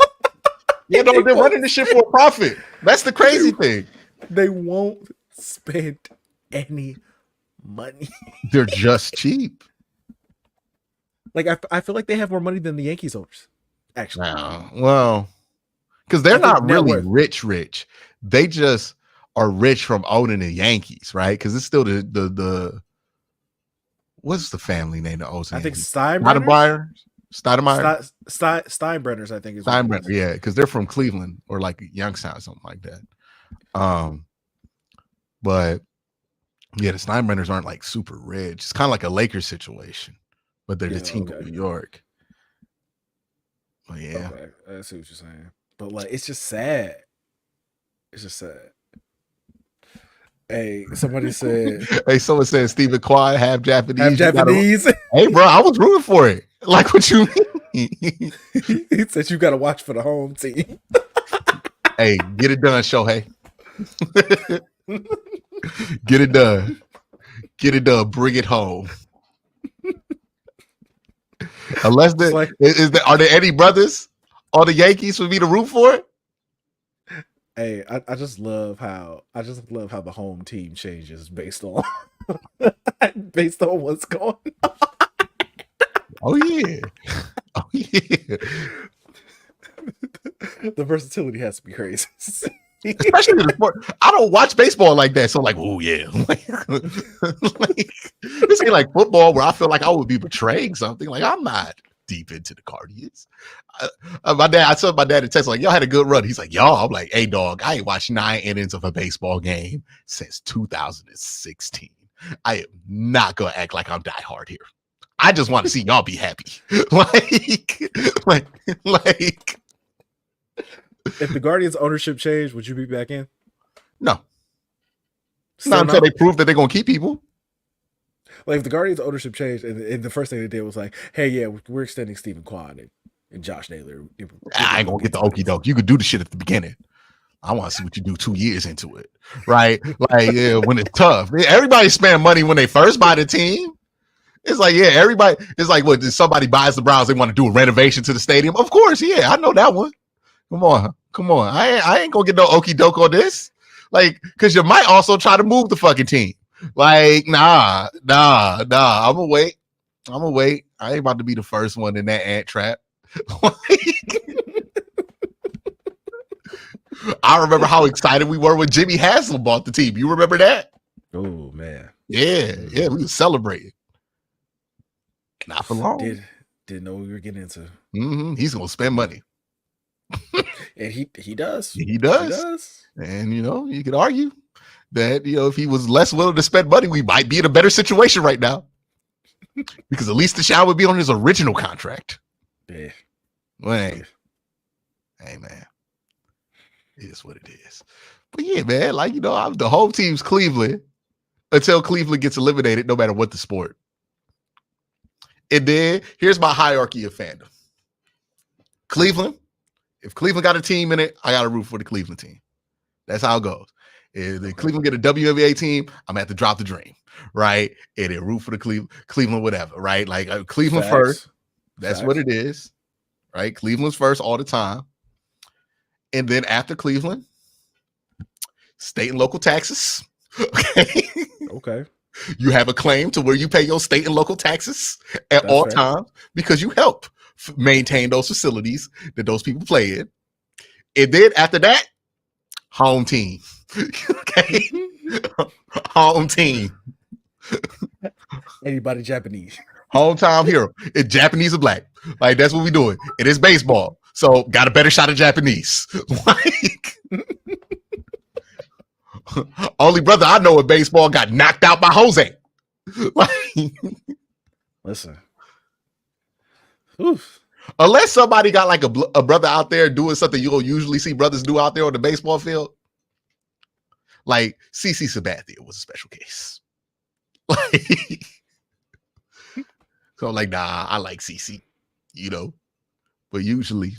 Yeah, no, they're running this shit for a profit. That's the crazy thing.
They won't spend any money.
They're just cheap.
Like, I feel like they have more money than the Yankees owners, actually.
Well, because they're not really rich. They just are rich from owning the Yankees, right? Because it's still the what's the family name that owns the Yankees?
Steinbrenner.
Steinbrenners,
I think is
Steinbrenner, yeah, because they're from Cleveland or like Youngstown, something like that. But yeah, the Steinbrenners aren't like super rich. It's kind of like a Lakers situation, but they're the team of New York. But yeah,
okay. I see what you're saying. But like, it's just sad. Hey, somebody said.
Someone said Stephen Kwan half Japanese.
Hey,
bro, I was rooting for it. Like, what you mean?
He said you got to watch for the home team.
Hey, get it done, Shohei. Get it done. Bring it home. Unless are there any brothers on the Yankees for me to root for it?
Hey, I just love how the home team changes based on what's going on.
Oh yeah.
The versatility has to be crazy.
Especially in the sport. I don't watch baseball like that. So like, oh yeah. Like, this ain't like football where I feel like I would be betraying something. Like I'm not deep into the Guardians. I told my dad in text, like, y'all had a good run. He's like, y'all. I'm like, hey dog, I ain't watched 9 innings of a baseball game since 2016. I am not gonna act like I'm diehard here. I just want to see y'all be happy. like
If the Guardians ownership changed, would you be back in?
no.
Still
Not until
not?
they prove that they're gonna keep people.
Like if the Guardians ownership changed and the first thing they did was like, hey, yeah, we're extending Stephen Kwan and Josh Naylor.
I ain't gonna get the okie doke. You could do the shit at the beginning. I want to see what you do 2 years into it, right? Like, yeah, when it's tough. Everybody spend money when they first buy the team. It's like, yeah, everybody. It's like, what? If somebody buys the Browns, they want to do a renovation to the stadium. Of course, yeah, I know that one. Come on. I ain't gonna get no okie doke on this. Like, because you might also try to move the fucking team. Like, nah. I'm gonna wait. I ain't about to be the first one in that ant trap. I remember how excited we were when Jimmy Haslam bought the team. You remember that?
Oh man.
Yeah, we were celebrating. Not for long.
Didn't know what we were getting into.
He's gonna spend money.
And he does.
He does. And you could argue that if he was less willing to spend money, we might be in a better situation right now. Because at least Deshaun would be on his original contract.
Yeah.
Well, hey man. It is what it is. But yeah, man, like the whole team's Cleveland until Cleveland gets eliminated, no matter what the sport. And then here's my hierarchy of fandom. Cleveland. If Cleveland got a team in it, I got to root for the Cleveland team. That's how it goes. If the Cleveland get a WNBA team, I'm at to drop the dream, right? And then root for the Cleveland, whatever, right? Like Cleveland first. That's what it is, right? Cleveland's first all the time. And then after Cleveland, state and local taxes.
Okay.
You have a claim to where you pay your state and local taxes at all times because you help maintain those facilities that those people play in. And then after that, home team. Okay. Home team.
Anybody Japanese.
Hometown hero. It's Japanese or black. Like, that's what we doing. It is baseball. So got a better shot at Japanese. Like, only brother I know in baseball got knocked out by Jose. Like,
listen. Oof.
Unless somebody got like a brother out there doing something you don't usually see brothers do out there on the baseball field. Like CC Sabathia was a special case. Like, so I'm like, nah, I like CC, but usually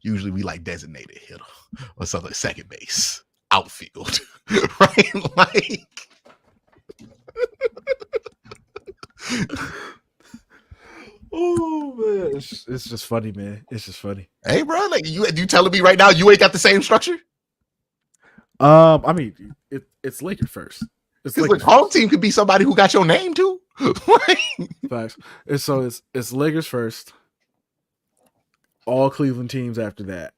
we like designated hitter or something, second base, outfield, right? Like,
oh man, it's just funny, man. It's just funny.
Hey, bro, like you telling me right now you ain't got the same structure?
I mean, it's Lakers first. It's
like home team could be somebody who got your name too.
Facts. And so it's Lakers first. All Cleveland teams after that.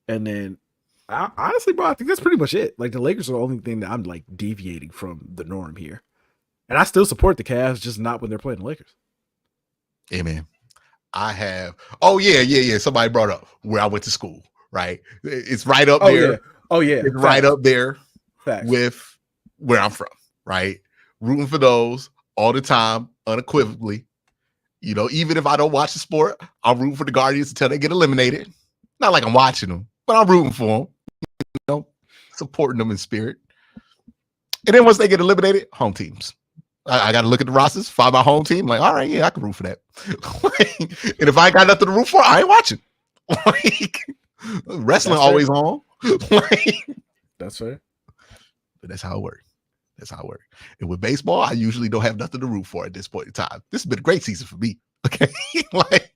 And then honestly, bro, I think that's pretty much it. Like the Lakers are the only thing that I'm like deviating from the norm here. And I still support the Cavs, just not when they're playing the Lakers.
Hey man. I have yeah. Somebody brought up where I went to school, right? It's right up there.
Yeah. Oh yeah.
It's right up there.
Facts.
With where I'm from, right? Rooting for those all the time, unequivocally. Even if I don't watch the sport, I'm rooting for the Guardians until they get eliminated. Not like I'm watching them, but I'm rooting for them, supporting them in spirit. And then once they get eliminated, home teams. I got to look at the rosters, find my home team. Like, all right, yeah, I can root for that. And if I ain't got nothing to root for, I ain't watching. Like, wrestling always on. Like,
that's fair.
But that's how it works. And with baseball, I usually don't have nothing to root for at this point in time. This has been a great season for me. Okay. Like,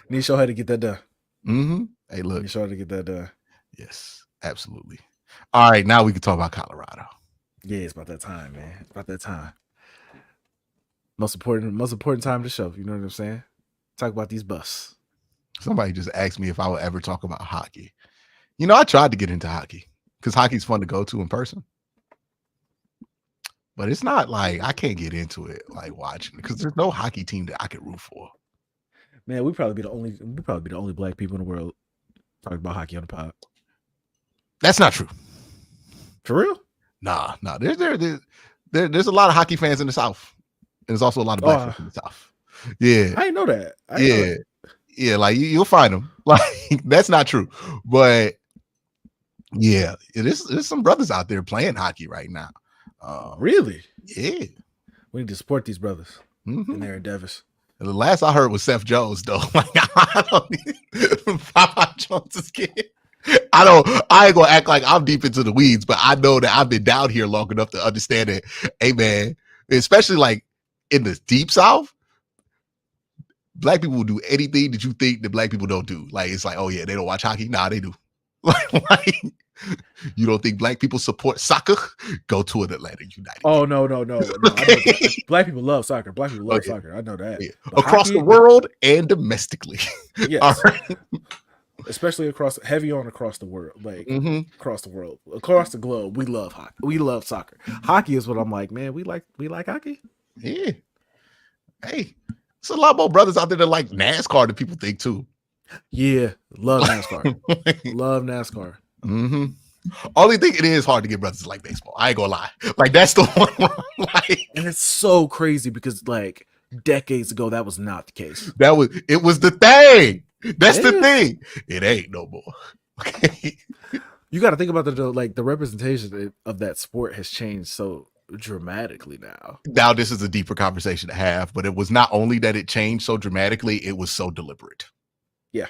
Nisho had to get that done.
Hey, look.
Nisho had to get that done.
Yes, absolutely. All right, now we can talk about Colorado.
Yeah, it's about that time, man. It's about that time. Most important time of the show. You know what I'm saying? Talk about these busts.
Somebody just asked me if I would ever talk about hockey. You know, I tried to get into hockey because hockey's fun to go to in person. But it's not like I can't get into it like watching because there's no hockey team that I could root for.
Man, we'd probably be the only black people in the world talking about hockey on the pod.
That's not true.
For real?
Nah. There's a lot of hockey fans in the South. And there's also a lot of black fans in the South. Yeah.
I didn't know that.
Yeah, like you'll find them. Like that's not true. But yeah, there's some brothers out there playing hockey right now.
Really?
Yeah.
We need to support these brothers in their endeavors.
The last I heard was Seth Jones, though. Like I don't Papa Jones's kid. I ain't gonna act like I'm deep into the weeds, but I know that I've been down here long enough to understand that, hey man, especially like in the deep South, black people will do anything that you think that black people don't do. Like it's like, oh yeah, they don't watch hockey. Nah, they do. Like you don't think black people support soccer? Go to an Atlanta United.
Oh no. Okay. Black people love soccer. Black people love soccer. I know that.
Yeah. Across the world and domestically.
Yes.
All right.
Especially across the world. Like across the world. Across the globe. We love hockey. We love soccer. Hockey is what I'm like, man. We like hockey.
Yeah. Hey, there's a lot more brothers out there that like NASCAR than people think too.
Yeah. Love NASCAR. Love NASCAR.
Only thing it is hard to get brothers to like baseball. I ain't gonna lie. Like that's the one. Like,
and it's so crazy because like decades ago that was not the case.
It was the thing. That's the thing. It ain't no more. Okay.
You got to think about the representation of that sport has changed so dramatically now.
Now this is a deeper conversation to have, but it was not only that it changed so dramatically, it was so deliberate.
Yeah.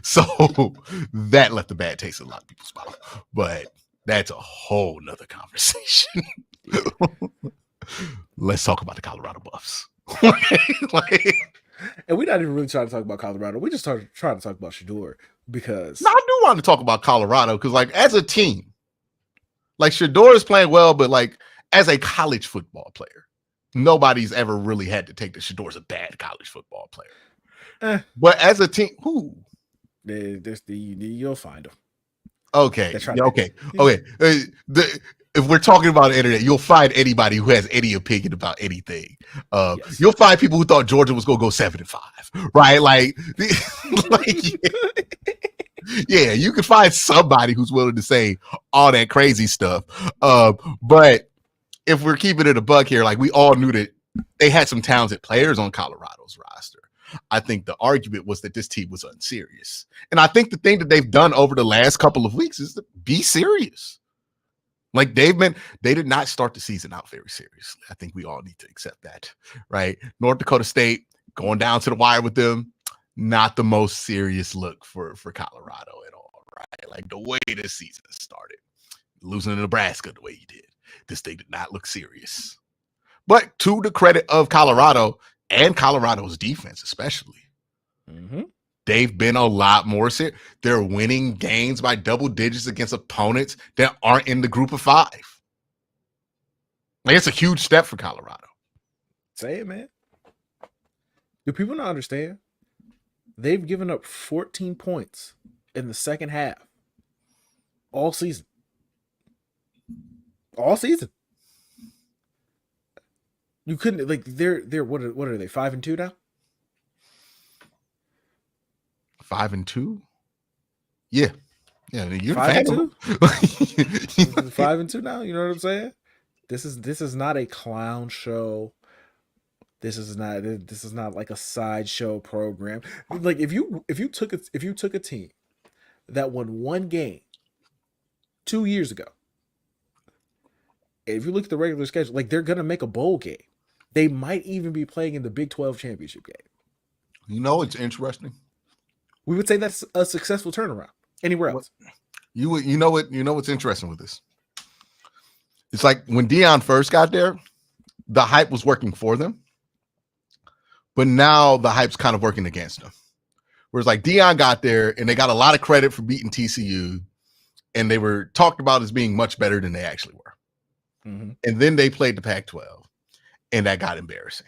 So that left a bad taste in a lot of people's mouth. But that's a whole nother conversation. Let's talk about the Colorado Buffs.
And we're not even really trying to talk about Colorado. We just trying to talk about Shedeur because
I do want to talk about Colorado because, like, as a team, like Shedeur is playing well, but like as a college football player, nobody's ever really had to take that Shedeur's a bad college football player. But as a team,
you'll find them.
Okay. If we're talking about the internet, you'll find anybody who has any opinion about anything. Yes. You'll find people who thought Georgia was going to go 7-5, right? Like, yeah, you can find somebody who's willing to say all that crazy stuff. But if we're keeping it a buck here, like we all knew that they had some talented players on Colorado's roster. I think the argument was that this team was unserious. And I think the thing that they've done over the last couple of weeks is to be serious. Like they did not start the season out very seriously. I think we all need to accept that, right? North Dakota State going down to the wire with them, not the most serious look for Colorado at all, right? Like the way this season started, losing to Nebraska the way you did, this thing did not look serious. But to the credit of Colorado and Colorado's defense, especially, they've been a lot more serious. They're winning games by double digits against opponents that aren't in the group of 5. Like it's a huge step for Colorado.
Say it, man. Do people not understand? They've given up 14 points in the second half all season. All season. You couldn't like they're what are they 5-2 now?
5-2? Yeah. You're
5-2? 5-2 now. You know what I'm saying? This is not a clown show. This is not like a sideshow program. Like if you took a team that won one game 2 years ago, if you look at the regular schedule, like they're gonna make a bowl game. They might even be playing in the Big 12 championship game.
You know, it's interesting.
We would say that's a successful turnaround anywhere else.
You know what's interesting with this? It's like when Deion first got there, the hype was working for them, but now the hype's kind of working against them. Whereas like Deion got there and they got a lot of credit for beating TCU, and they were talked about as being much better than they actually were. And then they played the Pac-12, and that got embarrassing.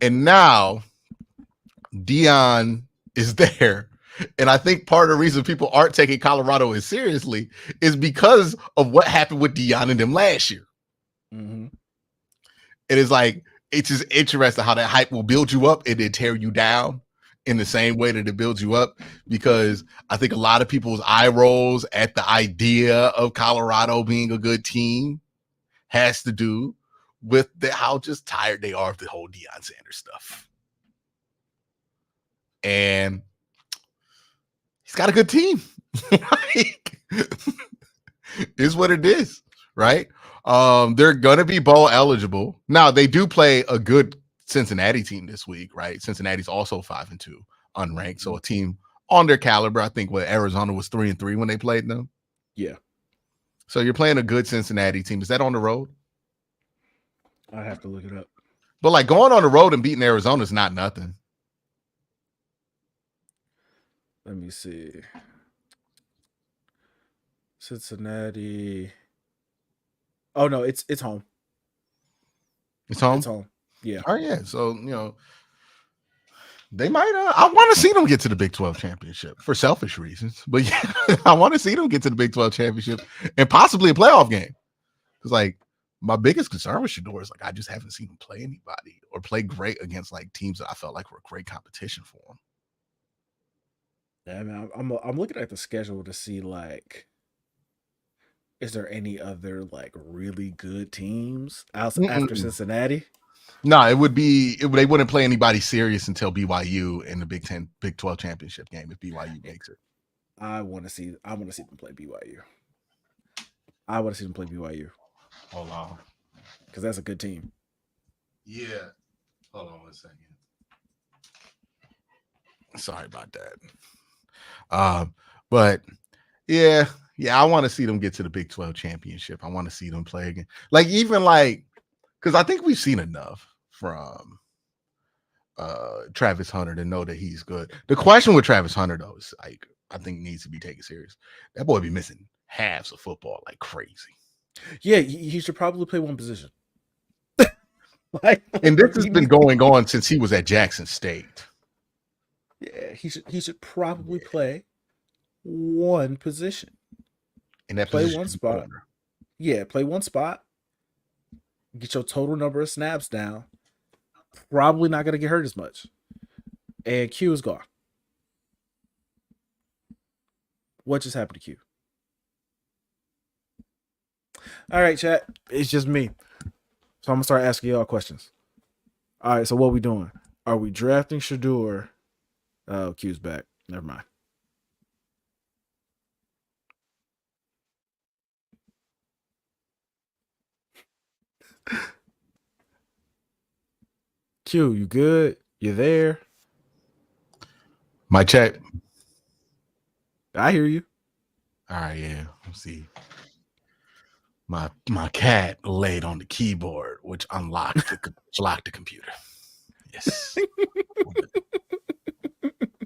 And now Deion is there. And I think part of the reason people aren't taking Colorado as seriously is because of what happened with Deion and them last year.
Mm-hmm.
It is like, it's just interesting how that hype will build you up and then tear you down in the same way that it builds you up, because I think a lot of people's eye rolls at the idea of Colorado being a good team has to do with how just tired they are of the whole Deion Sanders stuff. And he's got a good team. Is what it is, right? They're gonna be bowl eligible. Now they do play a good Cincinnati team this week, right? Cincinnati's also 5-2 unranked, so a team on their caliber. I think what Arizona was 3-3 when they played them.
Yeah.
So you're playing a good Cincinnati team. Is that on the road?
I have to look it up.
But like going on the road and beating Arizona is not nothing.
Let me see. Cincinnati. Oh no, it's home.
It's home.
It's home. Yeah.
Oh yeah. So they might. I want to see them get to the Big 12 championship for selfish reasons, but yeah, I want to see them get to the Big 12 championship and possibly a playoff game. Because like my biggest concern with Shedeur is like I just haven't seen him play anybody or play great against like teams that I felt like were great competition for him.
Yeah, I mean, I'm looking at the schedule to see like, is there any other like really good teams after Cincinnati?
No, it would be they wouldn't play anybody serious until BYU in the Big 12 championship game if BYU makes it.
I want to see them play BYU. I want to see them play BYU.
Hold on.
Because that's a good team.
Yeah. Hold on 1 second. Sorry about that. But yeah, I want to see them get to the Big 12 championship. I want to see them play again. Like even like, because I think we've seen enough from Travis Hunter to know that he's good. The question with Travis Hunter though is like, I think needs to be taken serious. That boy be missing halves of football like crazy.
Yeah, he should probably play one position. Like,
and this has been going on since he was at Jackson State.
Yeah, he should probably play one position.
And that
play one spot. Corner. Yeah, play one spot. Get your total number of snaps down. Probably not going to get hurt as much. And Q is gone. What just happened to Q? All right, chat. It's just me. So I'm going to start asking y'all questions. All right, so what are we doing? Are we drafting Shedeur? Oh, Q's back. Never mind. Q, you good? You there?
My check.
I hear you.
All right, yeah. Let's see. My cat laid on the keyboard, which unlocked the computer. Yes.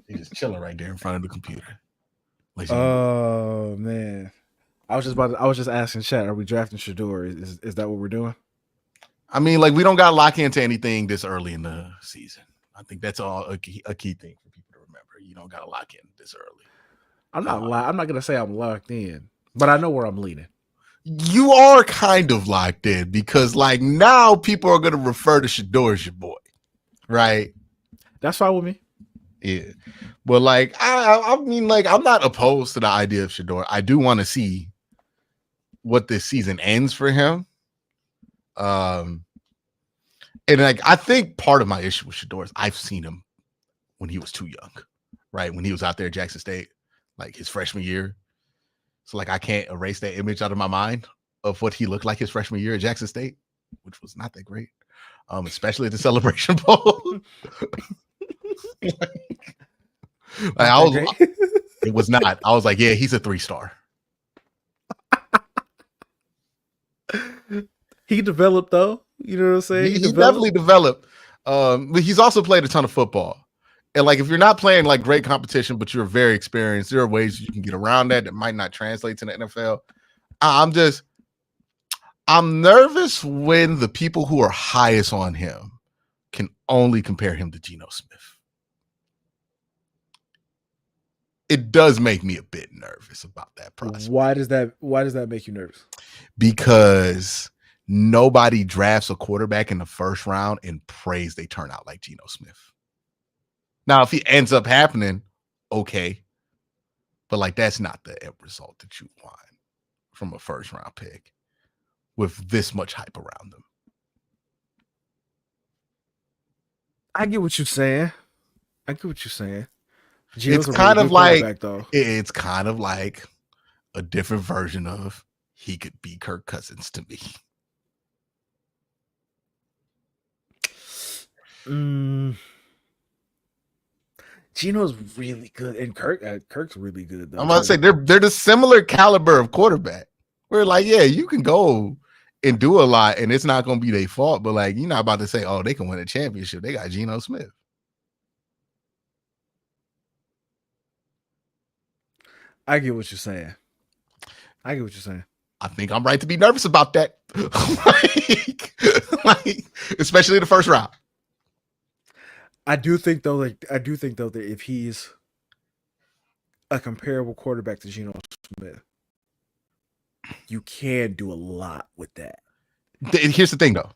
He's just chilling right there in front of the computer.
Oh man. I was just asking chat, are we drafting Shedeur? Is that what we're doing?
I mean, like we don't got to lock into anything this early in the season. I think that's all a key thing for people to remember. You don't got to lock in this early.
I'm not gonna say I'm locked in, but I know where I'm leaning.
You are kind of locked in because like now people are gonna refer to Shedeur as your boy, right?
That's fine with me.
Yeah, but like I mean, like I'm not opposed to the idea of Shedeur. I do want to see what this season ends for him. And like I think part of my issue with Shedeur is I've seen him when he was too young, right? When he was out there at Jackson State, like his freshman year. So like I can't erase that image out of my mind of what he looked like his freshman year at Jackson State, which was not that great. Especially at the Celebration Bowl. It was not. I was like, yeah, he's a 3-star.
He developed though. You know what I'm saying?
He definitely developed. But he's also played a ton of football. And like if you're not playing like great competition, but you're very experienced, there are ways you can get around that might not translate to the NFL. I'm nervous when the people who are highest on him can only compare him to Geno Smith. it does make me a bit nervous about that process.
Why does that make you nervous?
Because nobody drafts a quarterback in the first round and prays they turn out like Geno Smith. Now, if he ends up happening, okay. But like that's not the end result that you want from a first round pick with this much hype around them.
I get what you're saying. Geno's
It's
a
kind
really
of
good
like
quarterback, though.
it's kind of like a different version of he could be Kirk Cousins to me.
Geno's really good, and Kirk's really good, though.
I'm about to say they're the similar caliber of quarterback. We're like, yeah, you can go and do a lot, and it's not going to be their fault. But like, you're not about to say, oh, they can win a championship. They got Geno Smith.
I get what you're saying.
I think I'm right to be nervous about that. like, especially in the first round.
I do think though that if he's a comparable quarterback to Geno Smith, you can do a lot with that.
Here's the thing, though.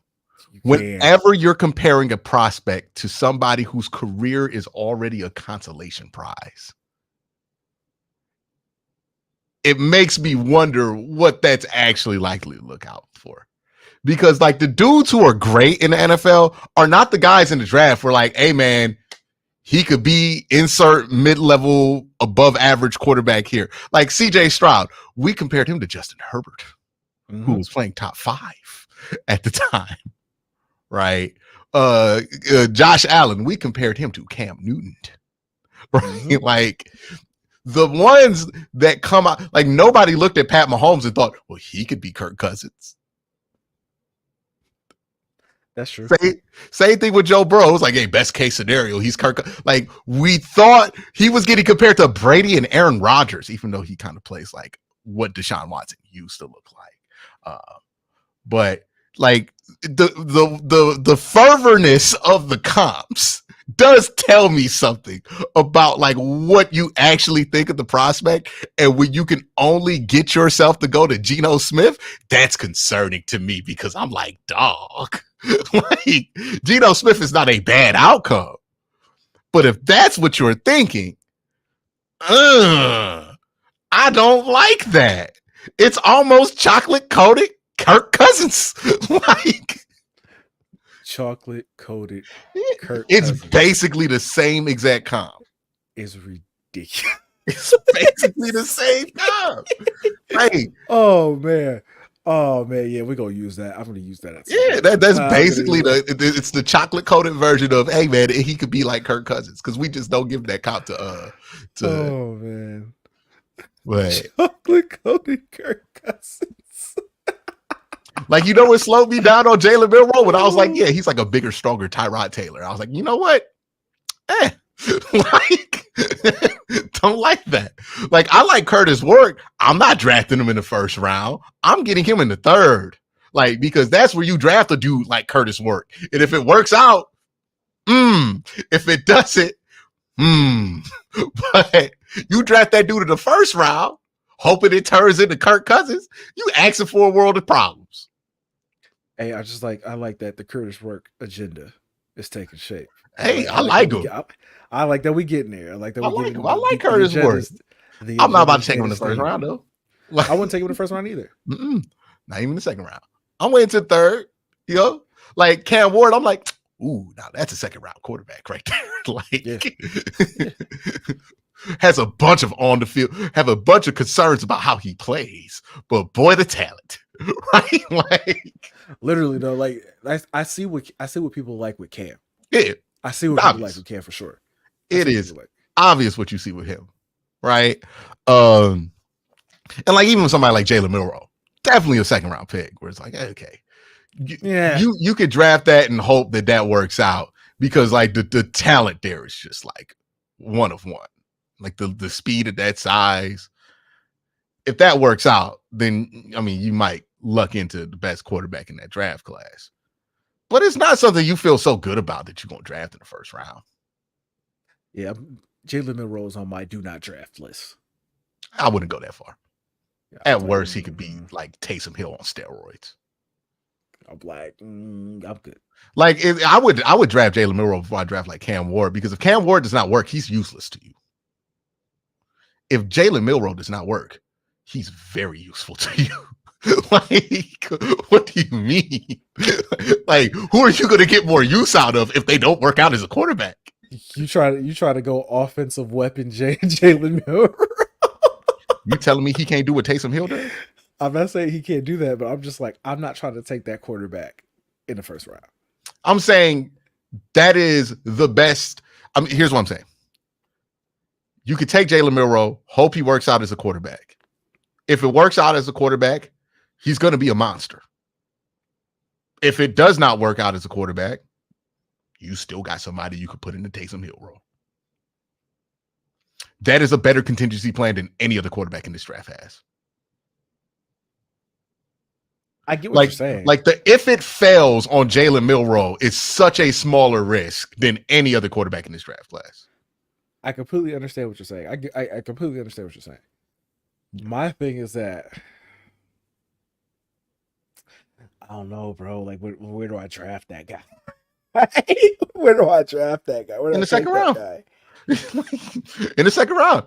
Whenever you're comparing a prospect to somebody whose career is already a consolation prize, it makes me wonder what that's actually likely to look out for. Because like the dudes who are great in the NFL are not the guys in the draft who are like, hey man, he could be insert mid-level above average quarterback here. Like CJ Stroud, we compared him to Justin Herbert, who was playing top 5 at the time. Right. Josh Allen, we compared him to Cam Newton. Right. Like the ones that come out, like nobody looked at Pat Mahomes and thought, well, he could be Kirk Cousins.
That's true.
Same thing with Joe Burrow. It was like, hey, best case scenario, he's Kirk. Like we thought he was getting compared to Brady and Aaron Rodgers, even though he kind of plays like what Deshaun Watson used to look like. But like the fervorness of the comps does tell me something about like what you actually think of the prospect. And when you can only get yourself to go to Geno Smith, that's concerning to me because I'm like, dog, like Geno Smith is not a bad outcome. But if that's what you're thinking, I don't like that. It's almost chocolate coated Kirk Cousins. Like
chocolate coated Kirk
it's
Cousins.
Basically the same exact comp.
It's ridiculous.
It's basically the same comp. Right.
Oh man, yeah, we're gonna use that. I'm gonna use that.
Yeah, that's basically it's the chocolate coated version of, hey man, he could be like Kirk Cousins because we just don't give that comp to
oh man,
but
chocolate coated Kirk Cousins.
Like, you know what slowed me down on Jalen Milroe? When I was like, yeah, he's like a bigger, stronger Tyrod Taylor. I was like, you know what? Like, don't like that. Like, I like Curtis Work. I'm not drafting him in the first round. I'm getting him in the third. Like, because that's where you draft a dude like Curtis Work. And if it works out, if it doesn't, but you draft that dude in the first round, hoping it turns into Kirk Cousins, you asking for a world of problems.
Hey, I like that the Curtis Work agenda is taking shape.
Hey, I like him.
I like that we getting there. I like that we
like
getting
him. I like Curtis Work. I'm not about to take him in the first round though.
I wouldn't take him in the first round either.
Not even the second round. I'm waiting to the third. You know, like Cam Ward. I'm like, ooh, now that's a second round quarterback right there. Like, has a bunch of on the field, have a bunch of concerns about how he plays, but boy, the talent, right? Like,
literally though, like I see what people like with Cam.
Yeah,
I see what people like with Cam for sure.
It is obvious what you see with him, right? And like even with somebody like Jalen Milroe, definitely a second round pick, where it's like, okay, you could draft that and hope that works out because like the talent there is just like one of one. Like the speed at that size, if that works out, then I mean you might luck into the best quarterback in that draft class. But it's not something you feel so good about that you're gonna draft in the first round.
Yeah, Jalen Milroe is on my do not draft list.
I wouldn't go that far.
Yeah,
At worst, he could be like Taysom Hill on steroids.
I'm like, I'm good.
Like I would draft Jalen Milroe before I draft like Cam Ward, because if Cam Ward does not work, he's useless to you. If Jalen Milroe does not work, he's very useful to you. Like, what do you mean? Like, who are you going to get more use out of if they don't work out as a quarterback?
You try to go offensive weapon Jalen Milroe.
You telling me he can't do what Taysom Hill does?
I'm not saying he can't do that, but I'm just like, I'm not trying to take that quarterback in the first round.
I'm saying that is the best. I mean, here's what I'm saying. You could take Jalen Milroe, hope he works out as a quarterback. If it works out as a quarterback, he's going to be a monster. If it does not work out as a quarterback, you still got somebody you could put in the Taysom Hill role. That is a better contingency plan than any other quarterback in this draft has.
I get what you're saying.
Like if it fails on Jalen Milroe, it's such a smaller risk than any other quarterback in this draft class.
I completely understand what you're saying. I completely understand what you're saying. My thing is that I don't know, bro. Like, where do I draft that guy? Where do I draft that guy?
In the second round. In the second round.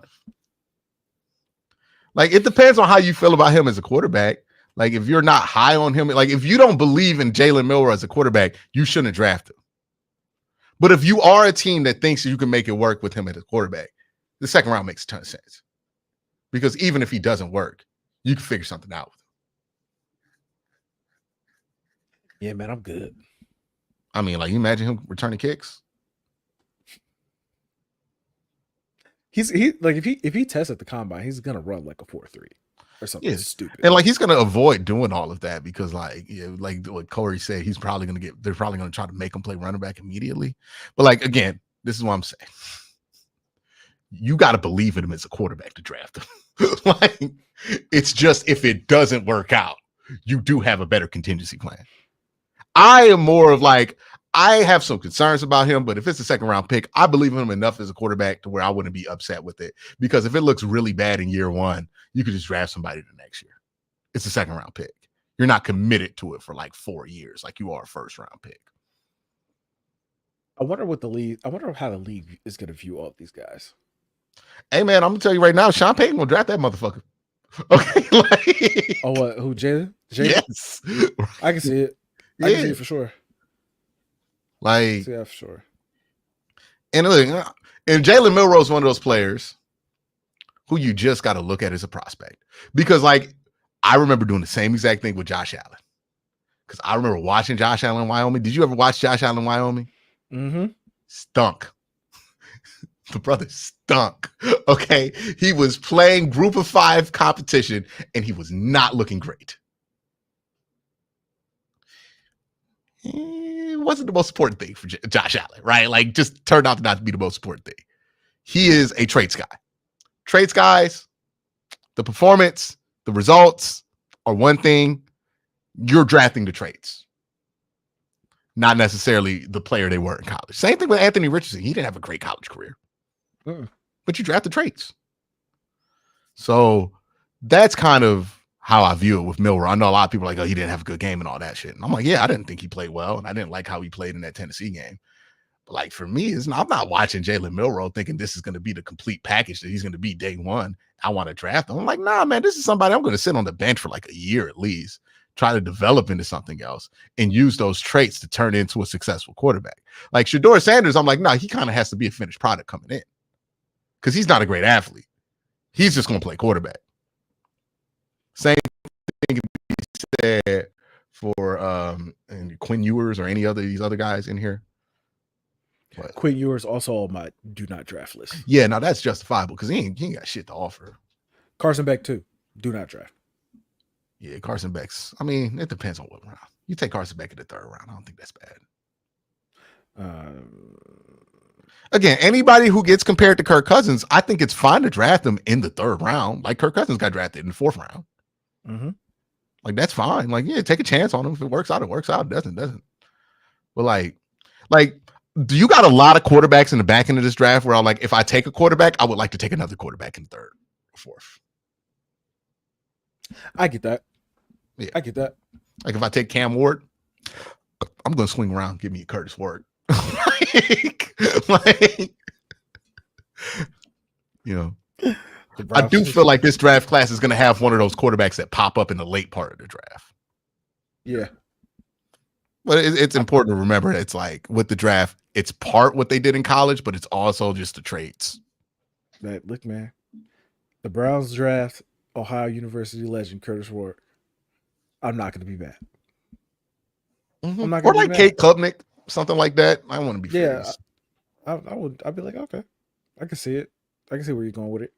Like, it depends on how you feel about him as a quarterback. Like, if you're not high on him, like if you don't believe in Jalen Milroe as a quarterback, you shouldn't draft him. But if you are a team that thinks you can make it work with him as a quarterback, the second round makes a ton of sense. Because even if he doesn't work, you can figure something out with him.
Yeah, man, I'm good.
I mean, like, you imagine him returning kicks.
He like if he tests at the combine, he's gonna run like a 4.3 or something stupid.
And like he's gonna avoid doing all of that because, like, like what Corey said, they're probably gonna try to make him play running back immediately. But like, again, this is what I'm saying. You got to believe in him as a quarterback to draft him. Like, it's just if it doesn't work out, you do have a better contingency plan. I am more of like, I have some concerns about him, but if it's a second round pick, I believe in him enough as a quarterback to where I wouldn't be upset with it. Because if it looks really bad in year one, you could just draft somebody the next year. It's a second round pick. You're not committed to it for like 4 years like you are a first round pick.
I wonder how the league is going to view all of these guys.
Hey, man, I'm going to tell you right now, Sean Payton will draft that motherfucker. Okay. Like,
oh, what? Who, Jalen?
Yes.
I can see it. I can see it for sure.
Like,
yeah, for sure.
And Jalen Milroe is one of those players who you just got to look at as a prospect. Because, like, I remember doing the same exact thing with Josh Allen. Because I remember watching Josh Allen in Wyoming. Did you ever watch Josh Allen in Wyoming?
Mm-hmm.
Stunk. The brother stunk. Okay. He was playing group of 5 competition and he was not looking great. It wasn't the most important thing for Josh Allen, right? Like, just turned out not to be the most important thing. He is a traits guy. Traits guys, the performance, the results are one thing. You're drafting the traits, not necessarily the player they were in college. Same thing with Anthony Richardson. He didn't have a great college career, but you draft the traits. So that's kind of how I view it with Milroe. I know a lot of people are like, oh, he didn't have a good game and all that shit. And I'm like, yeah, I didn't think he played well, and I didn't like how he played in that Tennessee game. But like, for me, I'm not watching Jalen Milroe thinking this is going to be the complete package that he's going to be day one. I want to draft him. I'm like, nah, man, this is somebody I'm going to sit on the bench for like a year at least, try to develop into something else and use those traits to turn into a successful quarterback. Like Shedeur Sanders, I'm like, no, he kind of has to be a finished product coming in because he's not a great athlete. He's just going to play quarterback. Same thing can be said for and Quinn Ewers or any other these other guys in here. But
Quinn Ewers also on my do not draft list.
Yeah, now that's justifiable because he ain't got shit to offer.
Carson Beck too. Do not draft.
Yeah, Carson Beck's. I mean, it depends on what round. You take Carson Beck in the 3rd round. I don't think that's bad. Again, anybody who gets compared to Kirk Cousins, I think it's fine to draft him in the 3rd round. Like Kirk Cousins got drafted in the 4th round.
Mm-hmm.
Like, that's fine. Like, yeah, take a chance on him. If it works out, it works out. It doesn't. But like Do you got a lot of quarterbacks in the back end of this draft where I'm like, if I take a quarterback, I would like to take another quarterback in third or fourth?
I get that.
Yeah.
I get that.
Like if I take Cam Ward, I'm going to swing around, give me Curtis Ward. like, you know, I do feel like this draft class is going to have one of those quarterbacks that pop up in the late part of the draft.
Yeah.
But it's important to remember it's like with the draft, it's part what they did in college, but it's also just the traits.
Look, man, the Browns draft Ohio University legend Curtis Ward. I'm not going to be mad.
Mm-hmm.
I'm not
or
gonna
like Kate Klubnik, something like that. I want to be
yeah. I would. I'd be like, okay, I can see it. I can see where you're going with it.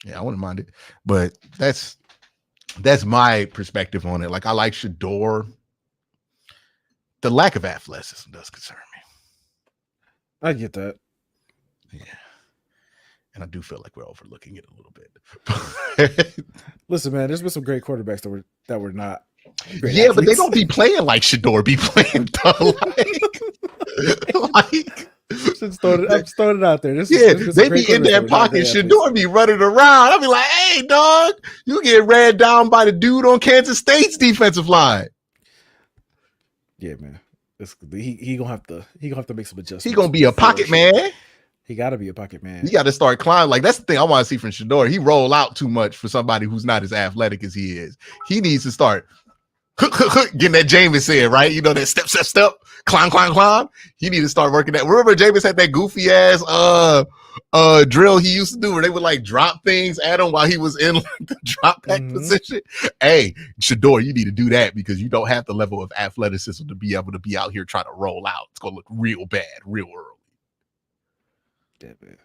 Yeah, I wouldn't mind it, but that's my perspective on it. Like I like Shedeur. The lack of athleticism does concern me.
I get that.
Yeah. And I do feel like we're overlooking it a little bit.
Listen, man, there's been some great quarterbacks that were not great
yeah,
athletes.
but they don't be playing like Shedeur be playing though.
I'm just throwing it out there.
They be in their pocket. Shedeur be running around. I'll be like, hey, dog, you get ran down by the dude on Kansas State's defensive line.
Yeah, man. He gonna have to make some adjustments.
He gonna be a pocket man.
He got to be a pocket man.
He got to start climbing. Like that's the thing I want to see from Shedeur. He roll out too much for somebody who's not as athletic as he is. He needs to start getting that Jameis said, right? You know, that step, climb. He need to start working that. Remember Jameis had that goofy ass drill he used to do where they would like drop things at him while he was in like the drop back position. Hey, Shedeur, you need to do that because you don't have the level of athleticism to be able to be out here trying to roll out. It's gonna look real bad real early.
Yeah, man.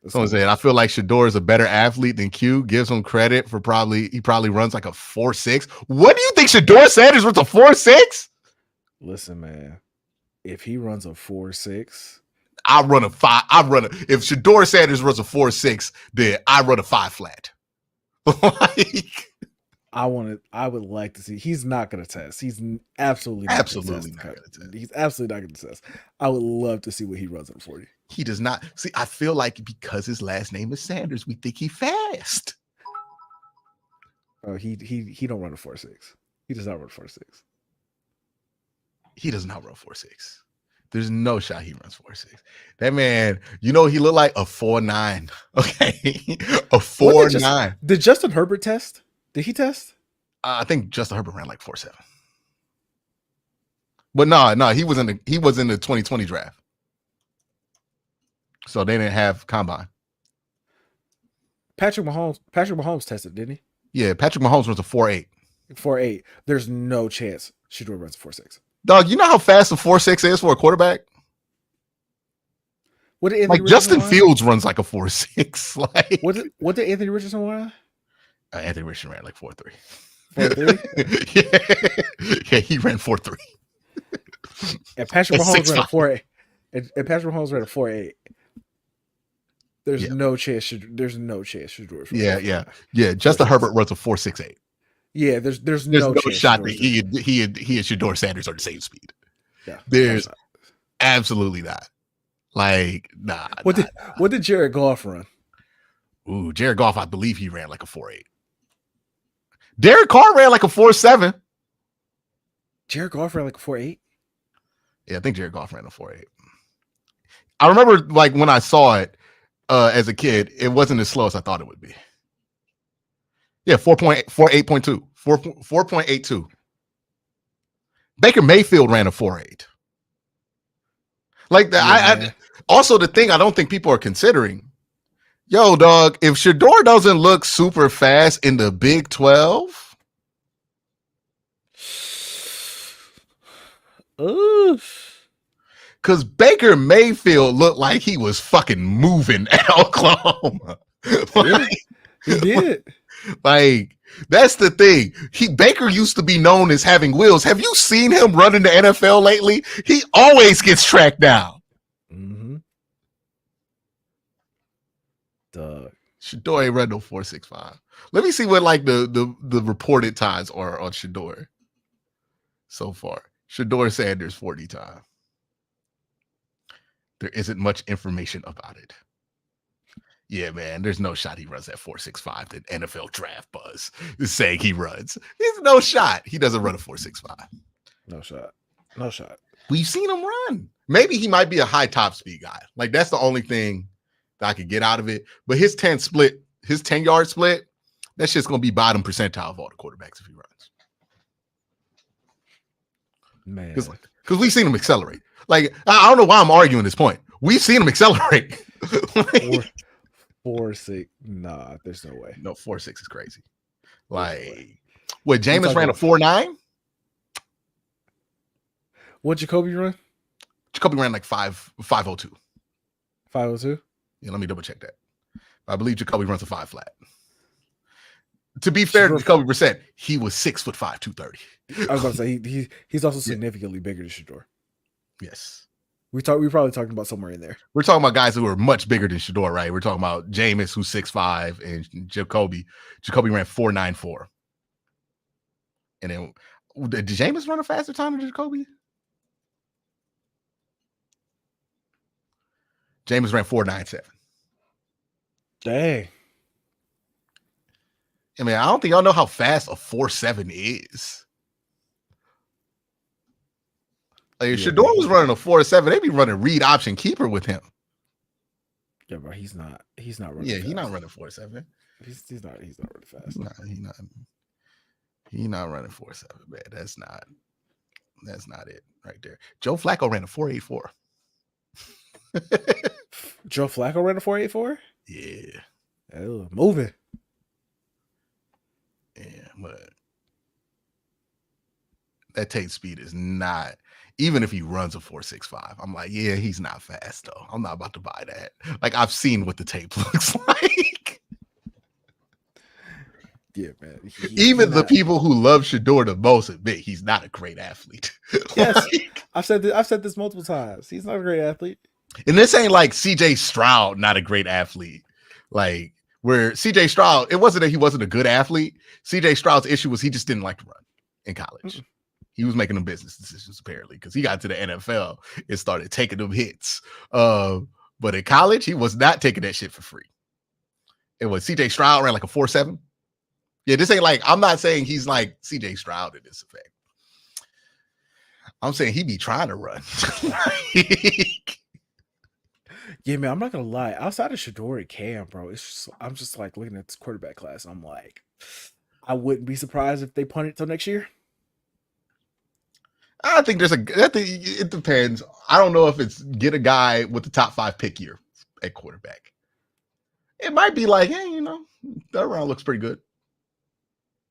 So I'm saying I feel like Shedeur is a better athlete than Q. Gives him credit for he probably runs like a 4.6. What do you think Shedeur Sanders runs a 4.6?
Listen, man. If he runs a 4.6,
I run a 5. If Shedeur Sanders runs a 4.6, then I run a 5 flat. Like,
I would like to see. He's not going to test. He's absolutely not going to test. He's absolutely not going to test. I would love to see what he runs at 40.
He does not. See, I feel like because his last name is Sanders, we think he fast.
Oh, he don't run a 4.6. He does not run a 4.6.
He does not run 4.6. There's no shot he runs 4.6. That man, you know, he looked like a 4.9. Okay, a 4.9.
Did Justin Herbert test? Did he test?
I think Justin Herbert ran like 4.7. But no, he was in the 2020 draft. So they didn't have combine.
Patrick Mahomes tested, didn't he?
Yeah, Patrick Mahomes runs a 4.8.
4.8. There's no chance Shedeur runs a 4.6.
Dog, you know how fast a 4.6 is for a quarterback? Like Justin Fields runs like a 4.6. Like
what did Anthony Richardson run?
Anthony Richardson ran like 4.3.
4.3?
Yeah, he ran 4.3.
And Patrick Mahomes ran a 4.8. And Patrick Mahomes ran a 4.8. There's no chance. There's no chance Shedeur.
Yeah. Justin Herbert runs a 4.68.
Yeah, there's no
shot that he and Shedeur Sanders are the same speed.
Yeah,
there's absolutely not. Like, nah.
What did Jared Goff run?
Ooh, Jared Goff, I believe he ran like a 4.8. Derek Carr ran like a 4.7.
Jared Goff ran like a 4.8?
Yeah, I think Jared Goff ran a 4.8. I remember like when I saw it as a kid, it wasn't as slow as I thought it would be. Yeah, 4.82. 4.82. Baker Mayfield ran a 4.8. Like I also the thing I don't think people are considering. Yo, dog, if Shedeur doesn't look super fast in the Big 12, because Baker Mayfield looked like he was fucking moving at Oklahoma.
He did.
Like, that's the thing. Baker used to be known as having wheels. Have you seen him run in the NFL lately? He always gets tracked down.
Mm-hmm. Dog.
Shedeur ain't run no 4.65. Let me see what like the reported times are on Shedeur so far. Shedeur Sanders 40 time. There isn't much information about it. Yeah, man, there's no shot he runs that 4.65 that NFL draft buzz is saying he runs. There's no shot he doesn't run a 4.65.
No shot. No shot.
We've seen him run. Maybe he might be a high top speed guy. Like, that's the only thing that I could get out of it. But his 10-yard split, that shit's going to be bottom percentile of all the quarterbacks if he runs.
Man.
Because we've seen him accelerate. Like, I don't know why I'm arguing this point. We've seen him accelerate.
4.6. Nah, there's no way.
No, 4.6 is crazy. Like, what, Jameis ran a 4.9?
What Jacoby run?
Jacoby ran like 5.02.
5.02?
Yeah, let me double check that. I believe Jacoby runs a 5 flat. To be fair to Jacoby Brissett, he was 6'5", 230.
I was about to say he's also significantly bigger than Shedeur.
Yes.
We're probably talking about somewhere in there.
We're talking about guys who are much bigger than Shedeur, right? We're talking about Jameis, who's 6'5", and Jacoby. Jacoby ran 4.94. And then did Jameis run a faster time than Jacoby? Jameis ran 4.97.
Dang.
I mean, I don't think y'all know how fast a 4.7 is. Like, if Shedeur was running a 4.7, they'd be running read option keeper with him.
Yeah, bro, he's not running.
Yeah,
fast.
he's not running 4.7.
He's not running fast.
He's not running 4.7, man. That's not it right there. Joe Flacco ran a 4.84.
Joe Flacco ran a 4.84?
Yeah.
Oh, moving.
Yeah, but that tape speed is not, even if he runs a 4.65, I'm like, yeah, he's not fast though. I'm not about to buy that. Like, I've seen what the tape looks like.
Yeah, man.
Even the people who love Shedeur the most admit he's not a great athlete.
Yes,
Like,
I've said this multiple times. He's not a great athlete.
and this ain't like CJ Stroud, not a great athlete. Like, where CJ Stroud, it wasn't that he wasn't a good athlete. CJ Stroud's issue was he just didn't like to run in college. He was making them business decisions, apparently, because he got to the NFL and started taking them hits. But in college, he was not taking that shit for free. It was CJ Stroud ran like a 4.7. Yeah, this ain't like, I'm not saying he's like CJ Stroud in this effect. I'm saying he be trying to run.
Yeah, man, I'm not gonna lie. Outside of Shedeur and Cam, bro, I'm just like looking at this quarterback class. And I'm like, I wouldn't be surprised if they punt it till next year.
I think it depends. I don't know if it's get a guy with the top 5 pick year at quarterback. It might be like, hey, that round looks pretty good.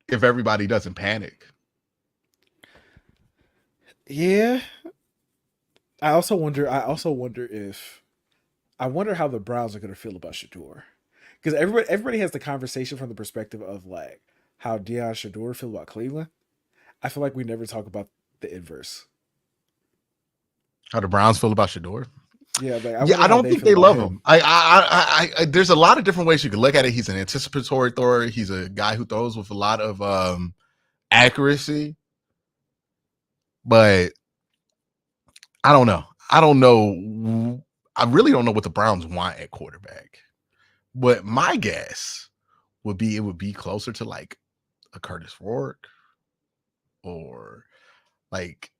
If everybody doesn't panic.
Yeah. I wonder how the Browns are going to feel about Shedeur. Because everybody has the conversation from the perspective of like how Deion Shedeur feel about Cleveland. I feel like we never talk about the inverse.
How the Browns feel about Shedeur?
Yeah, like,
I don't think they love him. I there's a lot of different ways you could look at it. He's an anticipatory thrower. He's a guy who throws with a lot of accuracy. But I don't know. I really don't know what the Browns want at quarterback. But my guess would be it would be closer to like a Curtis Rourke or like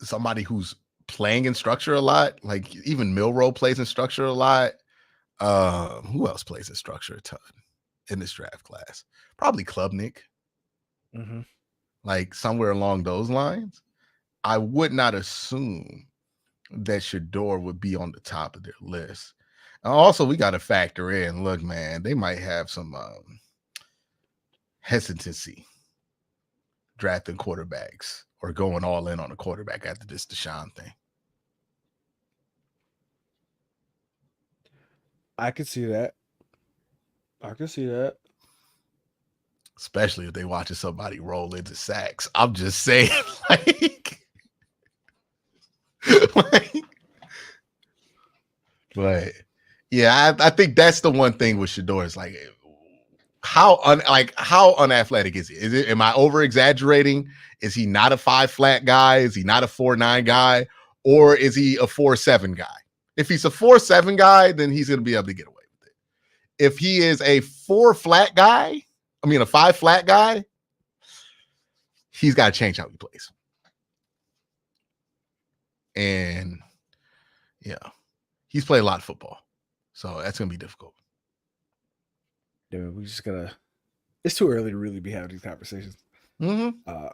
somebody who's playing in structure a lot. Like even Milroe plays in structure a lot. Who else plays in structure a ton in this draft class? Probably Klubnik.
Mm-hmm.
Like somewhere along those lines. I would not assume that Shedeur would be on the top of their list. And also, we got to factor in, look, man, they might have some hesitancy drafting quarterbacks or going all in on a quarterback after this Deshaun thing.
I could see that.
Especially if they watching somebody roll into sacks. I'm just saying, like but yeah, I think that's the one thing with Shedeur is like how unathletic is he? Am I over exaggerating? Is he not a 5 flat guy? Is he not a 4.9 guy? Or is he a 4.7 guy? If he's a 4-7 guy, then he's going to be able to get away with it. If he is a 5 flat guy, he's got to change how he plays. And yeah, he's played a lot of football, so that's going to be difficult.
Yeah, we just gotta. It's too early to really be having these conversations.
Mm-hmm.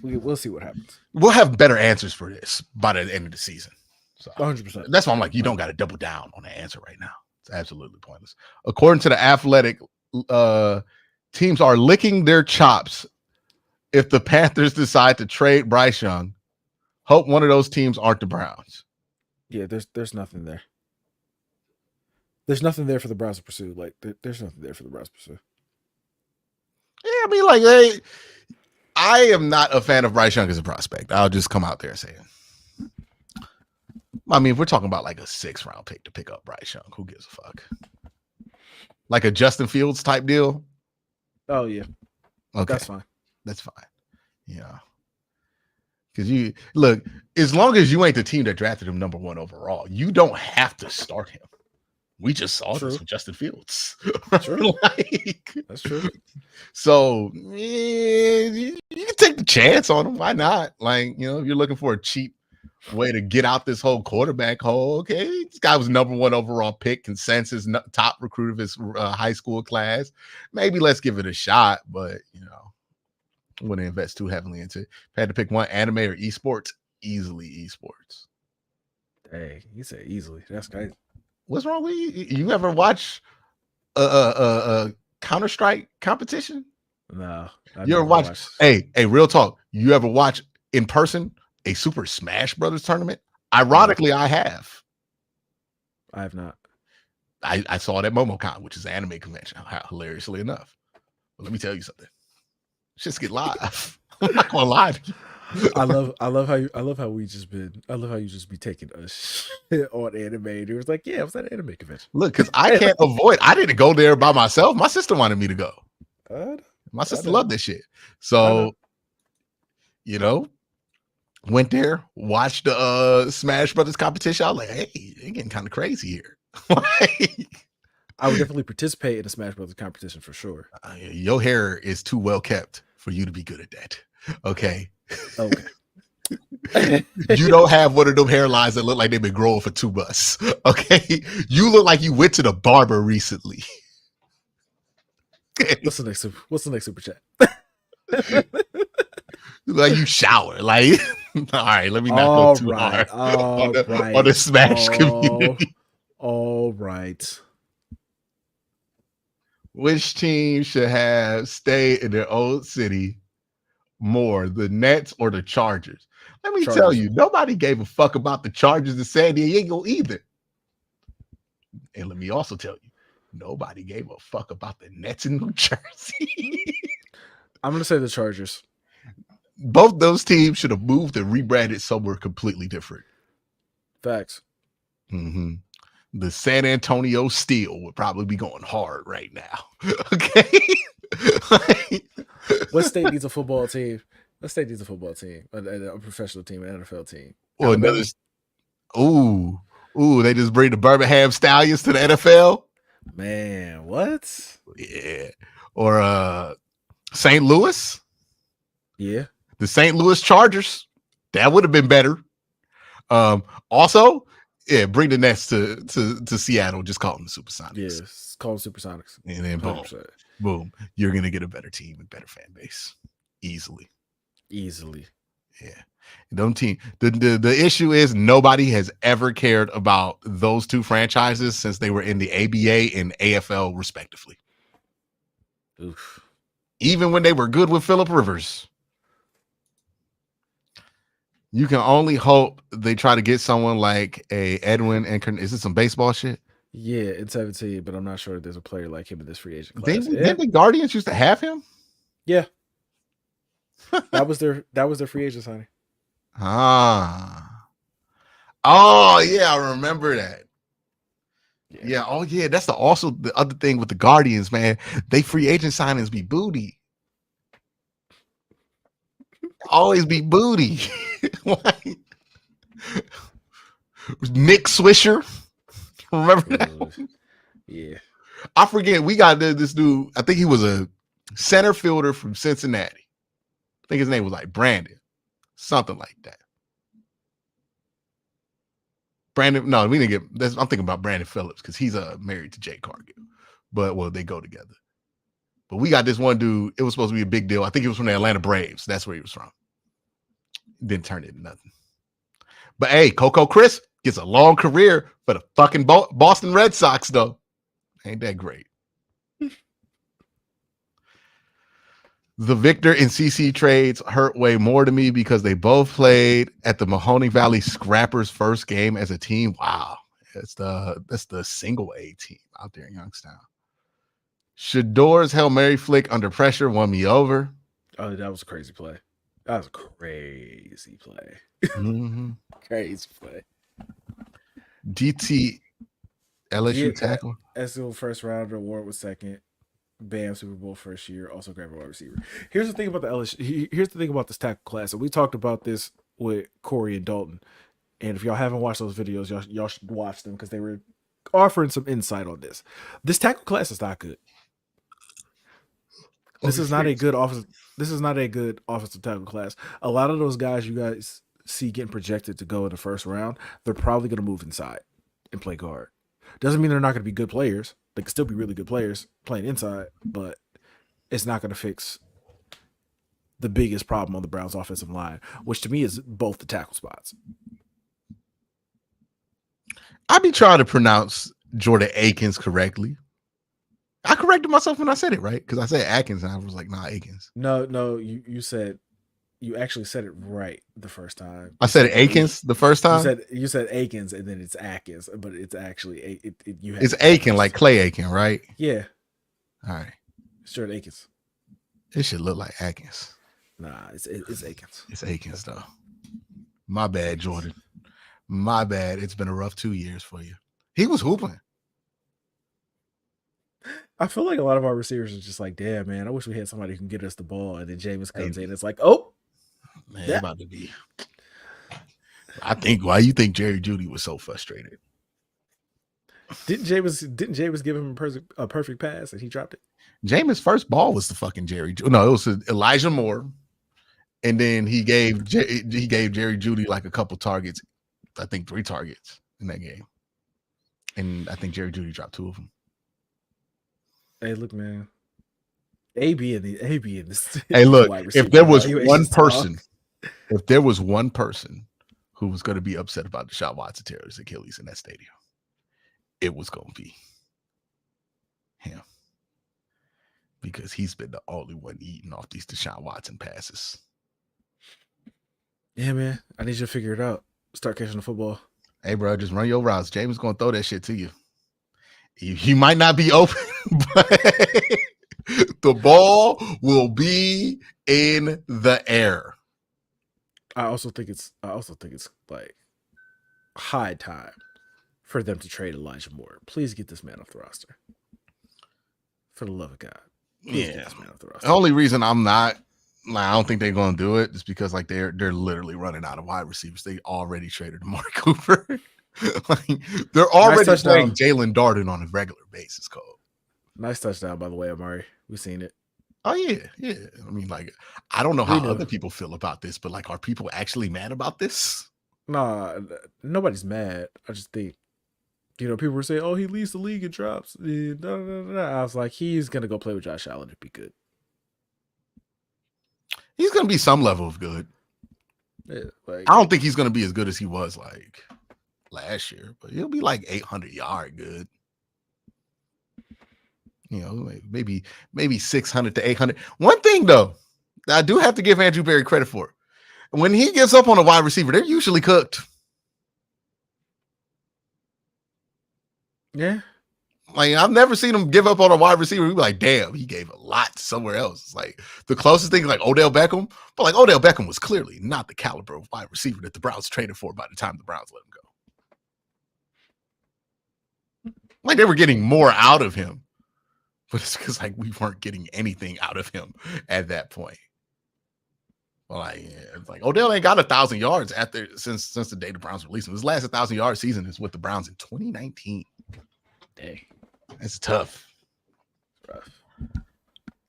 We'll see what happens.
We'll have better answers for this by the end of the season. So
100%.
That's why I'm like, you don't got to double down on the answer right now. It's absolutely pointless. According to the Athletic, teams are licking their chops if the Panthers decide to trade Bryce Young. Hope one of those teams aren't the Browns.
Yeah, there's nothing there. There's nothing there for the Browns to pursue. Like there's nothing there for the Browns to pursue.
Yeah, I mean, like, hey, I am not a fan of Bryce Young as a prospect. I'll just come out there and say it. I mean, if we're talking about like a 6th round pick to pick up Bryce Young, who gives a fuck? Like a Justin Fields type deal?
Oh yeah.
Okay.
That's fine.
That's fine. Yeah. Because you look, as long as you ain't the team that drafted him number 1 overall, you don't have to start him. We just saw this with Justin Fields.
True.
That's true. So you can take the chance on him. Why not? Like, if you're looking for a cheap way to get out this whole quarterback hole, okay, this guy was number 1 overall pick, consensus top recruit of his high school class. Maybe let's give it a shot, but wouldn't invest too heavily into it. If I had to pick one, anime or esports, easily esports.
Hey, you say easily. That's crazy.
What's wrong with you? You ever watch a Counter-Strike competition?
No.
You ever watch? Hey, real talk. You ever watch in person a Super Smash Brothers tournament? Ironically, I have.
I have not.
I saw it at MomoCon, which is an anime convention, hilariously enough. But let me tell you something. Just get live. I'm not gonna lie to you.
I love how you just be taking us on anime. And it was like, yeah, it was at an anime convention.
Look, because I can't avoid. I didn't go there by myself. My sister wanted me to go. My sister loved this shit. So, went there, watched the Smash Brothers competition. I was like, hey, they're getting kind of crazy here.
I would definitely participate in a Smash Brothers competition for sure.
Your hair is too well kept for you to be good at that. Okay. You don't have one of them hairlines that look like they've been growing for 2 months. Okay. You look like you went to the barber recently.
What's the next super chat?
Like you shower. Like, all right, let me not go too hard on the Smash community.
All right.
Which team should have stayed in their old city more, the Nets or the Chargers? Let me tell you, nobody gave a fuck about the Chargers in San Diego either. And let me also tell you, nobody gave a fuck about the Nets in New Jersey.
I'm going to say the Chargers.
Both those teams should have moved and rebranded somewhere completely different.
Facts.
Mm-hmm. The San Antonio Steel would probably be going hard right now. Okay.
What state needs a football team? What state needs a football team? A professional team, an NFL team.
Or another. They just bring the Birmingham Stallions to the NFL.
Man, what?
Yeah. Or St. Louis.
Yeah.
The St. Louis Chargers. That would have been better. Also, yeah, bring the Nets to Seattle. Just call them the Supersonics.
Yes, call them Supersonics.
And then boom, you're gonna get a better team and better fan base, easily. Yeah, them team. The issue is nobody has ever cared about those 2 franchises since they were in the ABA and AFL respectively.
Oof.
Even when they were good with Phillip Rivers. You can only hope they try to get someone like a Edwin and is it some baseball shit?
Yeah, it's 17, but I'm not sure there's a player like him in this free agent class.
Didn't the Guardians used to have him?
Yeah. that was their free agent signing.
Oh yeah, I remember that. Yeah. Oh yeah, that's also the other thing with the Guardians, man. They free agent signings be booty. Always be booty. Nick Swisher. Remember that?
Yeah.
I forget. We got this dude. I think he was a center fielder from Cincinnati. I think his name was like Brandon, something like that. Brandon. No, we didn't get. I'm thinking about Brandon Phillips because he's married to Jay Cargill. But well, they go together. But we got this one dude. It was supposed to be a big deal. I think he was from the Atlanta Braves. That's where he was from. Didn't turn into nothing. But hey, Coco Crisp gets a long career for the fucking Boston Red Sox, though. Ain't that great? The Victor and CC trades hurt way more to me because they both played at the Mahoney Valley Scrappers' first game as a team. Wow. That's the single A team out there in Youngstown. Shedeur's Hail Mary flick under pressure won me over.
Oh, that was a crazy play. That was a crazy play.
Mm-hmm.
Crazy play.
DT LSU tackle.
SL first rounder, Ward was second. Bam, Super Bowl first year, also great wide receiver. Here's the thing about the LSU. Here's the thing about this tackle class. And we talked about this with Corey and Dalton. And if y'all haven't watched those videos, y'all should watch them because they were offering some insight on this. This tackle class is not good. This is not a good offensive tackle class. A lot of those guys you guys see getting projected to go in the first round, they're probably going to move inside and play guard. Doesn't mean they're not going to be good players. They can still be really good players playing inside, but it's not going to fix the biggest problem on the Browns' offensive line, which to me is both the tackle spots.
I be trying to pronounce Jordan Akins correctly. I corrected myself when I said it, right? Because I said Atkins and I was like, nah, Akins.
No, you actually said it right the first time.
I said Akins the first time?
You said Akins and then it's Atkins, but it's actually
it's Aiken, like Clay Aiken, right?
Yeah.
All right.
It's Jordan Akins.
It should look like Atkins.
Nah, it's Akins.
It's Akins though. My bad, Jordan. My bad. It's been a rough 2 years for you. He was hooping.
I feel like a lot of our receivers are just like, damn, man, I wish we had somebody who can get us the ball. And then Jameis comes in. It's like, oh,
man, about to be. Why you think Jerry Jeudy was so frustrated?
Didn't Jameis give him a perfect pass and he dropped it?
Jameis' first ball was the fucking Jerry Jeudy. No, it was Elijah Moore. And then he gave Jerry Jeudy like a couple targets. I think 3 targets in that game. And I think Jerry Jeudy dropped 2 of them.
Hey, look, man. AB in this.
Hey, look, if there was one person who was going to be upset about Deshaun Watson tearing his Achilles in that stadium, it was going to be him. Because he's been the only one eating off these Deshaun Watson passes.
Yeah, man. I need you to figure it out. Start catching the football.
Hey, bro, just run your routes. James is going to throw that shit to you. He might not be open, but the ball will be in the air.
I also think it's like high time for them to trade Elijah Moore. Please get this man off the roster. For the love of God. Please get this man off the roster.
The only reason I'm not, I don't think they're going to do it is because like they're literally running out of wide receivers. They already traded Amari Cooper. Like, they're already playing Jalen Darden on a regular basis, Cole.
Nice touchdown, by the way, Amari. We've seen it.
Oh, yeah. I mean, like, I don't know how other people feel about this, but like, are people actually mad about this?
Nah, nobody's mad. I just think, people were saying, oh, he leads the league in drops. I was like, he's going to go play with Josh Allen to be good.
He's going to be some level of good.
Yeah, like,
I don't think he's going to be as good as he was like last year, but he'll be like 800-yard good. Maybe 600 to 800. One thing though, I do have to give Andrew Berry credit for. When he gives up on a wide receiver, they're usually cooked.
Yeah.
Like, I've never seen him give up on a wide receiver. We'd be like, damn, he gave a lot somewhere else. It's like the closest thing, like Odell Beckham, but like Odell Beckham was clearly not the caliber of wide receiver that the Browns traded for by the time the Browns let him go. Like, they were getting more out of him, but it's because like we weren't getting anything out of him at that point. Like, yeah, it's like Odell ain't got 1,000 yards since the day the Browns released him. His last 1,000-yard season is with the Browns in 2019.
Dang,
It's tough.
rough.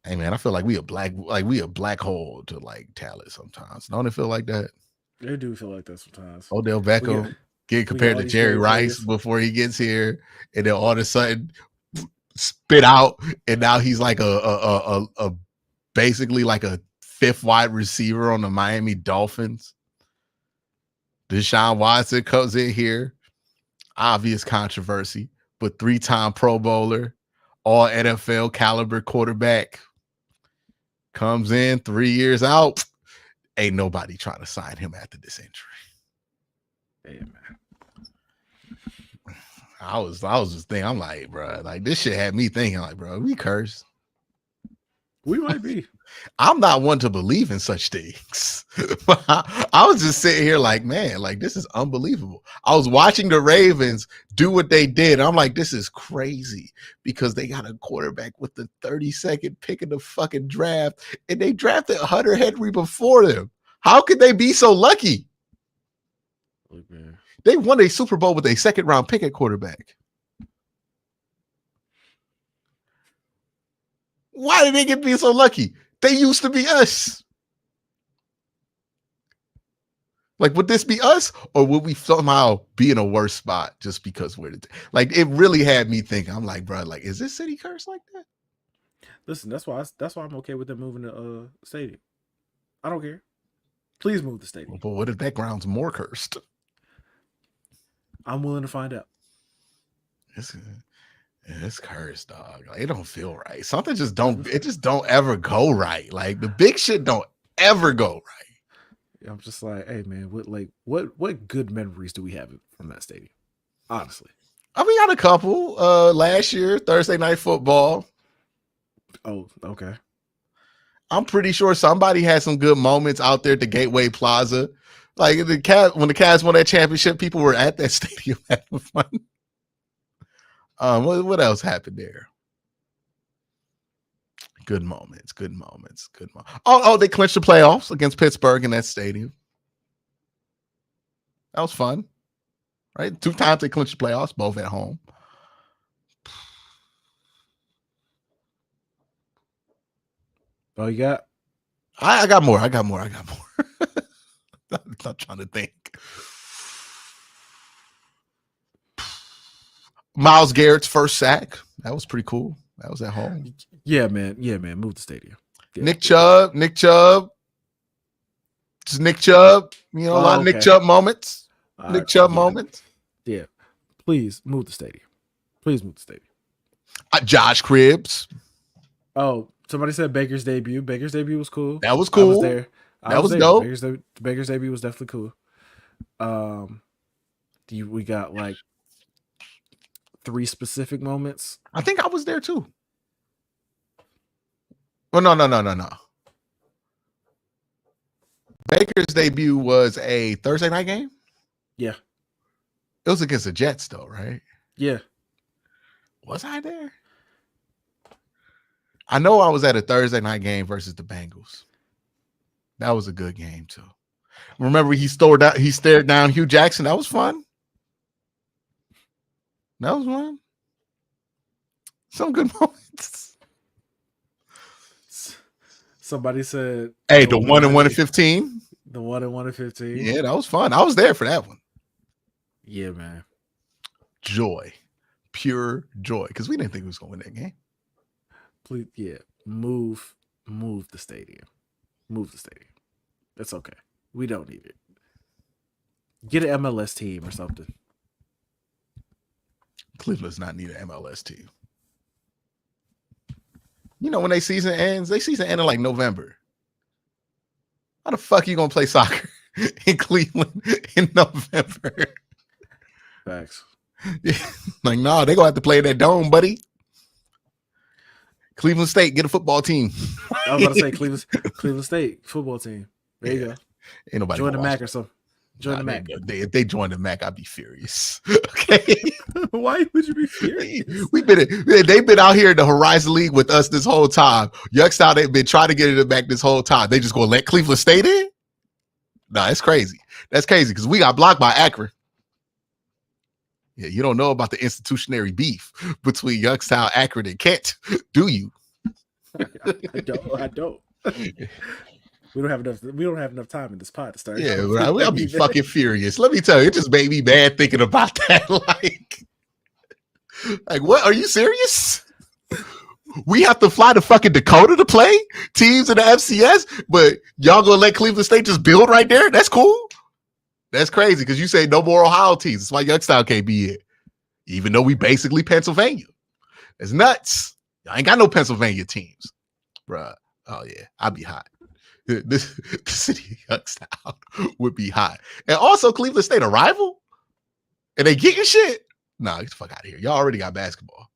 Hey man, I feel like we a black hole to like talent sometimes. Don't it feel like that?
They do feel like that sometimes.
Odell Beckham get compared
all
to
these
Jerry
great
Rice
players.
before he gets here, and then all of a sudden spit out, and now he's like a basically like a fifth wide receiver on the Miami Dolphins. Deshaun Watson comes in here, obvious controversy, but 3-time Pro Bowler, all NFL caliber quarterback, comes in 3 years out. Ain't nobody trying to sign him after this injury.
Damn, man.
I was just thinking, I'm like, bro, like this shit had me thinking, like, bro, we cursed.
We might be.
I'm not one to believe in such things. I was just sitting here like, man, like this is unbelievable. I was watching the Ravens do what they did. I'm like, this is crazy because they got a quarterback with the 32nd pick in the fucking draft, and they drafted Hunter Henry before them. How could they be so lucky?
Look, man.
They won a Super Bowl with a second-round pick at quarterback. Why did they get be so lucky? They used to be us. Like, would this be us, or would we somehow be in a worse spot just because we're like? It really had me thinking. I'm like, bro, like, is this city cursed like that?
Listen, that's why I'm okay with them moving the stadium. I don't care. Please move the stadium.
But what if that ground's more cursed?
I'm willing to find out.
It's cursed, dog. Like, it don't feel right. Something just don't. It just don't ever go right. Like the big shit don't ever go right.
I'm just like, hey man, what good memories do we have from that stadium? Honestly,
I mean, got a couple. Last year, Thursday Night Football.
oh, okay.
I'm pretty sure somebody had some good moments out there at the Gateway Plaza. Like when the Cavs won that championship, people were at that stadium having fun. What else happened there? Good moments. Oh, they clinched the playoffs against Pittsburgh in that stadium. That was fun, right? 2 times they clinched the playoffs, both at home.
Oh, you got?
I got more. I'm not trying to think. Myles Garrett's first sack. That was pretty cool. That was at home.
Yeah, man. Move the stadium. Yeah.
Nick Chubb. Just Nick Chubb. You know, a lot of Nick Chubb moments. Moments.
Yeah. Please move the stadium.
Josh Cribbs.
Oh, somebody said Baker's debut. Baker's debut was cool.
That was cool.
I was there.
That was dope.
Baker's debut was definitely cool. We got like 3 specific moments.
I think I was there too. Oh, no. Baker's debut was a Thursday night game?
Yeah.
It was against the Jets though, right?
Yeah.
Was I there? I know I was at a Thursday night game versus the Bengals. That was a good game too. Remember he stared down Hugh Jackson. That was fun. Some good moments.
Somebody said,
"Hey, the 1 in 15."
The 1 in 15.
Yeah, that was fun. I was there for that one.
Yeah, man.
Joy, pure joy, because we didn't think we was going to win that game.
Please, yeah, move the stadium. Move the stadium. That's okay. We don't need it. Get an MLS team or something.
Cleveland's not need an MLS team. You know, when they season ends in like November. How the fuck you gonna play soccer in Cleveland in November?
Facts.
Like, nah, they're gonna have to play in that dome, buddy. Cleveland State, get a football team.
I was about to say Cleveland State football team. There you go.
Ain't nobody
join the MAC or something. Join the
Nah,
Mac.
if they join the Mac, I'd be furious. Okay.
Why would you be furious?
They've been out here in the Horizon League with us this whole time. Youngstown, they've been trying to get it back this whole time. They just gonna let Cleveland State in? Nah, it's crazy. That's crazy because we got blocked by Akron. Yeah, you don't know about the institutionary beef between Youngstown, Akron, and Kent, do you?
I don't. We don't have enough time in this pod to start.
Yeah, I'll be fucking furious. Let me tell you, it just made me mad thinking about that. Like, what? Are you serious? We have to fly to fucking Dakota to play teams in the FCS, but y'all gonna let Cleveland State just build right there? That's cool. That's crazy because you say no more Ohio teams. That's why Youngstown can't be it, even though we basically Pennsylvania. It's nuts. I ain't got no Pennsylvania teams, bruh. Oh yeah, I'd be hot. The city of Youngstown would be hot. And also Cleveland State a rival? And they getting shit? Nah, get the fuck out of here. Y'all already got basketball.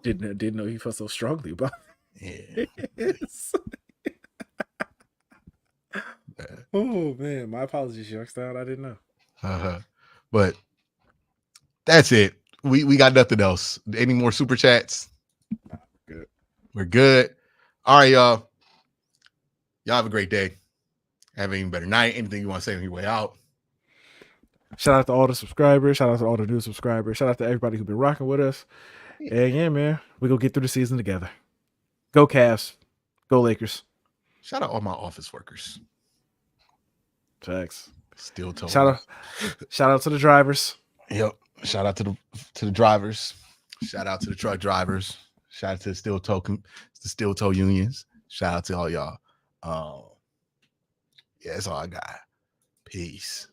Didn't know you felt so strongly about
Yeah.
it. Oh man, my apologies, Youngstown. I didn't know.
But that's it. We got nothing else. Any more super chats?
Good.
We're good. All right, y'all. Y'all have a great day. Have an even better night. Anything you want to say on your way out?
Shout out to all the subscribers. Shout out to all the new subscribers. Shout out to everybody who's been rocking with us. And yeah, man, we gonna get through the season together. Go Cavs. Go Lakers.
Shout out all my office workers.
Facts.
Steel toe.
Shout out to the drivers.
Yep. Shout out to the drivers. Shout out to the truck drivers. Shout out to the steel toe unions. Shout out to all y'all. Yeah, that's all I got. Peace.